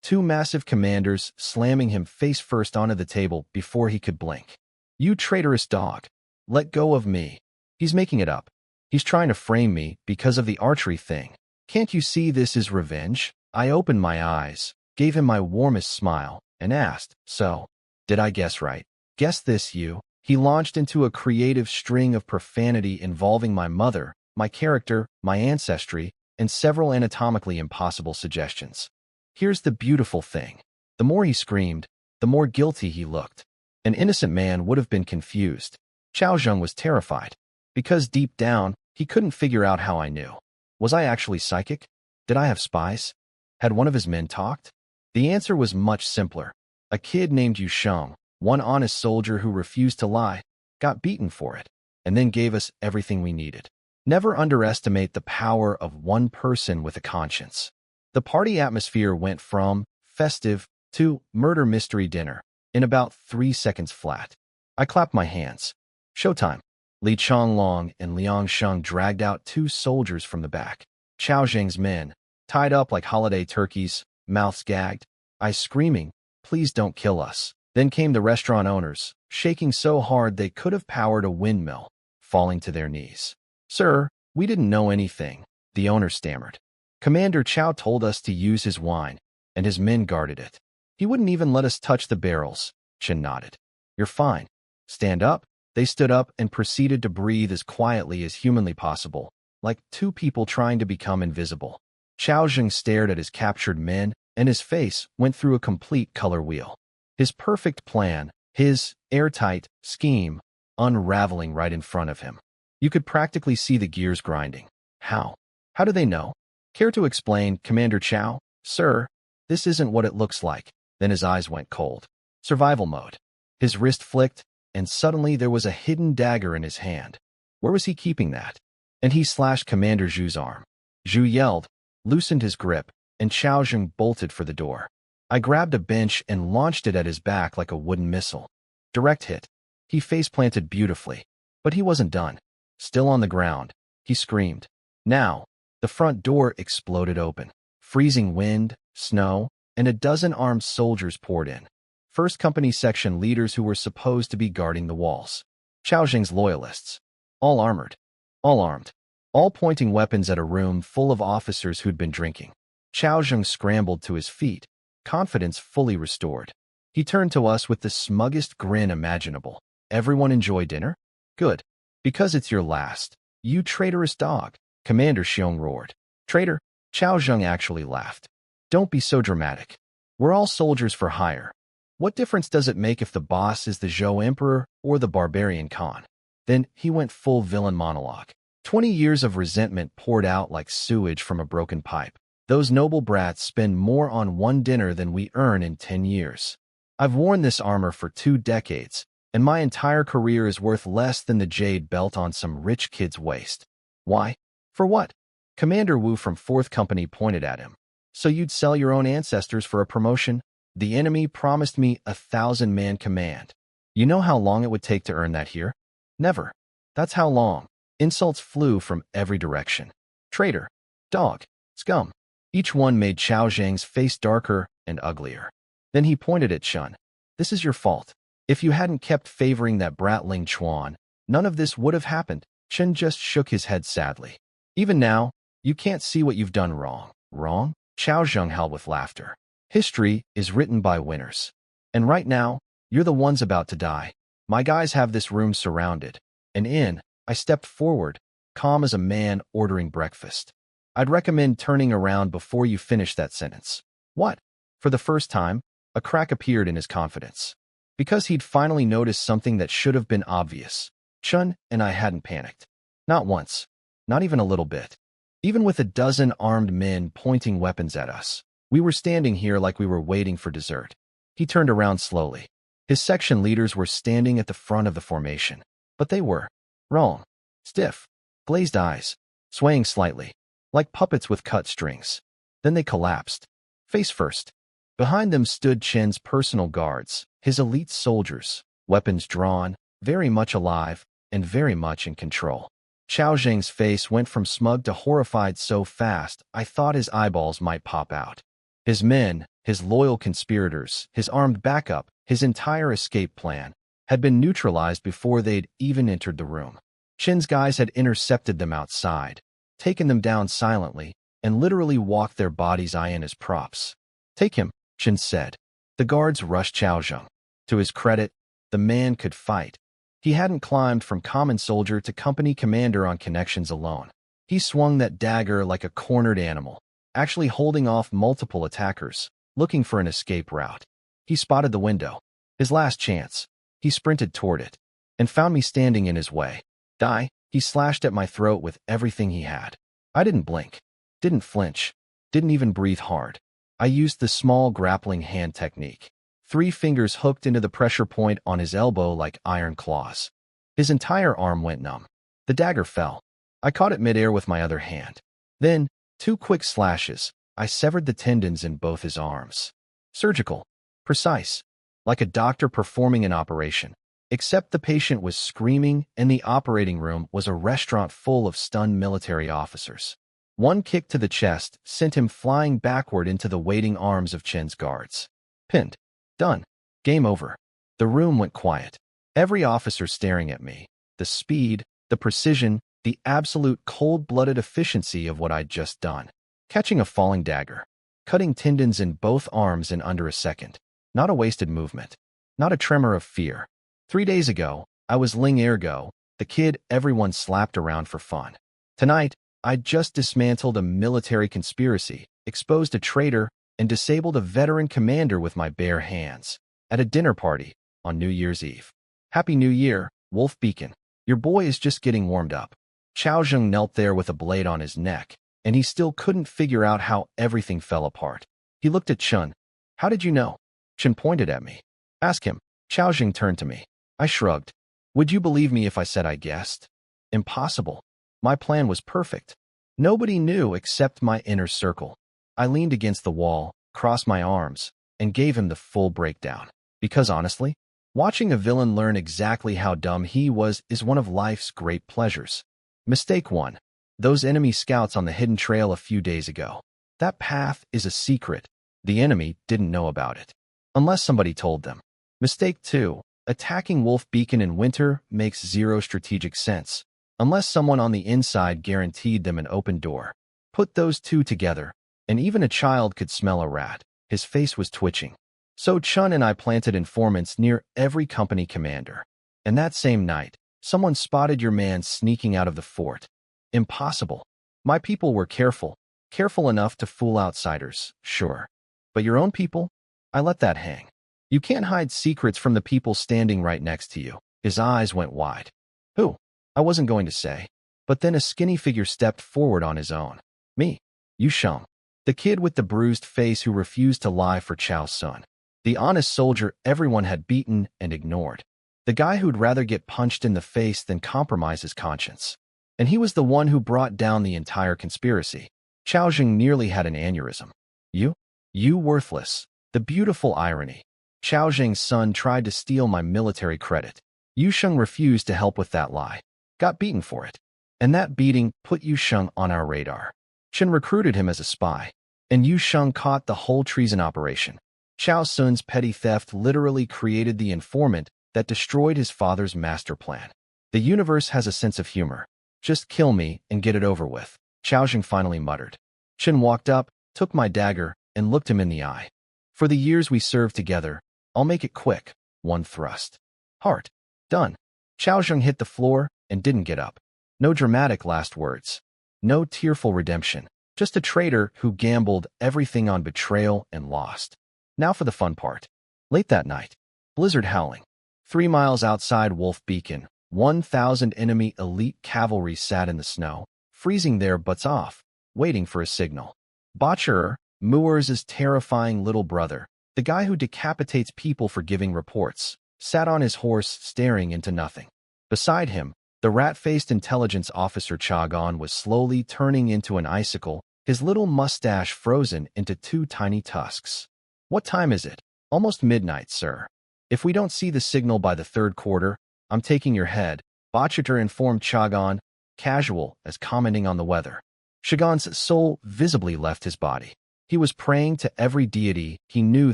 Two massive commanders slamming him face first onto the table before he could blink. You traitorous dog. Let go of me. He's making it up. He's trying to frame me because of the archery thing. Can't you see this is revenge? I opened my eyes, gave him my warmest smile, and asked, so, did I guess right? Guess this, you. He launched into a creative string of profanity involving my mother, my character, my ancestry, and several anatomically impossible suggestions. Here's the beautiful thing. The more he screamed, the more guilty he looked. An innocent man would have been confused. Xiao Zheng was terrified, because deep down, he couldn't figure out how I knew. Was I actually psychic? Did I have spies? Had one of his men talked? The answer was much simpler. A kid named Yu Sheng, one honest soldier who refused to lie, got beaten for it, and then gave us everything we needed. Never underestimate the power of one person with a conscience. The party atmosphere went from festive to murder mystery dinner in about 3 seconds flat. I clapped my hands. Showtime. Li Changlong and Liang Sheng dragged out 2 soldiers from the back. Xiao Zheng's men, tied up like holiday turkeys, mouths gagged, eyes screaming, please don't kill us. Then came the restaurant owners, shaking so hard they could have powered a windmill, falling to their knees. Sir, we didn't know anything, the owner stammered. Commander Chow told us to use his wine, and his men guarded it. He wouldn't even let us touch the barrels, Chen nodded. You're fine. Stand up. They stood up and proceeded to breathe as quietly as humanly possible, like 2 people trying to become invisible. Xiao Zheng stared at his captured men, and his face went through a complete color wheel. His perfect plan, his airtight scheme, unraveling right in front of him. You could practically see the gears grinding. How? How do they know? Care to explain, Commander Chow? Sir, this isn't what it looks like. Then his eyes went cold. Survival mode. His wrist flicked, and suddenly there was a hidden dagger in his hand. Where was he keeping that? And he slashed Commander Zhu's arm. Zhu yelled, loosened his grip, and Xiao Zheng bolted for the door. I grabbed a bench and launched it at his back like a wooden missile. Direct hit. He face-planted beautifully. But he wasn't done. Still on the ground, he screamed. Now, the front door exploded open. Freezing wind, snow, and a dozen armed soldiers poured in. First Company section leaders who were supposed to be guarding the walls. Xiao Zheng's loyalists. All armored. All armed. All pointing weapons at a room full of officers who'd been drinking. Xiao Zheng scrambled to his feet, confidence fully restored. He turned to us with the smuggest grin imaginable. Everyone enjoy dinner? Good. Because it's your last. You traitorous dog, Commander Xiong roared. Traitor? Xiao Zheng actually laughed. Don't be so dramatic. We're all soldiers for hire. What difference does it make if the boss is the Zhou Emperor or the barbarian Khan? Then he went full villain monologue. 20 years of resentment poured out like sewage from a broken pipe. Those noble brats spend more on one dinner than we earn in 10 years. I've worn this armor for 2 decades, and my entire career is worth less than the jade belt on some rich kid's waist. Why? For what? Commander Wu from 4th Company pointed at him. So you'd sell your own ancestors for a promotion? The enemy promised me a 1,000-man command. You know how long it would take to earn that here? Never. That's how long. Insults flew from every direction. Traitor. Dog. Scum. Each one made Xiao Zheng's face darker and uglier. Then he pointed at Chen. This is your fault. If you hadn't kept favoring that brat Ling Chuan, none of this would have happened. Chen just shook his head sadly. Even now, you can't see what you've done wrong. Wrong? Xiao Zheng howled with laughter. History is written by winners. And right now, you're the ones about to die. My guys have this room surrounded. And I stepped forward, calm as a man ordering breakfast. I'd recommend turning around before you finish that sentence. What? For the first time, a crack appeared in his confidence. Because he'd finally noticed something that should have been obvious. Chun and I hadn't panicked. Not once. Not even a little bit. Even with a dozen armed men pointing weapons at us, we were standing here like we were waiting for dessert. He turned around slowly. His section leaders were standing at the front of the formation. But they were wrong. Stiff. Glazed eyes. Swaying slightly. Like puppets with cut strings. Then they collapsed. Face first. Behind them stood Chen's personal guards, his elite soldiers, weapons drawn, very much alive, and very much in control. Xiao Zheng's face went from smug to horrified so fast I thought his eyeballs might pop out. His men, his loyal conspirators, his armed backup, his entire escape plan, had been neutralized before they'd even entered the room. Qin's guys had intercepted them outside, taken them down silently, and literally walked their bodies in as props. "Take him," Qin said. The guards rushed Xiao Zheng. To his credit, the man could fight. He hadn't climbed from common soldier to company commander on connections alone. He swung that dagger like a cornered animal, actually holding off multiple attackers, looking for an escape route. He spotted the window. His last chance. He sprinted toward it, and found me standing in his way. Die, he slashed at my throat with everything he had. I didn't blink, didn't flinch, didn't even breathe hard. I used the small grappling hand technique. 3 fingers hooked into the pressure point on his elbow like iron claws. His entire arm went numb. The dagger fell. I caught it midair with my other hand. Then, 2 quick slashes. I severed the tendons in both his arms. Surgical. Precise. Like a doctor performing an operation. Except the patient was screaming and the operating room was a restaurant full of stunned military officers. 1 kick to the chest sent him flying backward into the waiting arms of Qin's guards. Pinned. Done. Game over. The room went quiet. Every officer staring at me. The speed, the precision, the absolute cold-blooded efficiency of what I'd just done. Catching a falling dagger. Cutting tendons in both arms in under a second. Not a wasted movement. Not a tremor of fear. 3 days ago, I was Ling Ergo, the kid everyone slapped around for fun. Tonight, I'd just dismantled a military conspiracy, exposed a traitor, and disabled a veteran commander with my bare hands. At a dinner party, on New Year's Eve. Happy New Year, Wolf Beacon. Your boy is just getting warmed up. Xiao Zheng knelt there with a blade on his neck, and he still couldn't figure out how everything fell apart. He looked at Chun. How did you know? Chun pointed at me. Ask him. Xiao Zheng turned to me. I shrugged. Would you believe me if I said I guessed? Impossible. My plan was perfect. Nobody knew except my inner circle. I leaned against the wall, crossed my arms, and gave him the full breakdown. Because honestly, watching a villain learn exactly how dumb he was is one of life's great pleasures. Mistake 1. Those enemy scouts on the hidden trail a few days ago. That path is a secret. The enemy didn't know about it. Unless somebody told them. Mistake 2. Attacking Wolf Beacon in winter makes zero strategic sense. Unless someone on the inside guaranteed them an open door. Put those 2 together, and even a child could smell a rat. His face was twitching. So Chun and I planted informants near every company commander. And that same night, someone spotted your man sneaking out of the fort. Impossible. My people were careful. Careful enough to fool outsiders, sure. But your own people? I let that hang. You can't hide secrets from the people standing right next to you. His eyes went wide. Who? I wasn't going to say. But then a skinny figure stepped forward on his own. Me. Yu Sheng. The kid with the bruised face who refused to lie for Chao's son. The honest soldier everyone had beaten and ignored. The guy who'd rather get punched in the face than compromise his conscience. And he was the one who brought down the entire conspiracy. Xiao Zheng nearly had an aneurysm. You worthless. The beautiful irony. Xiao Zheng's son tried to steal my military credit. Yu Sheng refused to help with that lie. Got beaten for it. And that beating put Yu Sheng on our radar. Chen recruited him as a spy. And Yu Sheng caught the whole treason operation. Xiao Sun's petty theft literally created the informant that destroyed his father's master plan. The universe has a sense of humor. Just kill me and get it over with. Xiao Zheng finally muttered. Chen walked up, took my dagger, and looked him in the eye. For the years we served together, I'll make it quick. 1 thrust. Heart. Done. Xiao Zheng hit the floor and didn't get up. No dramatic last words. No tearful redemption. Just a traitor who gambled everything on betrayal and lost. Now for the fun part. Late that night. Blizzard howling. 3 miles outside Wolf Beacon, 1,000 enemy elite cavalry sat in the snow, freezing their butts off, waiting for a signal. Botcherer, Muirs' terrifying little brother, the guy who decapitates people for giving reports, sat on his horse staring into nothing. Beside him, the rat-faced intelligence officer Chagon was slowly turning into an icicle, his little mustache frozen into 2 tiny tusks. What time is it? Almost midnight, sir. If we don't see the signal by the 3rd quarter, I'm taking your head, Bachiter informed Chagan, casual as commenting on the weather. Chagan's soul visibly left his body. He was praying to every deity he knew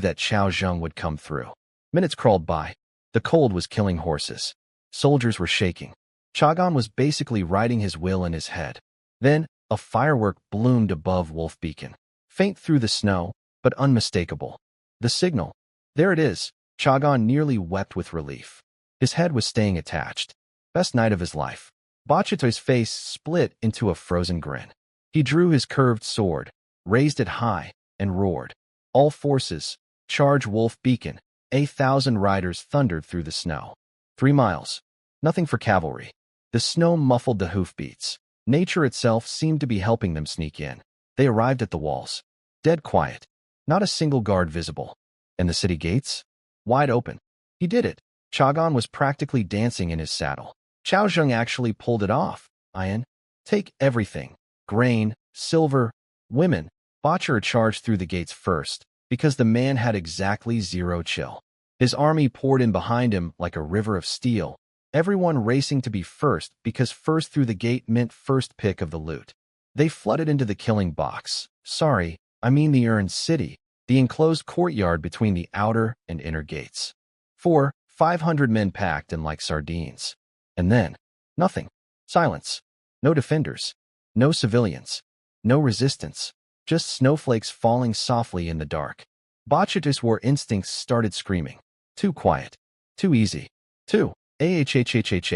that Xiao Zheng would come through. Minutes crawled by. The cold was killing horses. Soldiers were shaking. Chagan was basically writing his will in his head. Then, a firework bloomed above Wolf Beacon. Faint through the snow, but unmistakable. The signal. There it is. Chagan nearly wept with relief. His head was staying attached. Best night of his life. Bachito's face split into a frozen grin. He drew his curved sword, raised it high, and roared. All forces, charge Wolf Beacon. 1,000 riders thundered through the snow. 3 miles. Nothing for cavalry. The snow muffled the hoofbeats. Nature itself seemed to be helping them sneak in. They arrived at the walls. Dead quiet. Not a single guard visible. And the city gates? Wide open. He did it. Chagan was practically dancing in his saddle. Xiao Zheng actually pulled it off. Ian, take everything. Grain, silver, women. Bachir charged through the gates first, because the man had exactly 0 chill. His army poured in behind him like a river of steel, everyone racing to be first because first through the gate meant first pick of the loot. They flooded into the killing box. Sorry, I mean the Urn City, the enclosed courtyard between the outer and inner gates. 500 men packed in like sardines. And then, nothing. Silence. No defenders. No civilians. No resistance. Just snowflakes falling softly in the dark. Bachita's war instincts started screaming. Too quiet. Too easy. Too. The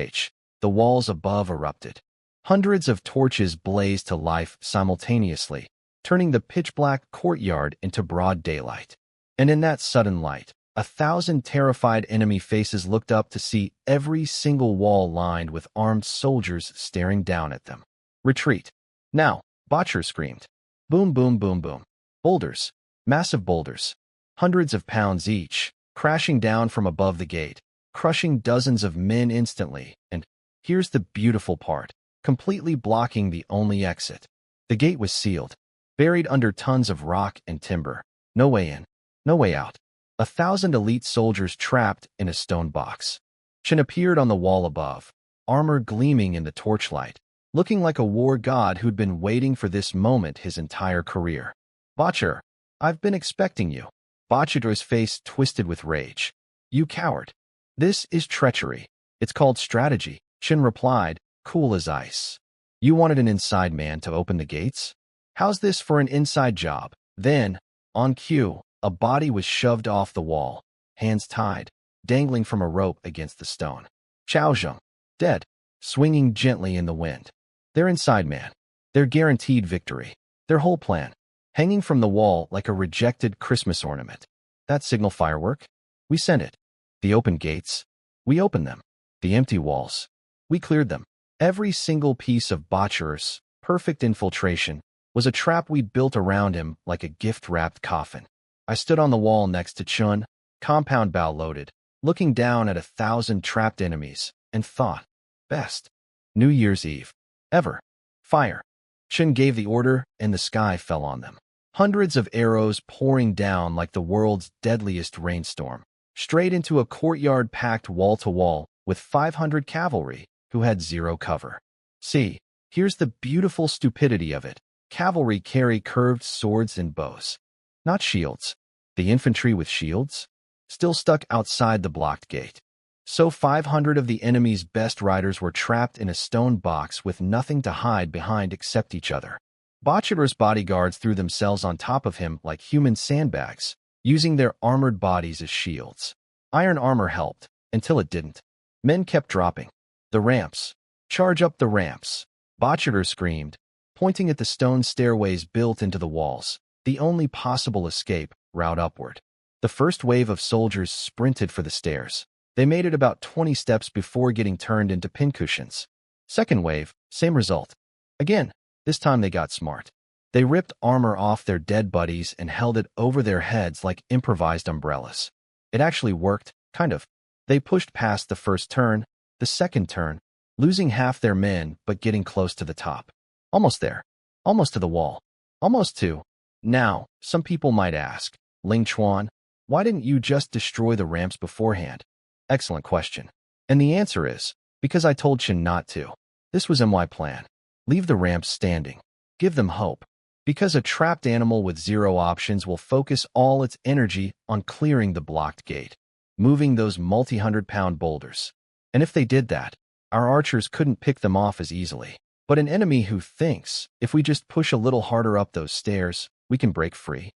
walls above erupted. Hundreds of torches blazed to life simultaneously, turning the pitch-black courtyard into broad daylight. And in that sudden light, 1,000 terrified enemy faces looked up to see every single wall lined with armed soldiers staring down at them. Retreat. Now, Bachir screamed. Boom, boom, boom, boom. Boulders. Massive boulders. Hundreds of pounds each, crashing down from above the gate, crushing dozens of men instantly, and here's the beautiful part, completely blocking the only exit. The gate was sealed, buried under tons of rock and timber. No way in, no way out. 1,000 elite soldiers trapped in a stone box. Chen appeared on the wall above, armor gleaming in the torchlight, looking like a war god who'd been waiting for this moment his entire career. Bachir, I've been expecting you. Bachir's face twisted with rage. You coward. This is treachery. It's called strategy, Chen replied, cool as ice. You wanted an inside man to open the gates? How's this for an inside job? Then, on cue, a body was shoved off the wall, hands tied, dangling from a rope against the stone. Xiao Zheng, dead, swinging gently in the wind. Their inside man. Their guaranteed victory. Their whole plan. Hanging from the wall like a rejected Christmas ornament. That signal firework? We sent it. The open gates? We opened them. The empty walls? We cleared them. Every single piece of Bachir's perfect infiltration was a trap we'd built around him like a gift-wrapped coffin. I stood on the wall next to Chun, compound bow loaded, looking down at 1,000 trapped enemies, and thought, best. New Year's Eve. Ever. Fire. Chun gave the order, and the sky fell on them. Hundreds of arrows pouring down like the world's deadliest rainstorm, straight into a courtyard packed wall-to-wall with 500 cavalry who had 0 cover. See, here's the beautiful stupidity of it. Cavalry carry curved swords and bows. Not shields. The infantry with shields? Still stuck outside the blocked gate. So 500 of the enemy's best riders were trapped in a stone box with nothing to hide behind except each other. Bachir's bodyguards threw themselves on top of him like human sandbags, using their armored bodies as shields. Iron armor helped, until it didn't. Men kept dropping. The ramps. Charge up the ramps. Bachir screamed, pointing at the stone stairways built into the walls, the only possible escape route upward. The first wave of soldiers sprinted for the stairs. They made it about 20 steps before getting turned into pincushions. Second wave, same result. Again, this time they got smart. They ripped armor off their dead buddies and held it over their heads like improvised umbrellas. It actually worked, kind of. They pushed past the first turn, the second turn, losing half their men but getting close to the top. Almost there. Almost to the wall. Almost to. Now, some people might ask, Ling Chuan, why didn't you just destroy the ramps beforehand? Excellent question. And the answer is, because I told Chen not to. This was my plan. Leave the ramps standing. Give them hope. Because a trapped animal with zero options will focus all its energy on clearing the blocked gate, moving those multi-hundred-pound boulders. And if they did that, our archers couldn't pick them off as easily. But an enemy who thinks, if we just push a little harder up those stairs, we can break free,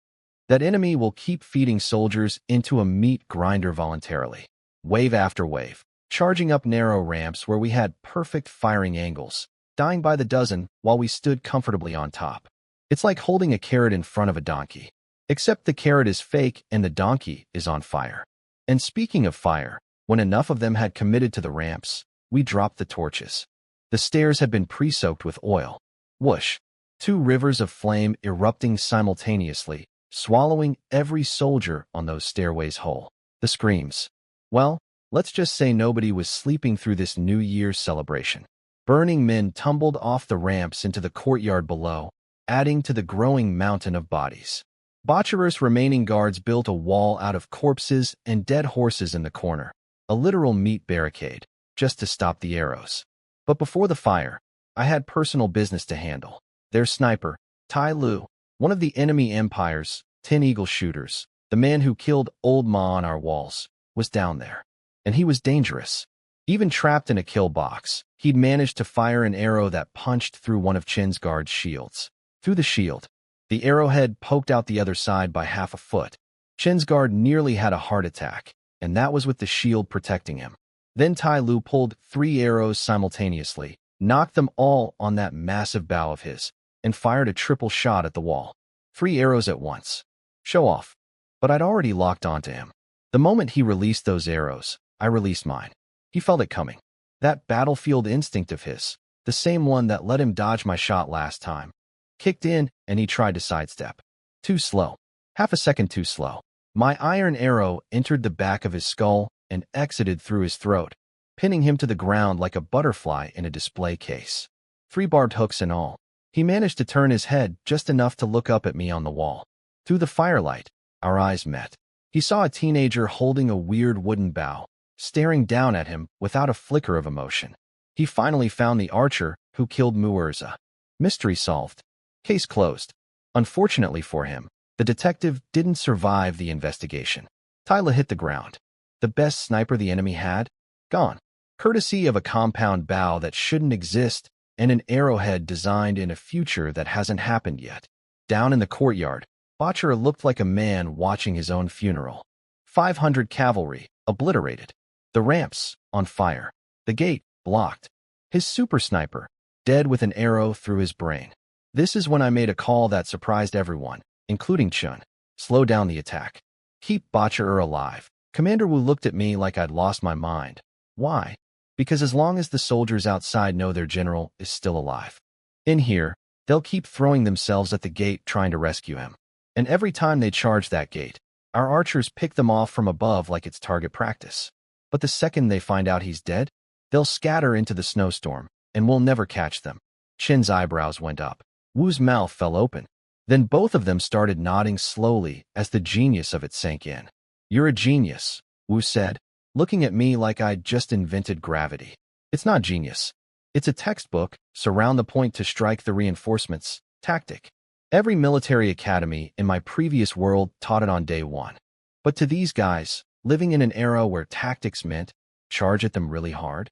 that enemy will keep feeding soldiers into a meat grinder voluntarily, wave after wave, charging up narrow ramps where we had perfect firing angles, dying by the dozen while we stood comfortably on top. It's like holding a carrot in front of a donkey, except the carrot is fake and the donkey is on fire. And speaking of fire, when enough of them had committed to the ramps, we dropped the torches. The stairs had been pre-soaked with oil. Whoosh! 2 rivers of flame erupting simultaneously, swallowing every soldier on those stairways whole. The screams. Well, let's just say nobody was sleeping through this New Year's celebration. Burning men tumbled off the ramps into the courtyard below, adding to the growing mountain of bodies. Botcherous remaining guards built a wall out of corpses and dead horses in the corner, a literal meat barricade, just to stop the arrows. But before the fire, I had personal business to handle. Their sniper, Tai Lu, one of the enemy empire's 10 Eagle shooters, the man who killed Old Ma on our walls, was down there. And he was dangerous. Even trapped in a kill box, he'd managed to fire an arrow that punched through one of Chen's guard's shields. Through the shield, the arrowhead poked out the other side by half a foot. Chen's guard nearly had a heart attack, and that was with the shield protecting him. Then Tai Lu pulled 3 arrows simultaneously, knocked them all on that massive bow of his, and fired a triple shot at the wall. 3 arrows at once. Show off. But I'd already locked onto him. The moment he released those arrows, I released mine. He felt it coming. That battlefield instinct of his, the same one that let him dodge my shot last time, kicked in, and he tried to sidestep. Too slow. Half a second too slow. My iron arrow entered the back of his skull and exited through his throat, pinning him to the ground like a butterfly in a display case. 3 barbed hooks and all. He managed to turn his head just enough to look up at me on the wall. Through the firelight, our eyes met. He saw a teenager holding a weird wooden bow, staring down at him without a flicker of emotion. He finally found the archer who killed Muurza. Mystery solved. Case closed. Unfortunately for him, the detective didn't survive the investigation. Tyla hit the ground. The best sniper the enemy had? Gone. Courtesy of a compound bow that shouldn't exist and an arrowhead designed in a future that hasn't happened yet. Down in the courtyard, Botcher looked like a man watching his own funeral. 500 cavalry, obliterated. The ramps, on fire. The gate, blocked. His super sniper, dead with an arrow through his brain. This is when I made a call that surprised everyone, including Chun. Slow down the attack. Keep Botcher alive. Commander Wu looked at me like I'd lost my mind. Why? Because as long as the soldiers outside know their general is still alive. In here, they'll keep throwing themselves at the gate trying to rescue him. And every time they charge that gate, our archers pick them off from above like it's target practice. But the second they find out he's dead, they'll scatter into the snowstorm, and we'll never catch them. Chin's eyebrows went up. Wu's mouth fell open. Then both of them started nodding slowly as the genius of it sank in. You're a genius, Wu said, looking at me like I'd just invented gravity. It's not genius. It's a textbook, surround the point to strike the reinforcements, tactic. Every military academy in my previous world taught it on day 1. But to these guys, living in an era where tactics meant charge at them really hard,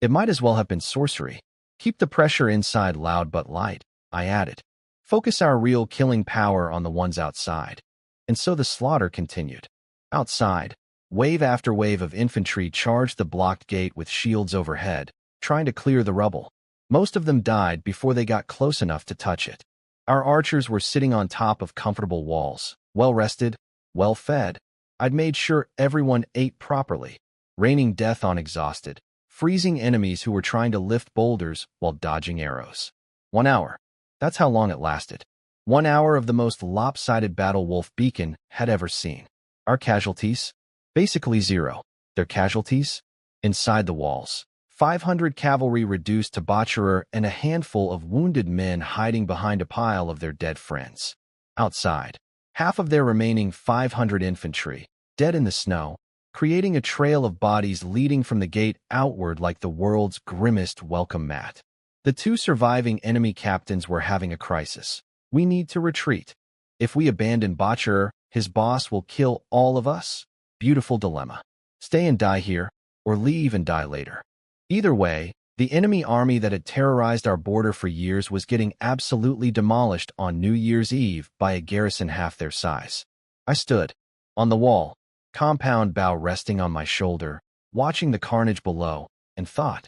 it might as well have been sorcery. Keep the pressure inside loud but light, I added. Focus our real killing power on the ones outside. And so the slaughter continued. Outside, wave after wave of infantry charged the blocked gate with shields overhead, trying to clear the rubble. Most of them died before they got close enough to touch it. Our archers were sitting on top of comfortable walls, well-rested, well-fed. I'd made sure everyone ate properly, raining death on exhausted, freezing enemies who were trying to lift boulders while dodging arrows. 1 hour. That's how long it lasted. 1 hour of the most lopsided battle Wolf Beacon had ever seen. Our casualties? Basically 0. Their casualties? Inside the walls. 500 cavalry reduced to botcherer and a handful of wounded men hiding behind a pile of their dead friends. Outside, half of their remaining 500 infantry, dead in the snow, creating a trail of bodies leading from the gate outward like the world's grimmest welcome mat. The two surviving enemy captains were having a crisis. We need to retreat. If we abandon Bachar, his boss will kill all of us. Beautiful dilemma. Stay and die here, or leave and die later. Either way, the enemy army that had terrorized our border for years was getting absolutely demolished on New Year's Eve by a garrison half their size. I stood on the wall, compound bow resting on my shoulder, watching the carnage below, and thought,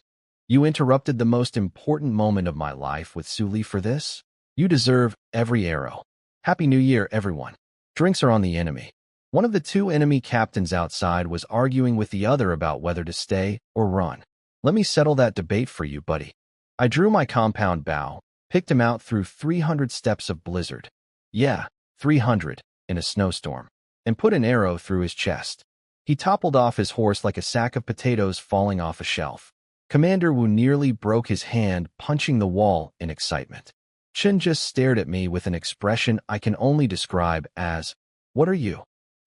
you interrupted the most important moment of my life with Suli for this? You deserve every arrow. Happy New Year, everyone. Drinks are on the enemy. One of the two enemy captains outside was arguing with the other about whether to stay or run. Let me settle that debate for you, buddy. I drew my compound bow, picked him out through 300 steps of blizzard. Yeah, 300, in a snowstorm, and put an arrow through his chest. He toppled off his horse like a sack of potatoes falling off a shelf. Commander Wu nearly broke his hand punching the wall in excitement. Chen just stared at me with an expression I can only describe as, what are you?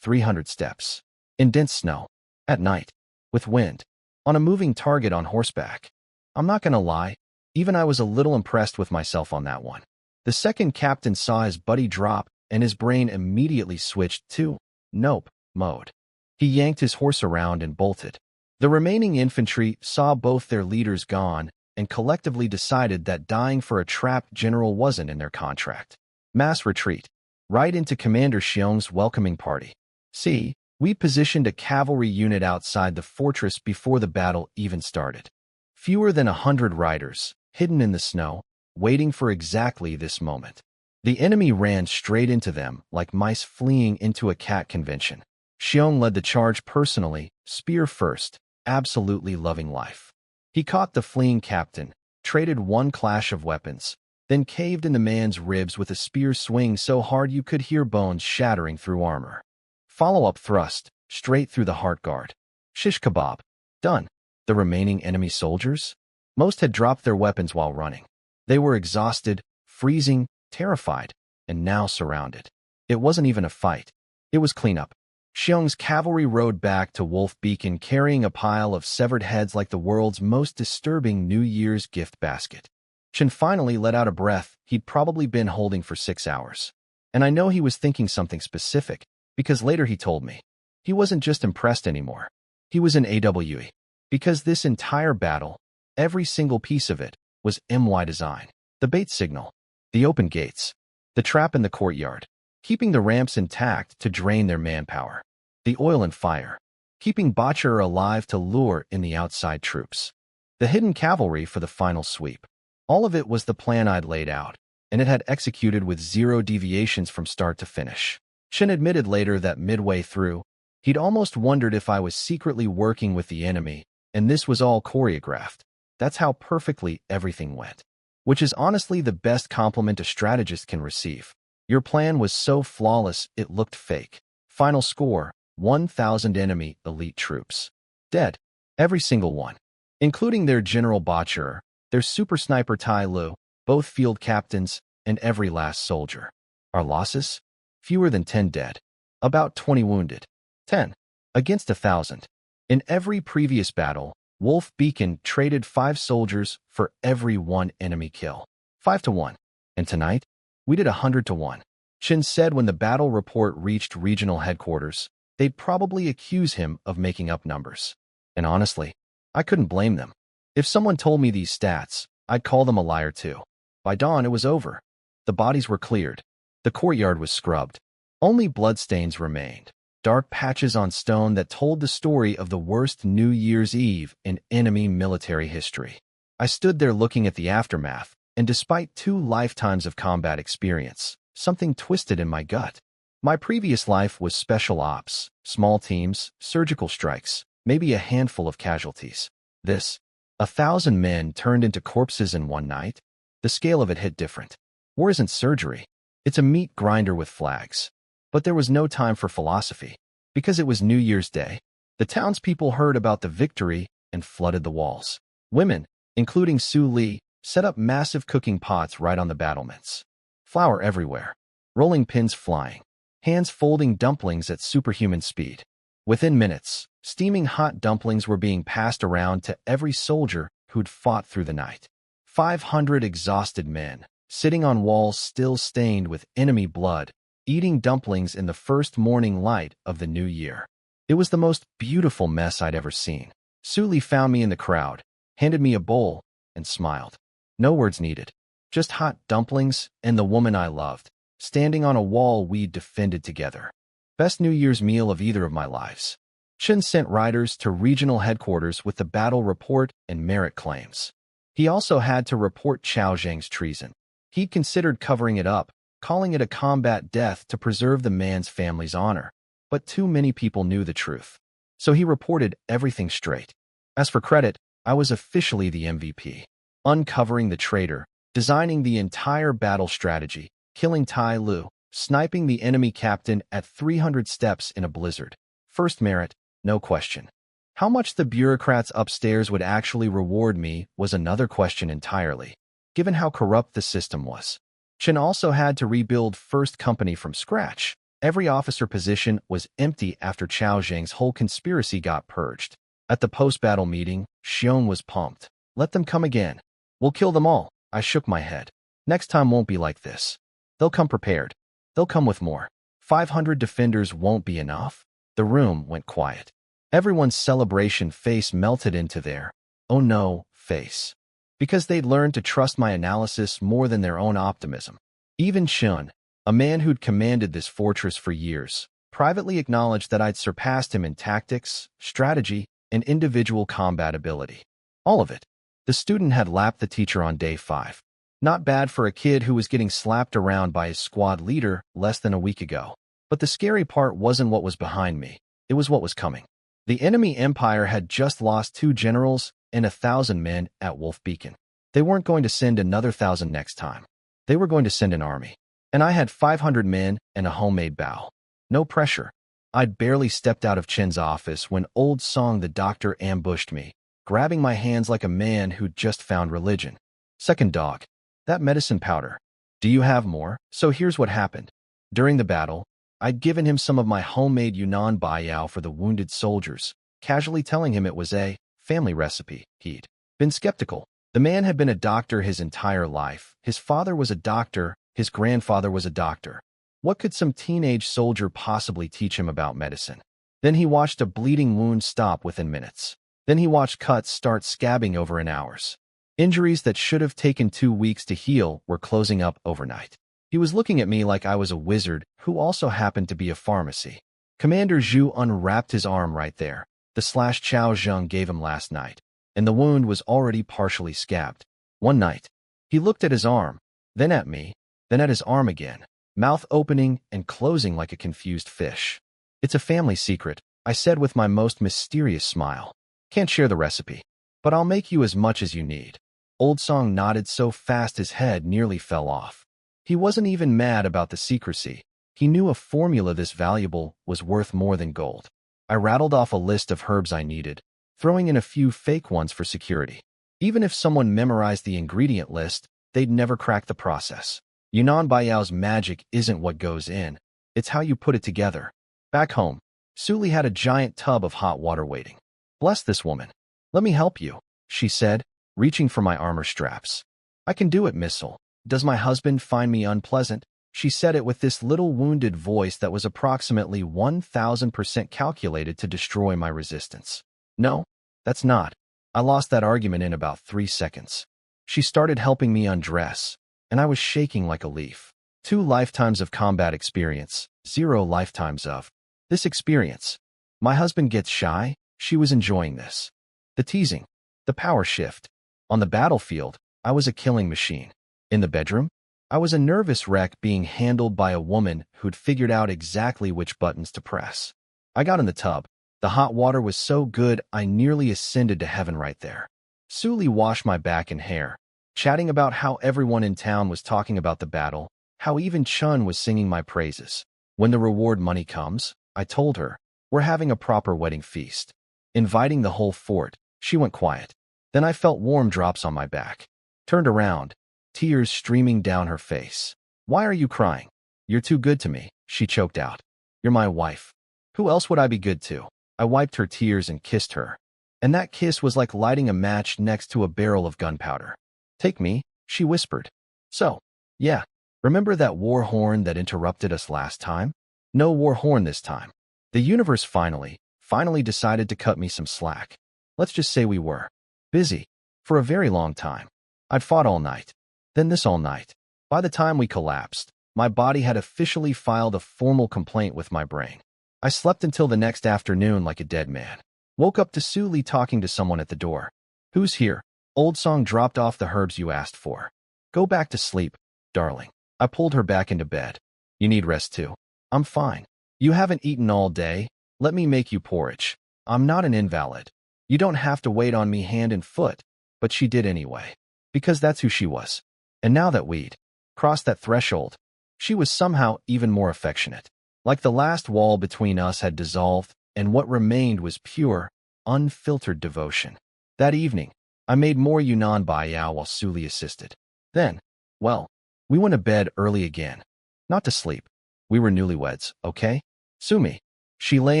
300 steps. In dense snow. At night. With wind. On a moving target on horseback. I'm not gonna lie, even I was a little impressed with myself on that one. The second captain saw his buddy drop, and his brain immediately switched to nope mode. He yanked his horse around and bolted. The remaining infantry saw both their leaders gone and collectively decided that dying for a trapped general wasn't in their contract. Mass retreat. Right into Commander Xiong's welcoming party. See, we positioned a cavalry unit outside the fortress before the battle even started. Fewer than 100 riders, hidden in the snow, waiting for exactly this moment. The enemy ran straight into them like mice fleeing into a cat convention. Xiong led the charge personally, spear first, absolutely loving life. He caught the fleeing captain, traded one clash of weapons, then caved in the man's ribs with a spear swing so hard you could hear bones shattering through armor. Follow-up thrust, straight through the heart guard. Shish kebab. Done. The remaining enemy soldiers? Most had dropped their weapons while running. They were exhausted, freezing, terrified, and now surrounded. It wasn't even a fight. It was cleanup. Xiong's cavalry rode back to Wolf Beacon carrying a pile of severed heads like the world's most disturbing New Year's gift basket. Chen finally let out a breath he'd probably been holding for 6 hours. And I know he was thinking something specific, because later he told me. He wasn't just impressed anymore. He was in AWE. Because this entire battle, every single piece of it, was MY design. The bait signal, the open gates, the trap in the courtyard, keeping the ramps intact to drain their manpower, the oil and fire, keeping Bachar alive to lure in the outside troops, the hidden cavalry for the final sweep. All of it was the plan I'd laid out, and it had executed with 0 deviations from start to finish. Chen admitted later that midway through, he'd almost wondered if I was secretly working with the enemy, and this was all choreographed. That's how perfectly everything went. Which is honestly the best compliment a strategist can receive. Your plan was so flawless it looked fake. Final score, 1,000 enemy elite troops. Dead. Every single one. Including their General Bachar, their super sniper Tai Lu, both field captains, and every last soldier. Our losses? Fewer than 10 dead. About 20 wounded. 10. Against 1,000. In every previous battle, Wolf Beacon traded 5 soldiers for every 1 enemy kill. 5 to 1. And tonight, we did 100 to 1. Chen said when the battle report reached regional headquarters, they'd probably accuse him of making up numbers. And honestly, I couldn't blame them. If someone told me these stats, I'd call them a liar too. By dawn, it was over. The bodies were cleared. The courtyard was scrubbed. Only bloodstains remained. Dark patches on stone that told the story of the worst New Year's Eve in enemy military history. I stood there looking at the aftermath, and despite 2 lifetimes of combat experience, something twisted in my gut. My previous life was special ops, small teams, surgical strikes, maybe a handful of casualties. This, 1,000 men turned into corpses in one night? The scale of it hit different. War isn't surgery. It's a meat grinder with flags. But there was no time for philosophy. Because it was New Year's Day, the townspeople heard about the victory and flooded the walls. Women, including Su Li, set up massive cooking pots right on the battlements. Flour everywhere. Rolling pins flying. Hands folding dumplings at superhuman speed. Within minutes, Steaming hot dumplings were being passed around to every soldier who'd fought through the night. 500 exhausted men, sitting on walls still stained with enemy blood, eating dumplings in the first morning light of the new year. It was the most beautiful mess I'd ever seen. Suli found me in the crowd, handed me a bowl, and smiled. No words needed. Just hot dumplings and the woman I loved, standing on a wall we'd defended together. Best New Year's meal of either of my lives. Chen sent riders to regional headquarters with the battle report and merit claims. He also had to report Chao Zhang's treason. He'd considered covering it up, calling it a combat death to preserve the man's family's honor. But too many people knew the truth. So he reported everything straight. As for credit, I was officially the MVP. Uncovering the traitor, designing the entire battle strategy, killing Tai Lu, sniping the enemy captain at 300 steps in a blizzard. First merit, no question. How much the bureaucrats upstairs would actually reward me was another question entirely, given how corrupt the system was. Chen also had to rebuild First Company from scratch. Every officer position was empty after Chao Zhang's whole conspiracy got purged. At the post-battle meeting, Xiong was pumped. Let them come again. We'll kill them all. I shook my head. Next time won't be like this. They'll come prepared. They'll come with more. 500 defenders won't be enough. The room went quiet. Everyone's celebration face melted into their, oh no, face. Because they'd learned to trust my analysis more than their own optimism. Even Shun, a man who'd commanded this fortress for years, privately acknowledged that I'd surpassed him in tactics, strategy, and individual combat ability. All of it. The student had lapped the teacher on day 5. Not bad for a kid who was getting slapped around by his squad leader less than a week ago. But the scary part wasn't what was behind me. It was what was coming. The enemy empire had just lost 2 generals and 1,000 men at Wolf Beacon. They weren't going to send another 1,000 next time. They were going to send an army. And I had 500 men and a homemade bow. No pressure. I'd barely stepped out of Chen's office when old Song the doctor ambushed me, grabbing my hands like a man who'd just found religion. Second dog. That medicine powder. Do you have more? So here's what happened. During the battle, I'd given him some of my homemade Yunnan Baiyao for the wounded soldiers, casually telling him it was a family recipe. He'd been skeptical. The man had been a doctor his entire life. His father was a doctor. His grandfather was a doctor. What could some teenage soldier possibly teach him about medicine? Then he watched a bleeding wound stop within minutes. Then he watched cuts start scabbing over in hours. Injuries that should have taken 2 weeks to heal were closing up overnight. He was looking at me like I was a wizard who also happened to be a pharmacy. Commander Zhu unwrapped his arm right there, the slash Chao Zhang gave him last night, and the wound was already partially scabbed. One night, he looked at his arm, then at me, then at his arm again, mouth opening and closing like a confused fish. It's a family secret, I said with my most mysterious smile. Can't share the recipe, but I'll make you as much as you need. Old Song nodded so fast his head nearly fell off. He wasn't even mad about the secrecy. He knew a formula this valuable was worth more than gold. I rattled off a list of herbs I needed, throwing in a few fake ones for security. Even if someone memorized the ingredient list, they'd never crack the process. Yunnan Baiyao's magic isn't what goes in, it's how you put it together. Back home, Suli had a giant tub of hot water waiting. Bless this woman. Let me help you, she said, reaching for my armor straps. I can do it, Missile. Does my husband find me unpleasant? She said it with this little wounded voice that was approximately 1,000% calculated to destroy my resistance. No, that's not. I lost that argument in about 3 seconds. She started helping me undress, and I was shaking like a leaf. 2 lifetimes of combat experience, 0 lifetimes of this experience. My husband gets shy. She was enjoying this. The teasing, the power shift. On the battlefield, I was a killing machine. In the bedroom, I was a nervous wreck being handled by a woman who'd figured out exactly which buttons to press. I got in the tub. The hot water was so good I nearly ascended to heaven right there. Suli washed my back and hair, chatting about how everyone in town was talking about the battle, how even Chun was singing my praises. When the reward money comes, I told her, we're having a proper wedding feast. Inviting the whole fort, she went quiet. Then I felt warm drops on my back. Turned around, tears streaming down her face. Why are you crying? You're too good to me, she choked out. You're my wife. Who else would I be good to? I wiped her tears and kissed her. And that kiss was like lighting a match next to a barrel of gunpowder. Take me, she whispered. So, yeah, remember that war horn that interrupted us last time? No war horn this time. The universe finally decided to cut me some slack. Let's just say we were busy for a very long time. I'd fought all night, then this all night. By the time we collapsed, my body had officially filed a formal complaint with my brain. I slept until the next afternoon like a dead man. Woke up to Suli talking to someone at the door. Who's here? Old Song dropped off the herbs you asked for. Go back to sleep, darling. I pulled her back into bed. You need rest too. I'm fine. You haven't eaten all day. Let me make you porridge. I'm not an invalid. You don't have to wait on me hand and foot. But she did anyway. Because that's who she was. And now that we'd crossed that threshold, she was somehow even more affectionate. Like the last wall between us had dissolved, and what remained was pure, unfiltered devotion. That evening, I made more Yunnan Baiyao while Suli assisted. Then, well, we went to bed early again. Not to sleep. We were newlyweds, okay? Sumi. She lay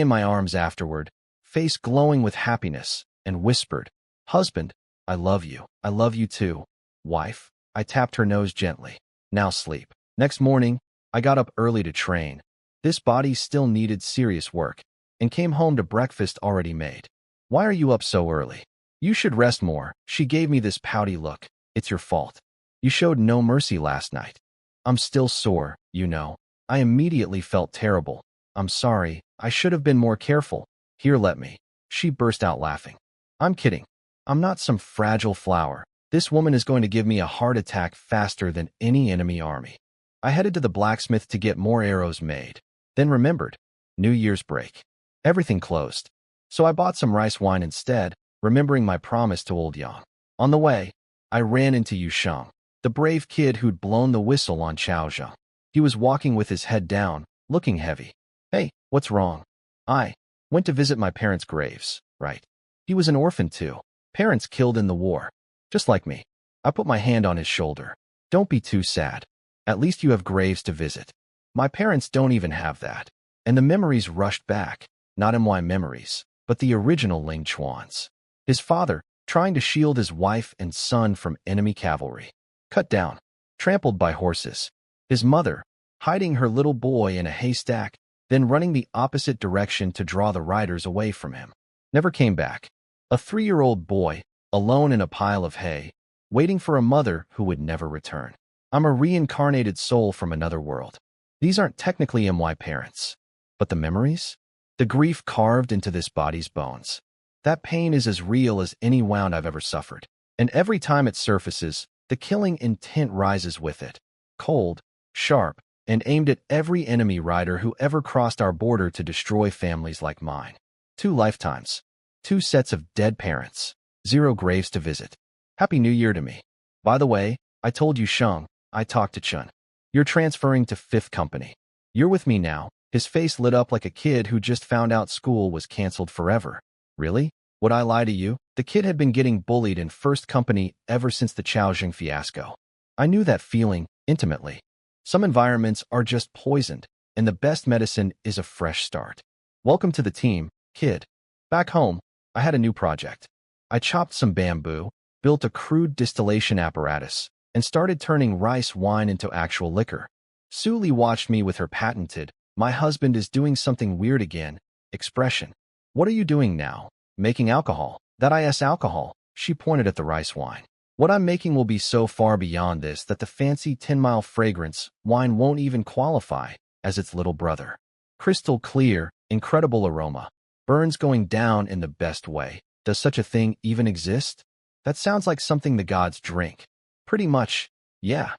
in my arms afterward, face glowing with happiness, and whispered, Husband, I love you. I love you too. Wife. I tapped her nose gently. Now sleep. Next morning, I got up early to train. This body still needed serious work, and came home to breakfast already made. Why are you up so early? You should rest more. She gave me this pouty look. It's your fault. You showed no mercy last night. I'm still sore, you know. I immediately felt terrible. I'm sorry. I should have been more careful. Here, let me. She burst out laughing. I'm kidding. I'm not some fragile flower. This woman is going to give me a heart attack faster than any enemy army. I headed to the blacksmith to get more arrows made. Then remembered. New Year's break. Everything closed. So I bought some rice wine instead, remembering my promise to old Yang. On the way, I ran into Yusheng, the brave kid who'd blown the whistle on Chaozheng. He was walking with his head down, looking heavy. Hey, what's wrong? I went to visit my parents' graves, right? He was an orphan too. Parents killed in the war. Just like me. I put my hand on his shoulder. Don't be too sad. At least you have graves to visit. My parents don't even have that. And the memories rushed back. Not MY memories, but the original Ling Chuan's. His father, trying to shield his wife and son from enemy cavalry. Cut down. Trampled by horses. His mother, hiding her little boy in a haystack, then running the opposite direction to draw the riders away from him. Never came back. A 3-year-old boy, alone in a pile of hay, waiting for a mother who would never return. I'm a reincarnated soul from another world. These aren't technically MY parents. But the memories? The grief carved into this body's bones. That pain is as real as any wound I've ever suffered. And every time it surfaces, the killing intent rises with it. Cold, sharp, and aimed at every enemy rider who ever crossed our border to destroy families like mine. 2 lifetimes. 2 sets of dead parents. 0 graves to visit. Happy New Year to me. By the way, I told you Sheng, I talked to Chun. You're transferring to 5th Company. You're with me now. His face lit up like a kid who just found out school was canceled forever. Really? Would I lie to you? The kid had been getting bullied in 1st Company ever since the Chaozheng fiasco. I knew that feeling intimately. Some environments are just poisoned, and the best medicine is a fresh start. Welcome to the team, kid. Back home, I had a new project. I chopped some bamboo, built a crude distillation apparatus, and started turning rice wine into actual liquor. Suli watched me with her patented, "My husband is doing something weird again," expression. What are you doing now? Making alcohol. That is alcohol. She pointed at the rice wine. What I'm making will be so far beyond this that the fancy 10-mile fragrance wine won't even qualify as its little brother. Crystal clear, incredible aroma. Burns going down in the best way. Does such a thing even exist? That sounds like something the gods drink. Pretty much, yeah.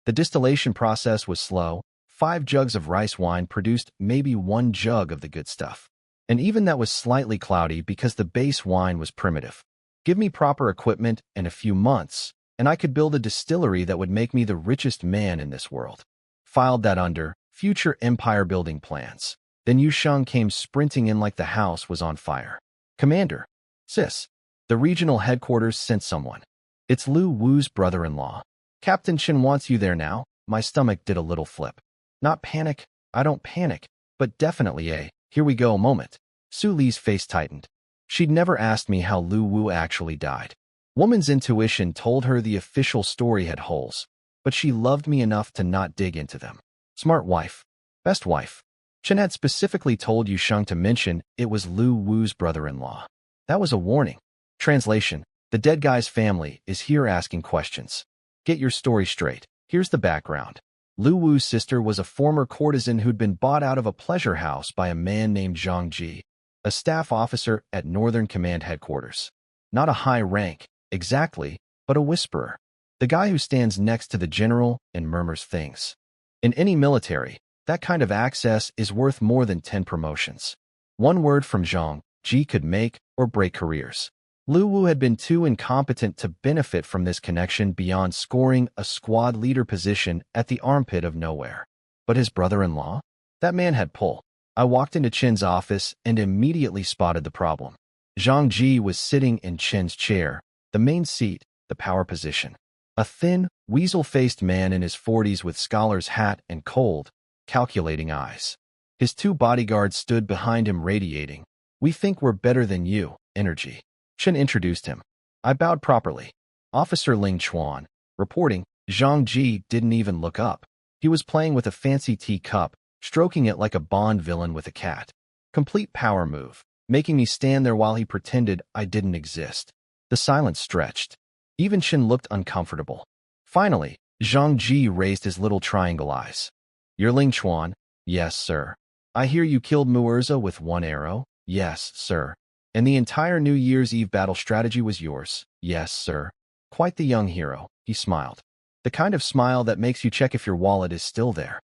The distillation process was slow. 5 jugs of rice wine produced maybe 1 jug of the good stuff. And even that was slightly cloudy because the base wine was primitive. Give me proper equipment and a few months, and I could build a distillery that would make me the richest man in this world. Filed that under future empire-building plans. Then Yusheng came sprinting in like the house was on fire. Commander. Sis. The regional headquarters sent someone. It's Lu Wu's brother-in-law. Captain Chen wants you there now. My stomach did a little flip. Not panic. I don't panic. But definitely a, here we go moment. Su Li's face tightened. She'd never asked me how Lu Wu actually died. Woman's intuition told her the official story had holes, but she loved me enough to not dig into them. Smart wife. Best wife. Chen had specifically told Yu Sheng to mention it was Lu Wu's brother-in-law. That was a warning. Translation: the dead guy's family is here asking questions. Get your story straight. Here's the background. Lu Wu's sister was a former courtesan who'd been bought out of a pleasure house by a man named Zhang Ji, a staff officer at Northern Command Headquarters. Not a high rank, exactly, but a whisperer. The guy who stands next to the general and murmurs things. In any military, that kind of access is worth more than 10 promotions. One word from Zhang Ji could make or break careers. Lu Wu had been too incompetent to benefit from this connection beyond scoring a squad leader position at the armpit of nowhere. But his brother-in-law? That man had pull. I walked into Chen's office and immediately spotted the problem. Zhang Ji was sitting in Chen's chair, the main seat, the power position. A thin, weasel-faced man in his 40s with scholar's hat and cold, calculating eyes. His 2 bodyguards stood behind him radiating, "We think we're better than you," energy. Chen introduced him. I bowed properly. Officer Ling Chuan, reporting. Zhang Ji didn't even look up. He was playing with a fancy teacup, stroking it like a Bond villain with a cat. Complete power move, making me stand there while he pretended I didn't exist. The silence stretched. Even Chen looked uncomfortable. Finally, Zhang Ji raised his little triangle eyes. "You're Ling Chuan?" "Yes, sir." "I hear you killed Muerza with 1 arrow?" "Yes, sir." "And the entire New Year's Eve battle strategy was yours?" "Yes, sir." Quite the young hero, he smiled. The kind of smile that makes you check if your wallet is still there.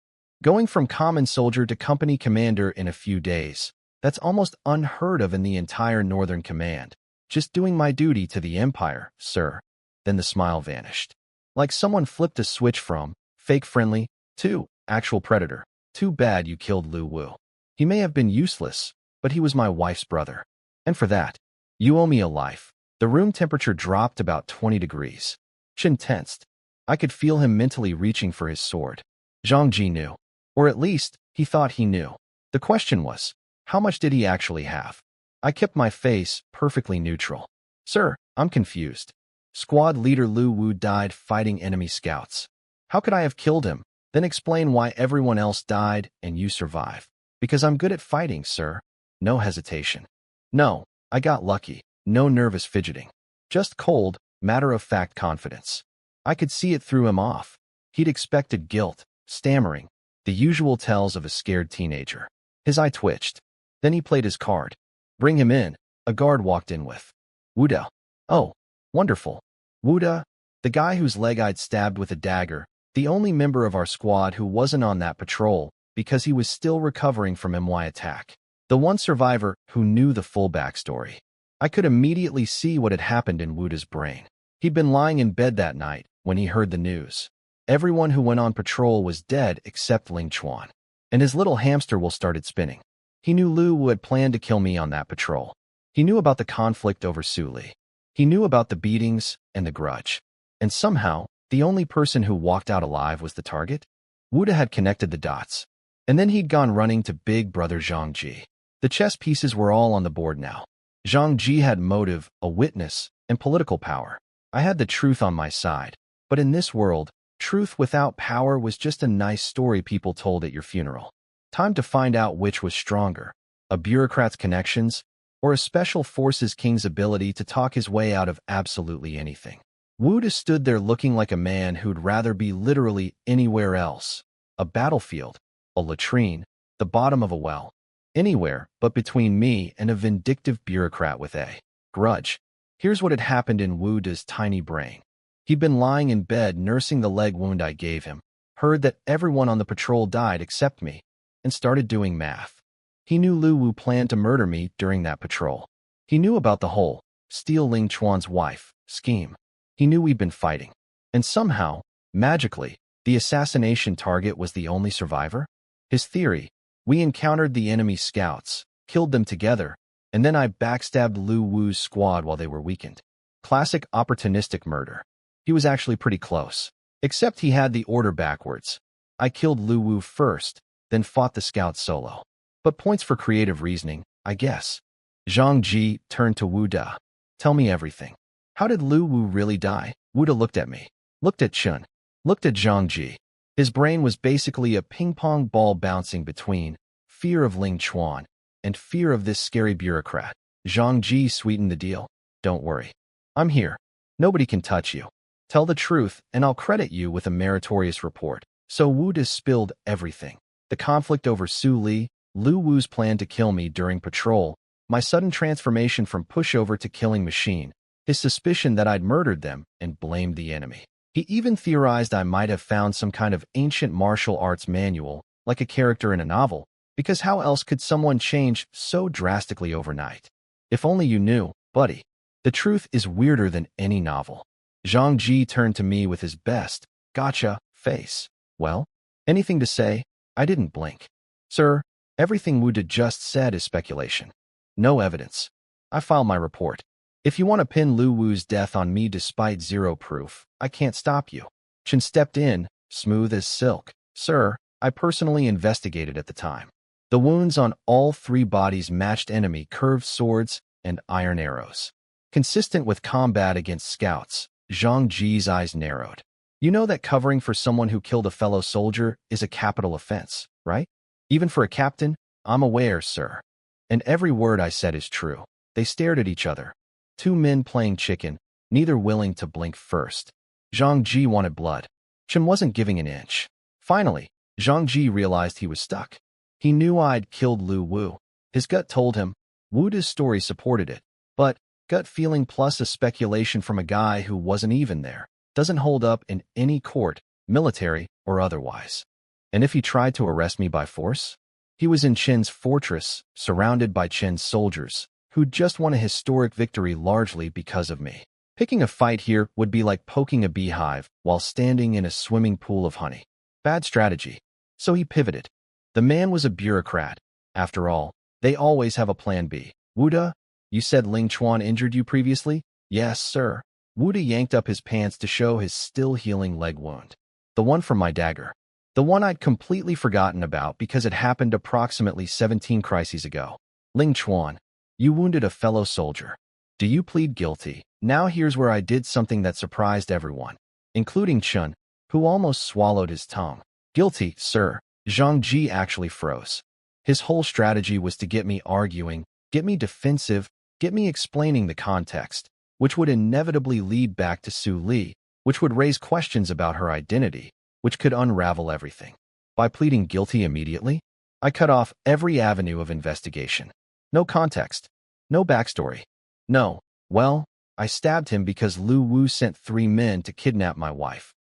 Going from common soldier to company commander in a few days, that's almost unheard of in the entire Northern Command. Just doing my duty to the Empire, sir. Then the smile vanished. Like someone flipped a switch from fake friendly to actual predator. Too bad you killed Lu Wu. He may have been useless, but he was my wife's brother. And for that, you owe me a life. The room temperature dropped about 20 degrees. Chen tensed. I could feel him mentally reaching for his sword. Zhang Ji knew. Or at least, he thought he knew. The question was, how much did he actually have? I kept my face perfectly neutral. "Sir, I'm confused. Squad leader Lu Wu died fighting enemy scouts. How could I have killed him? Then explain why everyone else died and you survived." "Because I'm good at fighting, sir." No hesitation. "No, I got lucky. No nervous fidgeting. Just cold, matter-of-fact confidence." I could see it threw him off. He'd expected guilt, stammering, the usual tells of a scared teenager. His eye twitched. Then he played his card. "Bring him in," a guard walked in with. "Wuda." "Oh, wonderful." Wuda, the guy whose leg I'd stabbed with a dagger, the only member of our squad who wasn't on that patrol because he was still recovering from MY attack. The one survivor who knew the full backstory. I could immediately see what had happened in Wuda's brain. He'd been lying in bed that night when he heard the news. Everyone who went on patrol was dead except Ling Chuan. And his little hamster wheel started spinning. He knew Lu Wu had planned to kill me on that patrol. He knew about the conflict over Su Li. He knew about the beatings and the grudge. And somehow, the only person who walked out alive was the target? Wuda had connected the dots. And then he'd gone running to big brother Zhang Ji. The chess pieces were all on the board now. Zhang Ji had motive, a witness, and political power. I had the truth on my side. But in this world, truth without power was just a nice story people told at your funeral. Time to find out which was stronger, a bureaucrat's connections, or a special forces king's ability to talk his way out of absolutely anything. Wuda stood there looking like a man who'd rather be literally anywhere else. A battlefield, a latrine, the bottom of a well. Anywhere but between me and a vindictive bureaucrat with a grudge. Here's what had happened in Wuda's tiny brain. He'd been lying in bed nursing the leg wound I gave him, heard that everyone on the patrol died except me, and started doing math. He knew Lu Wu planned to murder me during that patrol. He knew about the whole steal Ling Chuan's wife scheme. He knew we'd been fighting. And somehow, magically, the assassination target was the only survivor? His theory: we encountered the enemy scouts, killed them together, and then I backstabbed Lu Wu's squad while they were weakened. Classic opportunistic murder. He was actually pretty close. Except he had the order backwards. I killed Lu Wu first, then fought the scouts solo. But points for creative reasoning, I guess. Zhang Ji turned to Wu Da. Tell me everything. How did Lu Wu really die? Wu Da looked at me, looked at Chun, looked at Zhang Ji. His brain was basically a ping-pong ball bouncing between fear of Ling Chuan and fear of this scary bureaucrat. Zhang Ji sweetened the deal. Don't worry. I'm here. Nobody can touch you. Tell the truth, and I'll credit you with a meritorious report. So Wu Da spilled everything. The conflict over Su Li, Lu Wu's plan to kill me during patrol, my sudden transformation from pushover to killing machine, his suspicion that I'd murdered them and blamed the enemy. He even theorized I might have found some kind of ancient martial arts manual, like a character in a novel, because how else could someone change so drastically overnight? If only you knew, buddy. The truth is weirder than any novel. Zhang Ji turned to me with his best, gotcha, face. Well, anything to say? I didn't blink. Sir, everything Wu Da just said is speculation. No evidence. I filed my report. If you want to pin Lu Wu's death on me despite zero proof, I can't stop you. Chen stepped in, smooth as silk. Sir, I personally investigated at the time. The wounds on all three bodies matched enemy curved swords and iron arrows. Consistent with combat against scouts, Zhang Ji's eyes narrowed. You know that covering for someone who killed a fellow soldier is a capital offense, right? Even for a captain? I'm aware, sir. And every word I said is true. They stared at each other. Two men playing chicken, neither willing to blink first. Zhang Ji wanted blood. Chen wasn't giving an inch. Finally, Zhang Ji realized he was stuck. He knew I'd killed Lu Wu. His gut told him. Wu Da's story supported it. But gut feeling plus a speculation from a guy who wasn't even there doesn't hold up in any court, military or otherwise. And if he tried to arrest me by force? He was in Chen's fortress, surrounded by Chen's soldiers, who'd just won a historic victory largely because of me. Picking a fight here would be like poking a beehive while standing in a swimming pool of honey. Bad strategy. So he pivoted. The man was a bureaucrat. After all, they always have a plan B. Wu Da, you said Ling Chuan injured you previously? Yes, sir. Wu Da yanked up his pants to show his still-healing leg wound. The one from my dagger. The one I'd completely forgotten about because it happened approximately 17 crises ago. Ling Chuan, you wounded a fellow soldier. Do you plead guilty? Now here's where I did something that surprised everyone, including Chun, who almost swallowed his tongue. Guilty, sir. Zhang Ji actually froze. His whole strategy was to get me arguing, get me defensive, get me explaining the context, which would inevitably lead back to Su Li, which would raise questions about her identity, which could unravel everything. By pleading guilty immediately, I cut off every avenue of investigation. No context. No backstory. No, well, I stabbed him because Lu Wu sent 3 men to kidnap my wife.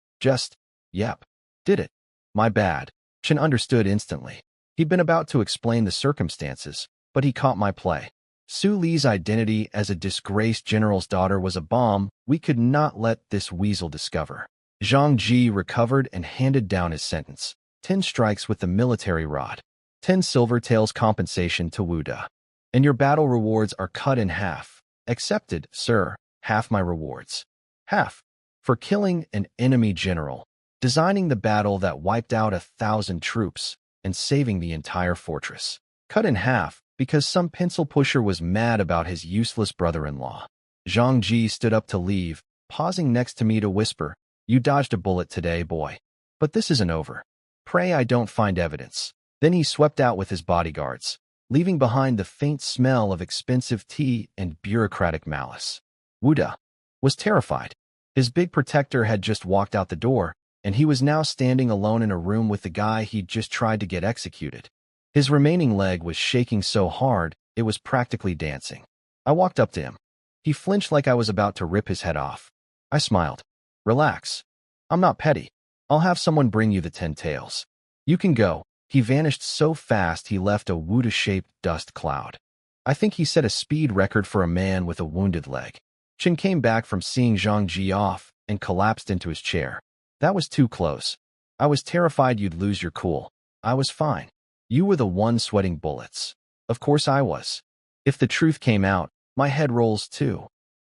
Yep. Did it. My bad. Chen understood instantly. He'd been about to explain the circumstances, but he caught my play. Su Li's identity as a disgraced general's daughter was a bomb we could not let this weasel discover. Zhang Ji recovered and handed down his sentence. 10 strikes with the military rod. 10 silver taels compensation to Wu Da. And your battle rewards are cut in half. Accepted, sir. Half my rewards. Half. For killing an enemy general, designing the battle that wiped out 1,000 troops, and saving the entire fortress. Cut in half because some pencil pusher was mad about his useless brother-in-law. Zhang Ji stood up to leave, pausing next to me to whisper, you dodged a bullet today, boy. But this isn't over. Pray I don't find evidence. Then he swept out with his bodyguards, leaving behind the faint smell of expensive tea and bureaucratic malice. Wu Da was terrified. His big protector had just walked out the door, and he was now standing alone in a room with the guy he'd just tried to get executed. His remaining leg was shaking so hard, it was practically dancing. I walked up to him. He flinched like I was about to rip his head off. I smiled. Relax. I'm not petty. I'll have someone bring you the 10 taels. You can go. He vanished so fast he left a Wu Da-shaped dust cloud. I think he set a speed record for a man with a wounded leg. Chen came back from seeing Zhang Ji off and collapsed into his chair. That was too close. I was terrified you'd lose your cool. I was fine. You were the one sweating bullets. Of course I was. If the truth came out, my head rolls too.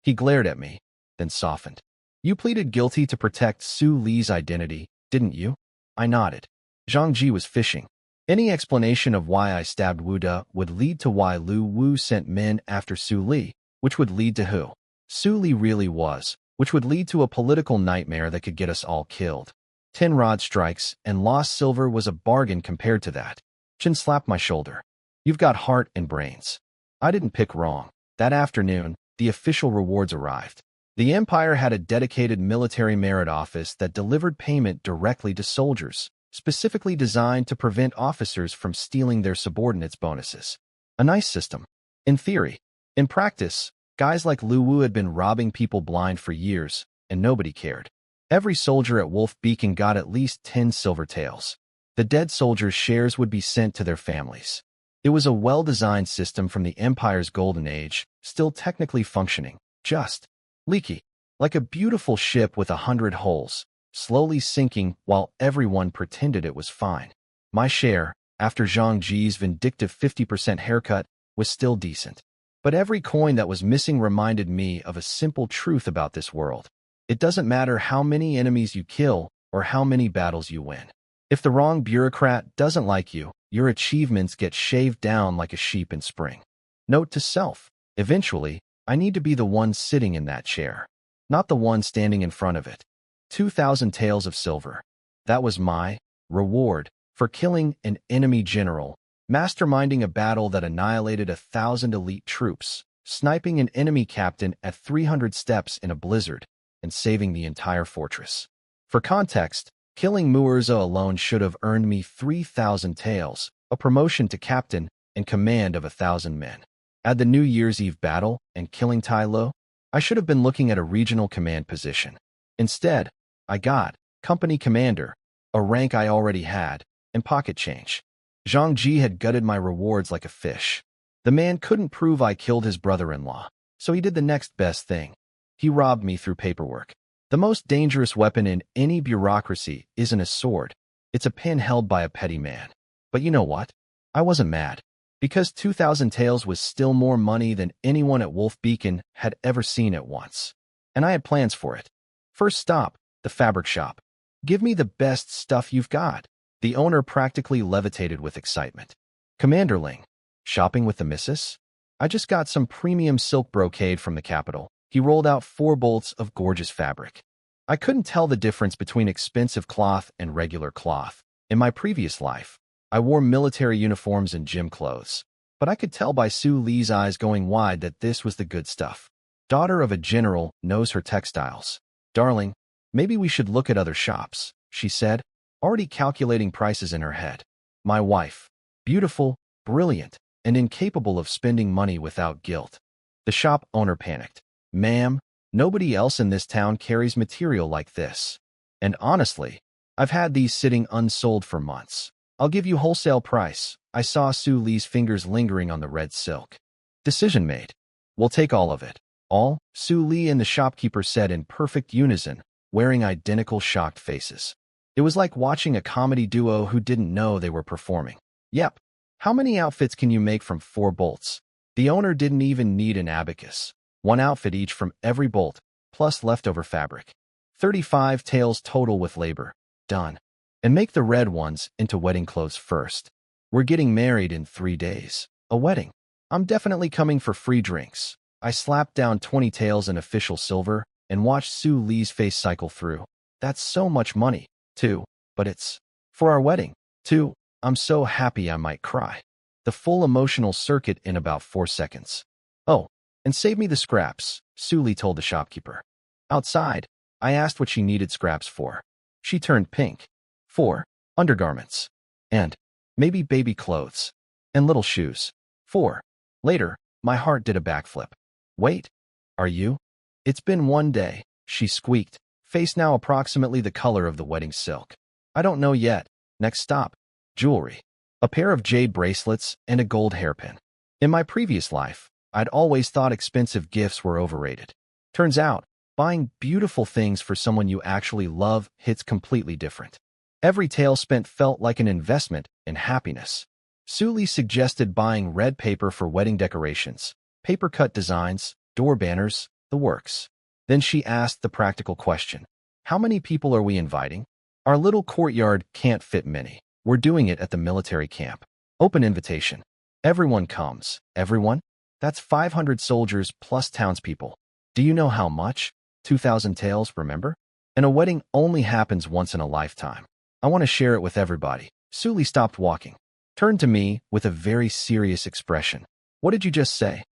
He glared at me, then softened. You pleaded guilty to protect Su Li's identity, didn't you? I nodded. Zhang Ji was fishing. Any explanation of why I stabbed Wu De would lead to why Lu Wu sent men after Su Li, which would lead to who Su Li really was, which would lead to a political nightmare that could get us all killed. 10 rod strikes and lost silver was a bargain compared to that. Chen slapped my shoulder. You've got heart and brains. I didn't pick wrong. That afternoon, the official rewards arrived. The Empire had a dedicated military merit office that delivered payment directly to soldiers, specifically designed to prevent officers from stealing their subordinates' bonuses. A nice system. In theory. In practice, guys like Lu Wu had been robbing people blind for years, and nobody cared. Every soldier at Wolf Beacon got at least 10 silver taels. The dead soldiers' shares would be sent to their families. It was a well-designed system from the Empire's golden age, still technically functioning, just leaky, like a beautiful ship with 100 holes, slowly sinking while everyone pretended it was fine. My share, after Zhang Ji's vindictive 50% haircut, was still decent. But every coin that was missing reminded me of a simple truth about this world. It doesn't matter how many enemies you kill or how many battles you win. If the wrong bureaucrat doesn't like you, your achievements get shaved down like a sheep in spring. Note to self, eventually, I need to be the one sitting in that chair, not the one standing in front of it. 2,000 taels of silver. That was my reward for killing an enemy general, masterminding a battle that annihilated 1,000 elite troops, sniping an enemy captain at 300 steps in a blizzard, and saving the entire fortress. For context, killing Muurzo alone should have earned me 3,000 taels, a promotion to captain, and command of 1,000 men. Add the New Year's Eve battle and killing Tai Lo, I should have been looking at a regional command position. Instead, I got company commander, a rank I already had, and pocket change. Zhang Ji had gutted my rewards like a fish. The man couldn't prove I killed his brother-in-law, so he did the next best thing. He robbed me through paperwork. The most dangerous weapon in any bureaucracy isn't a sword. It's a pen held by a petty man. But you know what? I wasn't mad. Because 2,000 taels was still more money than anyone at Wolf Beacon had ever seen at once. And I had plans for it. First stop, the fabric shop. Give me the best stuff you've got. The owner practically levitated with excitement. Commanderling, shopping with the missus? I just got some premium silk brocade from the capital. He rolled out 4 bolts of gorgeous fabric. I couldn't tell the difference between expensive cloth and regular cloth. In my previous life, I wore military uniforms and gym clothes, but I could tell by Su Li's eyes going wide that this was the good stuff. Daughter of a general knows her textiles. Darling, maybe we should look at other shops, she said, already calculating prices in her head. My wife, beautiful, brilliant, and incapable of spending money without guilt. The shop owner panicked. Ma'am, nobody else in this town carries material like this. And honestly, I've had these sitting unsold for months. I'll give you wholesale price. I saw Su Li's fingers lingering on the red silk. Decision made. We'll take all of it. All? Su Li and the shopkeeper said in perfect unison, wearing identical shocked faces. It was like watching a comedy duo who didn't know they were performing. Yep. How many outfits can you make from 4 bolts? The owner didn't even need an abacus. 1 outfit each from every bolt, plus leftover fabric. 35 taels total with labor. Done. And make the red ones into wedding clothes first. We're getting married in 3 days. A wedding. I'm definitely coming for free drinks. I slapped down 20 taels in official silver and watched Su Li's face cycle through. That's so much money, too. But it's for our wedding, too. I'm so happy I might cry. The full emotional circuit in about 4 seconds. Oh, and save me the scraps, Su Li told the shopkeeper. Outside, I asked what she needed scraps for. She turned pink. 4 undergarments. And maybe baby clothes. And little shoes. 4. Later, my heart did a backflip. Wait, are you? It's been 1 day, she squeaked, face now approximately the color of the wedding silk. I don't know yet. Next stop. Jewelry. A pair of jade bracelets and a gold hairpin. In my previous life, I'd always thought expensive gifts were overrated. Turns out, buying beautiful things for someone you actually love hits completely different. Every tael spent felt like an investment in happiness. Su Li suggested buying red paper for wedding decorations, paper-cut designs, door banners, the works. Then she asked the practical question. How many people are we inviting? Our little courtyard can't fit many. We're doing it at the military camp. Open invitation. Everyone comes. Everyone? That's 500 soldiers plus townspeople. Do you know how much? 2,000 taels, remember? And a wedding only happens once in a lifetime. I want to share it with everybody. Suli stopped walking, turned to me with a very serious expression. What did you just say?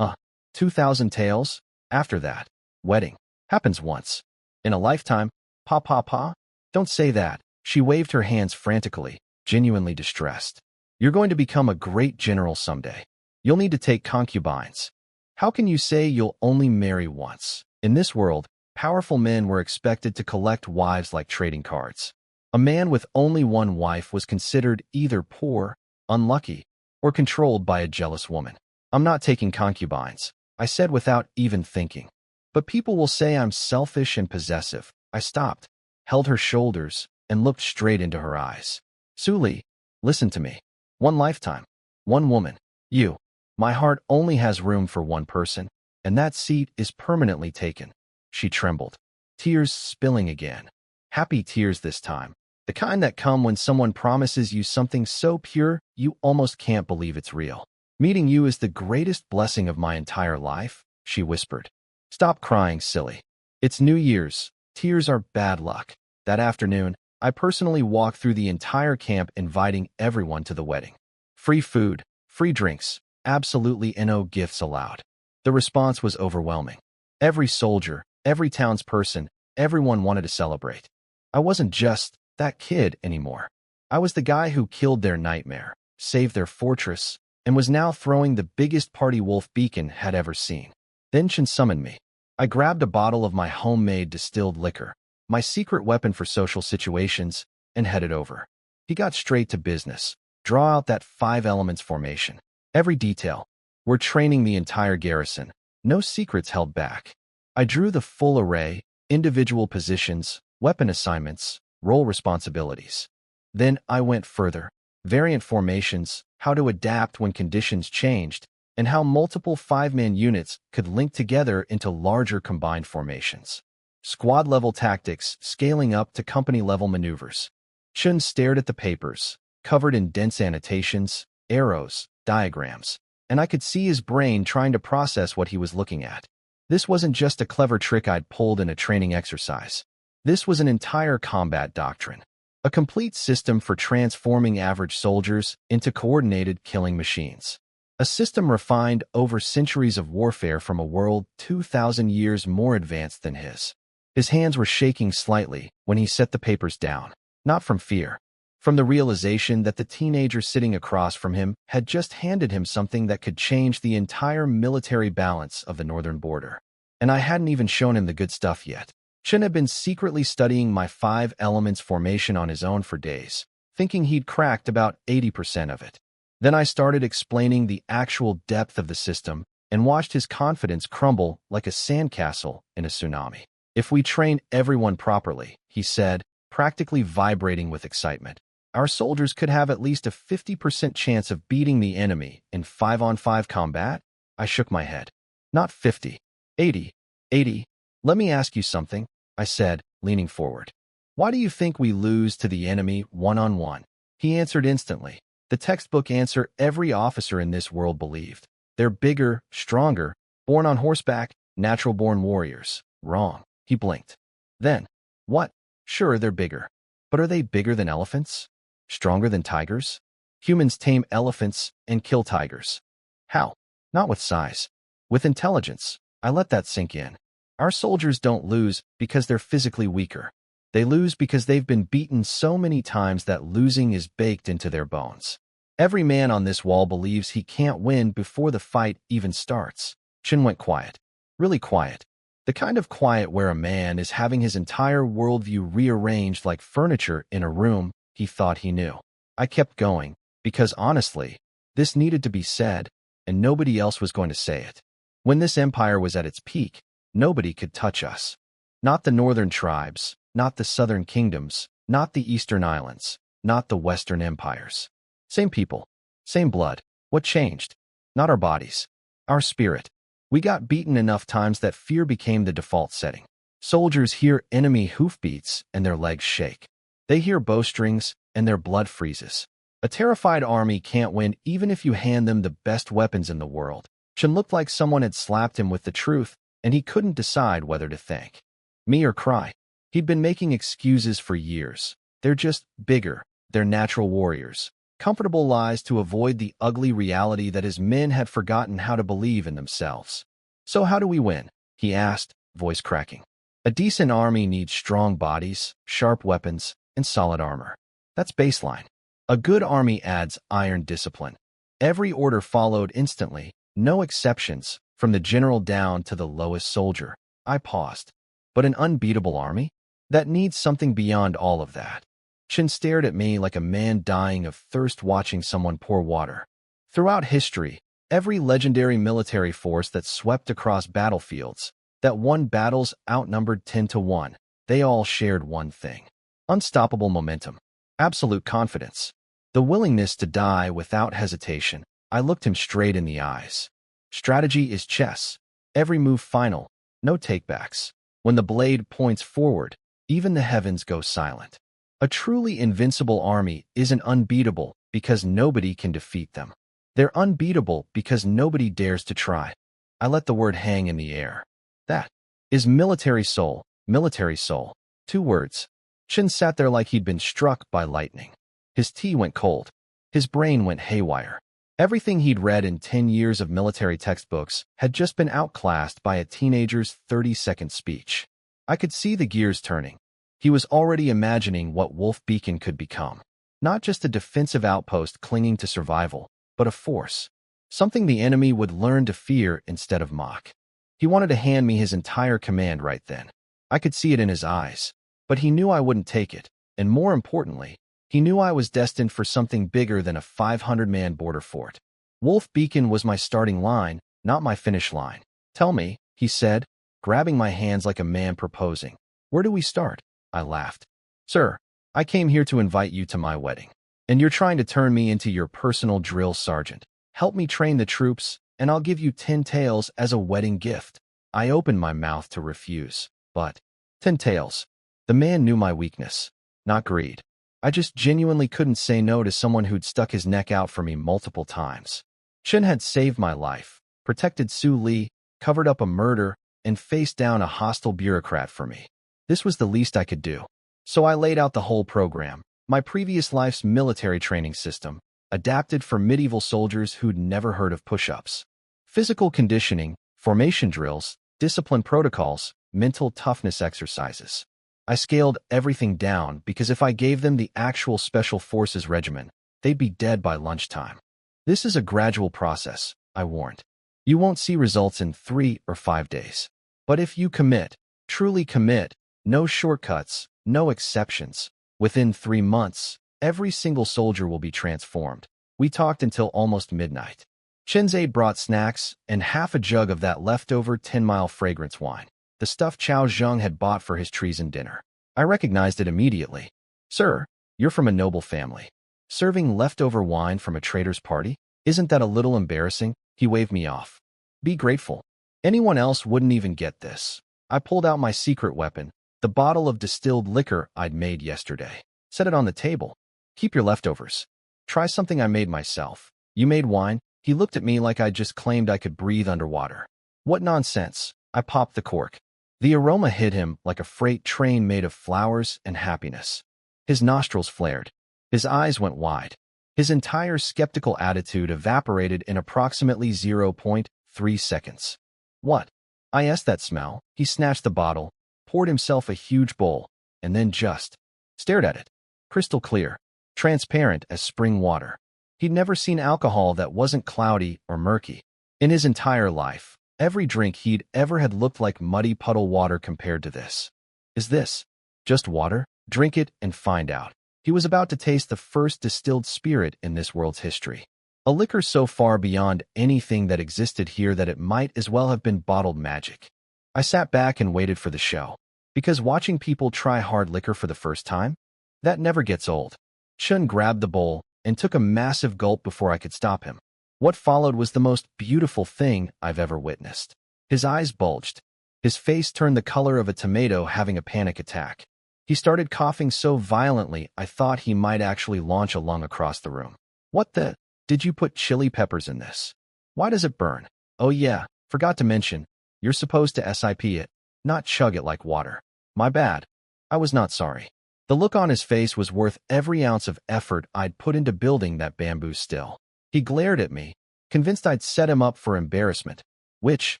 2,000 taels? After that, wedding. Happens once. In a lifetime? Pa. Don't say that. She waved her hands frantically, genuinely distressed. You're going to become a great general someday. You'll need to take concubines. How can you say you'll only marry once? In this world, powerful men were expected to collect wives like trading cards. A man with only one wife was considered either poor, unlucky, or controlled by a jealous woman. I'm not taking concubines, I said without even thinking. But people will say I'm selfish and possessive. I stopped, held her shoulders, and looked straight into her eyes. Suli, listen to me. One lifetime. One woman. You. My heart only has room for one person, and that seat is permanently taken. She trembled, tears spilling again. Happy tears this time. The kind that come when someone promises you something so pure you almost can't believe it's real. Meeting you is the greatest blessing of my entire life, she whispered. Stop crying, silly. It's New Year's. Tears are bad luck. That afternoon, I personally walked through the entire camp inviting everyone to the wedding. Free food, free drinks, absolutely no gifts allowed. The response was overwhelming. Every soldier, every townsperson, everyone wanted to celebrate. I wasn't just that kid anymore. I was the guy who killed their nightmare, saved their fortress, and was now throwing the biggest party Wolf Beacon had ever seen. Then Chen summoned me. I grabbed a bottle of my homemade distilled liquor, my secret weapon for social situations, and headed over. He got straight to business. Draw out that 5 elements formation. Every detail. We're training the entire garrison. No secrets held back. I drew the full array, individual positions, weapon assignments, role responsibilities. Then I went further. Variant formations, how to adapt when conditions changed, and how multiple 5-man units could link together into larger combined formations. Squad-level tactics, scaling up to company-level maneuvers. Chun stared at the papers, covered in dense annotations, arrows, diagrams, and I could see his brain trying to process what he was looking at. This wasn't just a clever trick I'd pulled in a training exercise. This was an entire combat doctrine. A complete system for transforming average soldiers into coordinated killing machines. A system refined over centuries of warfare from a world 2,000 years more advanced than his. His hands were shaking slightly when he set the papers down, not from fear, from the realization that the teenager sitting across from him had just handed him something that could change the entire military balance of the northern border. And I hadn't even shown him the good stuff yet. Chen had been secretly studying my 5 elements formation on his own for days, thinking he'd cracked about 80% of it. Then I started explaining the actual depth of the system and watched his confidence crumble like a sandcastle in a tsunami. If we train everyone properly, he said, practically vibrating with excitement, our soldiers could have at least a 50% chance of beating the enemy in 5-on-5 combat. I shook my head. Not 50, 80, 80. Let me ask you something, I said, leaning forward. Why do you think we lose to the enemy one-on-one? He answered instantly. The textbook answer every officer in this world believed. They're bigger, stronger, born on horseback, natural-born warriors. Wrong. He blinked. Then, what? Sure, they're bigger. But are they bigger than elephants? Stronger than tigers? Humans tame elephants and kill tigers. How? Not with size. With intelligence. I let that sink in. Our soldiers don't lose because they're physically weaker. They lose because they've been beaten so many times that losing is baked into their bones. Every man on this wall believes he can't win before the fight even starts. Chin went quiet. Really quiet. The kind of quiet where a man is having his entire worldview rearranged like furniture in a room he thought he knew. I kept going, because honestly, this needed to be said, and nobody else was going to say it. When this empire was at its peak, nobody could touch us. Not the northern tribes, not the southern kingdoms, not the eastern islands, not the western empires. Same people, same blood. What changed? Not our bodies, our spirit. We got beaten enough times that fear became the default setting. Soldiers hear enemy hoofbeats and their legs shake. They hear bowstrings and their blood freezes. A terrified army can't win even if you hand them the best weapons in the world. Chen looked like someone had slapped him with the truth, and he couldn't decide whether to thank me or cry. He'd been making excuses for years. They're just bigger. They're natural warriors. Comfortable lies to avoid the ugly reality that his men had forgotten how to believe in themselves. So how do we win? He asked, voice cracking. A decent army needs strong bodies, sharp weapons, and solid armor. That's baseline. A good army adds iron discipline. Every order followed instantly, no exceptions, from the general down to the lowest soldier. I paused. But an unbeatable army? That needs something beyond all of that. Chen stared at me like a man dying of thirst watching someone pour water. Throughout history, every legendary military force that swept across battlefields, that won battles outnumbered 10-1, they all shared one thing. Unstoppable momentum. Absolute confidence. The willingness to die without hesitation. I looked him straight in the eyes. Strategy is chess. Every move final. No takebacks. When the blade points forward, even the heavens go silent. A truly invincible army isn't unbeatable because nobody can defeat them. They're unbeatable because nobody dares to try. I let the word hang in the air. That is military soul, military soul. 2 words. Chen sat there like he'd been struck by lightning. His tea went cold. His brain went haywire. Everything he'd read in 10 years of military textbooks had just been outclassed by a teenager's 30-second speech. I could see the gears turning. He was already imagining what Wolf Beacon could become. Not just a defensive outpost clinging to survival, but a force. Something the enemy would learn to fear instead of mock. He wanted to hand me his entire command right then. I could see it in his eyes. But he knew I wouldn't take it, and more importantly, he knew I was destined for something bigger than a 500-man border fort. Wolf Beacon was my starting line, not my finish line. Tell me, he said, grabbing my hands like a man proposing. Where do we start? I laughed. Sir, I came here to invite you to my wedding. And you're trying to turn me into your personal drill sergeant. Help me train the troops, and I'll give you 10 taels as a wedding gift. I opened my mouth to refuse, but 10 taels. The man knew my weakness, not greed. I just genuinely couldn't say no to someone who'd stuck his neck out for me multiple times. Chen had saved my life, protected Su Li, covered up a murder, and faced down a hostile bureaucrat for me. This was the least I could do. So I laid out the whole program, my previous life's military training system, adapted for medieval soldiers who'd never heard of push-ups. Physical conditioning, formation drills, discipline protocols, mental toughness exercises. I scaled everything down because if I gave them the actual Special Forces regimen, they'd be dead by lunchtime. This is a gradual process, I warned. You won't see results in 3 or 5 days. But if you commit, truly commit, no shortcuts, no exceptions, within 3 months, every single soldier will be transformed. We talked until almost midnight. Chenze brought snacks and half a jug of that leftover 10-mile fragrance wine, the stuff Chao Zheng had bought for his treason dinner. I recognized it immediately. Sir, you're from a noble family. Serving leftover wine from a traitor's party? Isn't that a little embarrassing? He waved me off. Be grateful. Anyone else wouldn't even get this. I pulled out my secret weapon, the bottle of distilled liquor I'd made yesterday. Set it on the table. Keep your leftovers. Try something I made myself. You made wine? He looked at me like I'd just claimed I could breathe underwater. What nonsense. I popped the cork. The aroma hit him like a freight train made of flowers and happiness. His nostrils flared. His eyes went wide. His entire skeptical attitude evaporated in approximately 0.3 seconds. What? I asked that smell. He snatched the bottle, poured himself a huge bowl, and then just stared at it. Crystal clear, transparent as spring water. He'd never seen alcohol that wasn't cloudy or murky. In his entire life, every drink he'd ever had looked like muddy puddle water compared to this. Is this just water? Drink it and find out. He was about to taste the first distilled spirit in this world's history. A liquor so far beyond anything that existed here that it might as well have been bottled magic. I sat back and waited for the show. Because watching people try hard liquor for the first time? That never gets old. Chun grabbed the bowl and took a massive gulp before I could stop him. What followed was the most beautiful thing I've ever witnessed. His eyes bulged. His face turned the color of a tomato having a panic attack. He started coughing so violently I thought he might actually launch a lung across the room. What the? Did you put chili peppers in this? Why does it burn? Oh yeah, forgot to mention, you're supposed to sip it, not chug it like water. My bad. I was not sorry. The look on his face was worth every ounce of effort I'd put into building that bamboo still. He glared at me, convinced I'd set him up for embarrassment, which,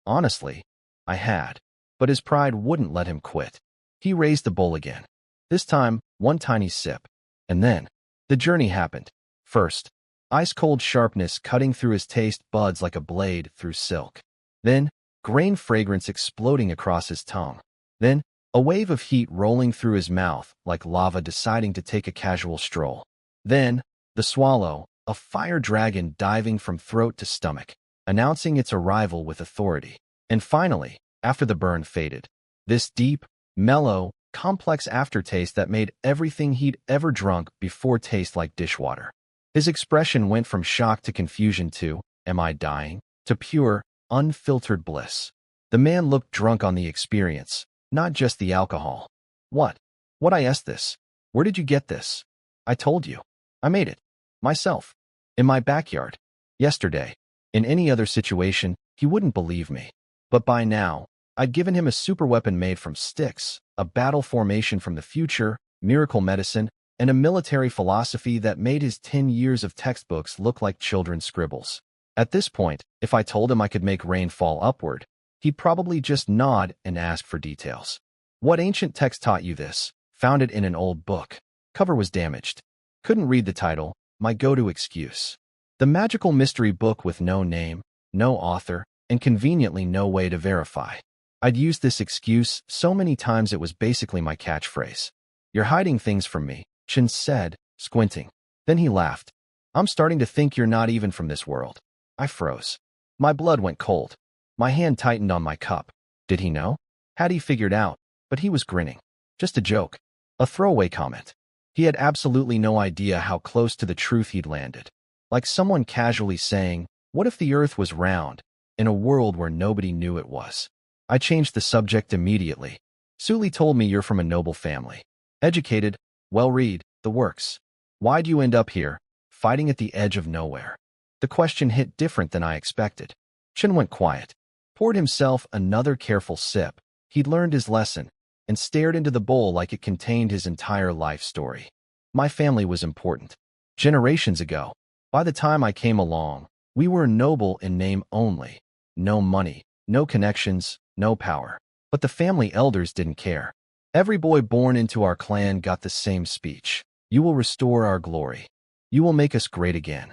honestly, I had. But his pride wouldn't let him quit. He raised the bowl again. This time, one tiny sip. And then, the journey happened. First, ice-cold sharpness cutting through his taste buds like a blade through silk. Then, grain fragrance exploding across his tongue. Then, a wave of heat rolling through his mouth like lava deciding to take a casual stroll. Then, the swallow, a fire dragon diving from throat to stomach, announcing its arrival with authority. And finally, after the burn faded, this deep, mellow, complex aftertaste that made everything he'd ever drunk before taste like dishwater. His expression went from shock to confusion to, am I dying? To pure, unfiltered bliss. The man looked drunk on the experience, not just the alcohol. What? What I asked this? Where did you get this? I told you. I made it. Myself. In my backyard. Yesterday. In any other situation, he wouldn't believe me. But by now, I'd given him a superweapon made from sticks, a battle formation from the future, miracle medicine, and a military philosophy that made his 10 years of textbooks look like children's scribbles. At this point, if I told him I could make rain fall upward, he'd probably just nod and ask for details. What ancient text taught you this? Found it in an old book. Cover was damaged. Couldn't read the title, my go-to excuse. The magical mystery book with no name, no author, and conveniently no way to verify. I'd used this excuse so many times it was basically my catchphrase. You're hiding things from me, Chen said, squinting. Then he laughed. I'm starting to think you're not even from this world. I froze. My blood went cold. My hand tightened on my cup. Did he know? Had he figured out? But he was grinning. Just a joke. A throwaway comment. He had absolutely no idea how close to the truth he'd landed. Like someone casually saying, what if the earth was round, in a world where nobody knew it was? I changed the subject immediately. Suli told me you're from a noble family. Educated, well-read, the works. Why'd you end up here, fighting at the edge of nowhere? The question hit different than I expected. Chen went quiet, poured himself another careful sip. He'd learned his lesson, and stared into the bowl like it contained his entire life story. My family was important. Generations ago, by the time I came along, we were noble in name only. No money, no connections, no power. But the family elders didn't care. Every boy born into our clan got the same speech. You will restore our glory. You will make us great again.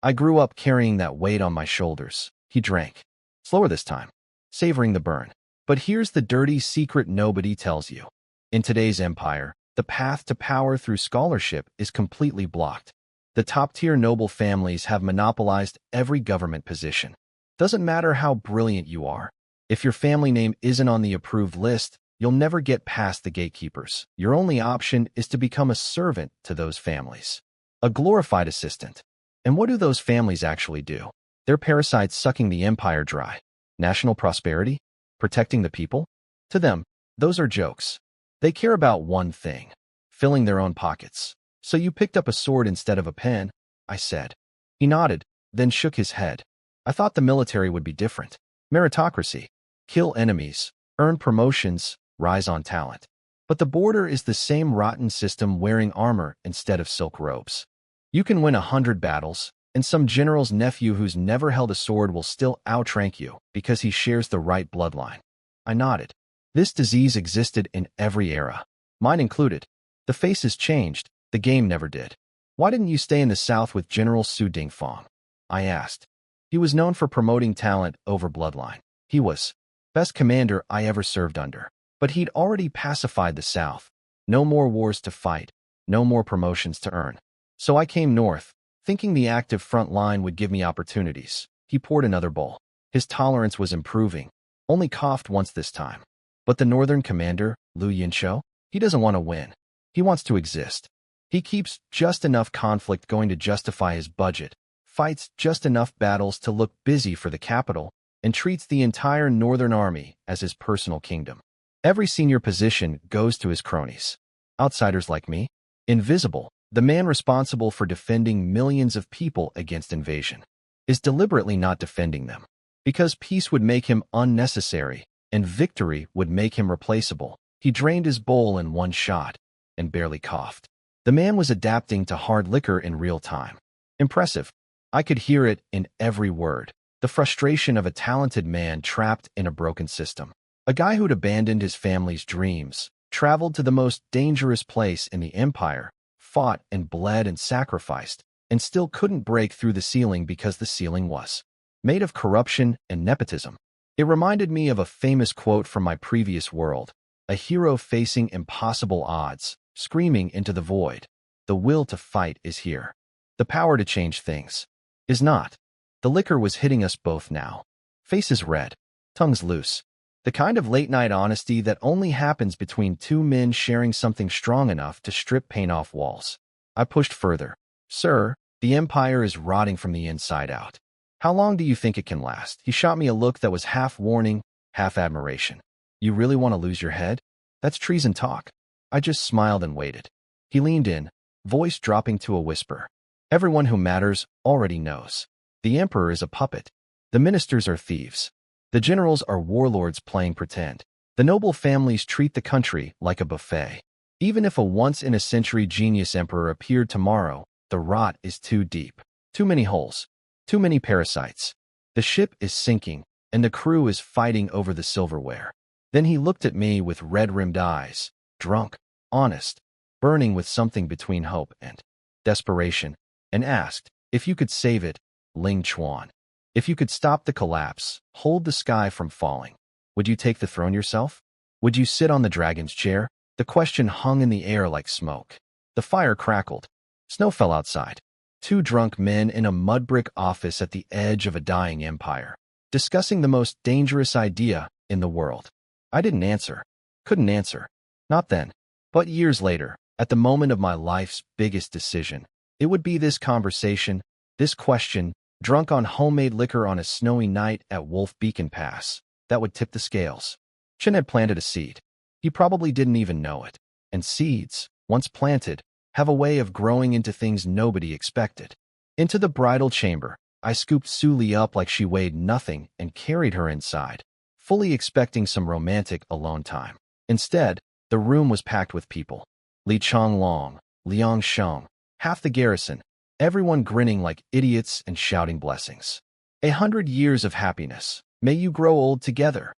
I grew up carrying that weight on my shoulders. He drank. Slower this time, savoring the burn. But here's the dirty secret nobody tells you. In today's empire, the path to power through scholarship is completely blocked. The top-tier noble families have monopolized every government position. Doesn't matter how brilliant you are. If your family name isn't on the approved list, you'll never get past the gatekeepers. Your only option is to become a servant to those families. A glorified assistant. And what do those families actually do? They're parasites sucking the empire dry. National prosperity? Protecting the people? To them, those are jokes. They care about one thing. Filling their own pockets. So you picked up a sword instead of a pen, I said. He nodded, then shook his head. I thought the military would be different. Meritocracy. Kill enemies, earn promotions, rise on talent. But the border is the same rotten system wearing armor instead of silk robes. You can win 100 battles, and some general's nephew who's never held a sword will still outrank you because he shares the right bloodline. I nodded. This disease existed in every era, mine included. The faces changed, the game never did. Why didn't you stay in the South with General Su Dingfang? I asked. He was known for promoting talent over bloodline. He was best commander I ever served under. But he'd already pacified the South. No more wars to fight, no more promotions to earn. So I came north, thinking the active front line would give me opportunities. He poured another bowl. His tolerance was improving, only coughed once this time. But the northern commander, Lu Yinshou, he doesn't want to win. He wants to exist. He keeps just enough conflict going to justify his budget, fights just enough battles to look busy for the capital, and treats the entire northern army as his personal kingdom. Every senior position goes to his cronies. Outsiders like me? Invisible, the man responsible for defending millions of people against invasion, is deliberately not defending them. Because peace would make him unnecessary, and victory would make him replaceable. He drained his bowl in one shot, and barely coughed. The man was adapting to hard liquor in real time. Impressive. I could hear it in every word. The frustration of a talented man trapped in a broken system. A guy who'd abandoned his family's dreams, traveled to the most dangerous place in the empire, fought and bled and sacrificed, and still couldn't break through the ceiling because the ceiling was made of corruption and nepotism. It reminded me of a famous quote from my previous world, a hero facing impossible odds, screaming into the void. The will to fight is here. The power to change things is not. The liquor was hitting us both now. Faces red, tongues loose. The kind of late-night honesty that only happens between two men sharing something strong enough to strip paint off walls. I pushed further. Sir, the empire is rotting from the inside out. How long do you think it can last? He shot me a look that was half warning, half admiration. You really want to lose your head? That's treason talk. I just smiled and waited. He leaned in, voice dropping to a whisper. Everyone who matters already knows. The emperor is a puppet. The ministers are thieves. The generals are warlords playing pretend. The noble families treat the country like a buffet. Even if a once-in-a-century genius emperor appeared tomorrow, the rot is too deep. Too many holes. Too many parasites. The ship is sinking, and the crew is fighting over the silverware. Then he looked at me with red-rimmed eyes, drunk, honest, burning with something between hope and desperation, and asked, if you could save it, Ling Chuan. If you could stop the collapse, hold the sky from falling, would you take the throne yourself? Would you sit on the dragon's chair? The question hung in the air like smoke. The fire crackled. Snow fell outside. Two drunk men in a mud-brick office at the edge of a dying empire, discussing the most dangerous idea in the world. I didn't answer. Couldn't answer. Not then. But years later, at the moment of my life's biggest decision, it would be this conversation, this question, drunk on homemade liquor on a snowy night at Wolf Beacon Pass, that would tip the scales. Chen had planted a seed. He probably didn't even know it. And seeds, once planted, have a way of growing into things nobody expected. Into the bridal chamber, I scooped Su Li up like she weighed nothing and carried her inside, fully expecting some romantic alone time. Instead, the room was packed with people. Li Changlong, Liang Sheng, half the garrison, everyone grinning like idiots and shouting blessings. 100 years of happiness. May you grow old together.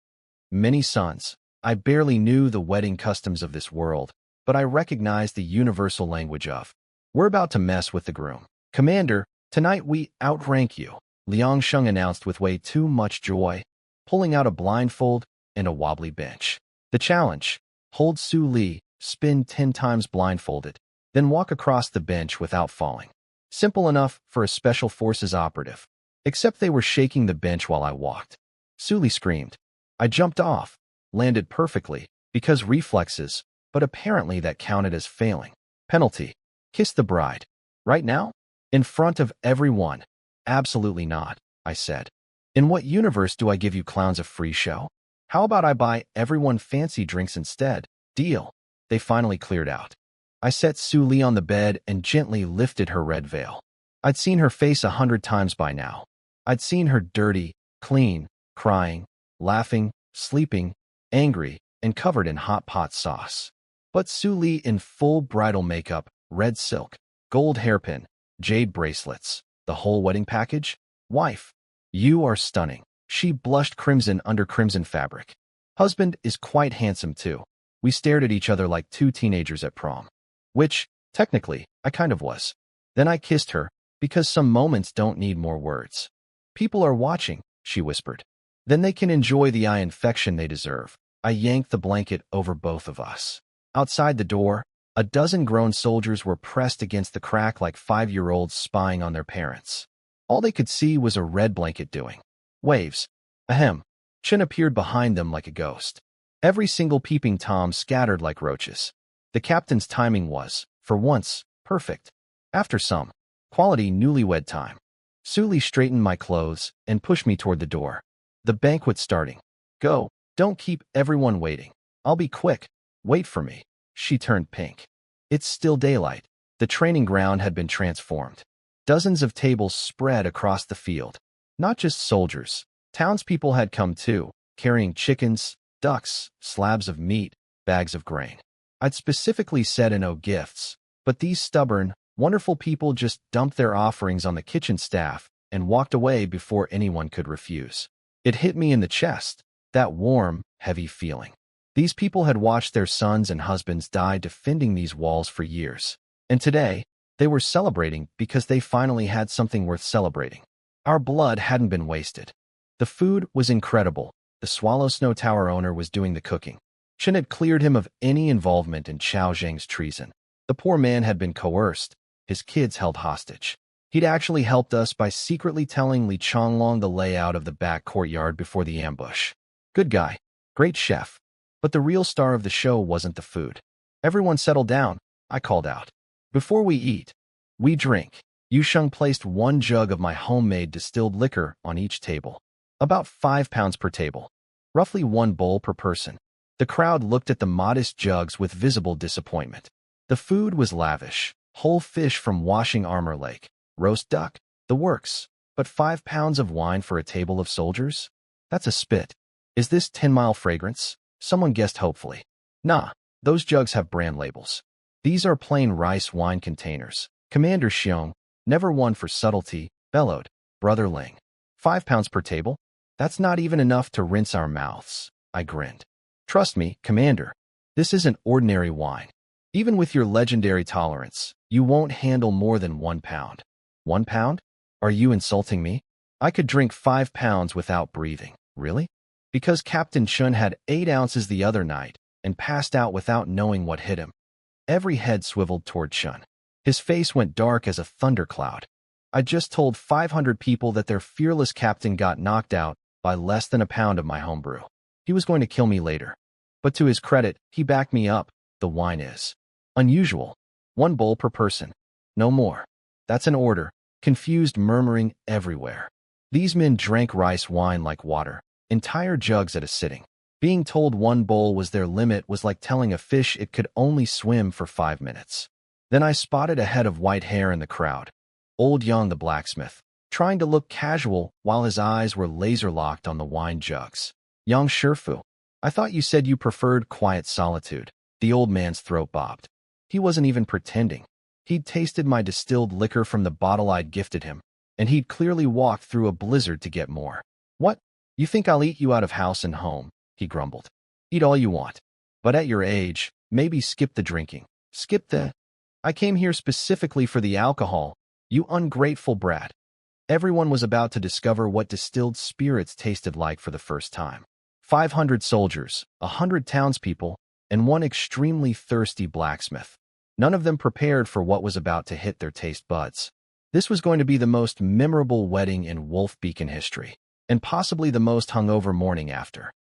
Many sons. I barely knew the wedding customs of this world, but I recognized the universal language of, we're about to mess with the groom. Commander, tonight we outrank you, Liang Sheng announced with way too much joy, pulling out a blindfold and a wobbly bench. The challenge, hold Su Li, spin 10 times blindfolded, then walk across the bench without falling. Simple enough for a special forces operative. Except they were shaking the bench while I walked. Su Li screamed. I jumped off, landed perfectly, because reflexes, but apparently that counted as failing. Penalty. Kiss the bride. Right now? In front of everyone. Absolutely not, I said. In what universe do I give you clowns a free show? How about I buy everyone fancy drinks instead? Deal. They finally cleared out. I set Su Li on the bed and gently lifted her red veil. I'd seen her face 100 times by now. I'd seen her dirty, clean, crying, laughing, sleeping, angry, and covered in hot pot sauce. But Su Li in full bridal makeup, red silk, gold hairpin, jade bracelets, the whole wedding package? Wife, you are stunning. She blushed crimson under crimson fabric. Husband is quite handsome too. We stared at each other like two teenagers at prom. Which, technically, I kind of was. Then I kissed her, because some moments don't need more words. People are watching, she whispered. Then they can enjoy the eye infection they deserve. I yanked the blanket over both of us. Outside the door, a dozen grown soldiers were pressed against the crack like 5-year-olds spying on their parents. All they could see was a red blanket doing waves. Ahem. Chen appeared behind them like a ghost. Every single peeping Tom scattered like roaches. The captain's timing was, for once, perfect. After some quality newlywed time, Su Li straightened my clothes and pushed me toward the door. The banquet's starting. Go. Don't keep everyone waiting. I'll be quick. Wait for me. She turned pink. It's still daylight. The training ground had been transformed. Dozens of tables spread across the field. Not just soldiers. Townspeople had come too, carrying chickens, ducks, slabs of meat, bags of grain. I'd specifically said no gifts, but these stubborn, wonderful people just dumped their offerings on the kitchen staff and walked away before anyone could refuse. It hit me in the chest, that warm, heavy feeling. These people had watched their sons and husbands die defending these walls for years. And today, they were celebrating because they finally had something worth celebrating. Our blood hadn't been wasted. The food was incredible. The Swallow Snow Tower owner was doing the cooking. Chen had cleared him of any involvement in Chao Zhang's treason. The poor man had been coerced, his kids held hostage. He'd actually helped us by secretly telling Li Chonglong the layout of the back courtyard before the ambush. Good guy, great chef. But the real star of the show wasn't the food. Everyone settle down, I called out. Before we eat, we drink. Yusheng placed 1 jug of my homemade distilled liquor on each table. About 5 pounds per table. Roughly 1 bowl per person. The crowd looked at the modest jugs with visible disappointment. The food was lavish. Whole fish from Washing Armor Lake. Roast duck. The works. But 5 pounds of wine for a table of soldiers? That's a spit. Is this 10 Mile Fragrance? Someone guessed hopefully. Nah, those jugs have brand labels. These are plain rice wine containers. Commander Xiong, never one for subtlety, bellowed. Brother Ling. 5 pounds per table? That's not even enough to rinse our mouths. I grinned. Trust me, Commander. This isn't ordinary wine. Even with your legendary tolerance, you won't handle more than 1 pound. 1 pound? Are you insulting me? I could drink 5 pounds without breathing. Really? Because Captain Chun had 8 ounces the other night and passed out without knowing what hit him. Every head swiveled toward Chun. His face went dark as a thundercloud. I just told 500 people that their fearless captain got knocked out by less than a pound of my homebrew. He was going to kill me later. But to his credit, he backed me up. The wine is unusual. 1 bowl per person. No more. That's an order. Confused murmuring everywhere. These men drank rice wine like water, entire jugs at a sitting. Being told 1 bowl was their limit was like telling a fish it could only swim for 5 minutes. Then I spotted a head of white hair in the crowd. Old Yang the blacksmith, trying to look casual while his eyes were laser-locked on the wine jugs. Yang Shifu, I thought you said you preferred quiet solitude. The old man's throat bobbed. He wasn't even pretending. He'd tasted my distilled liquor from the bottle I'd gifted him, and he'd clearly walked through a blizzard to get more. What? You think I'll eat you out of house and home? He grumbled. Eat all you want. But at your age, maybe skip the drinking. Skip the... I came here specifically for the alcohol, you ungrateful brat. Everyone was about to discover what distilled spirits tasted like for the first time. 500 soldiers, 100 townspeople, and 1 extremely thirsty blacksmith. None of them prepared for what was about to hit their taste buds. This was going to be the most memorable wedding in Wolf Beacon history, and possibly the most hungover morning after.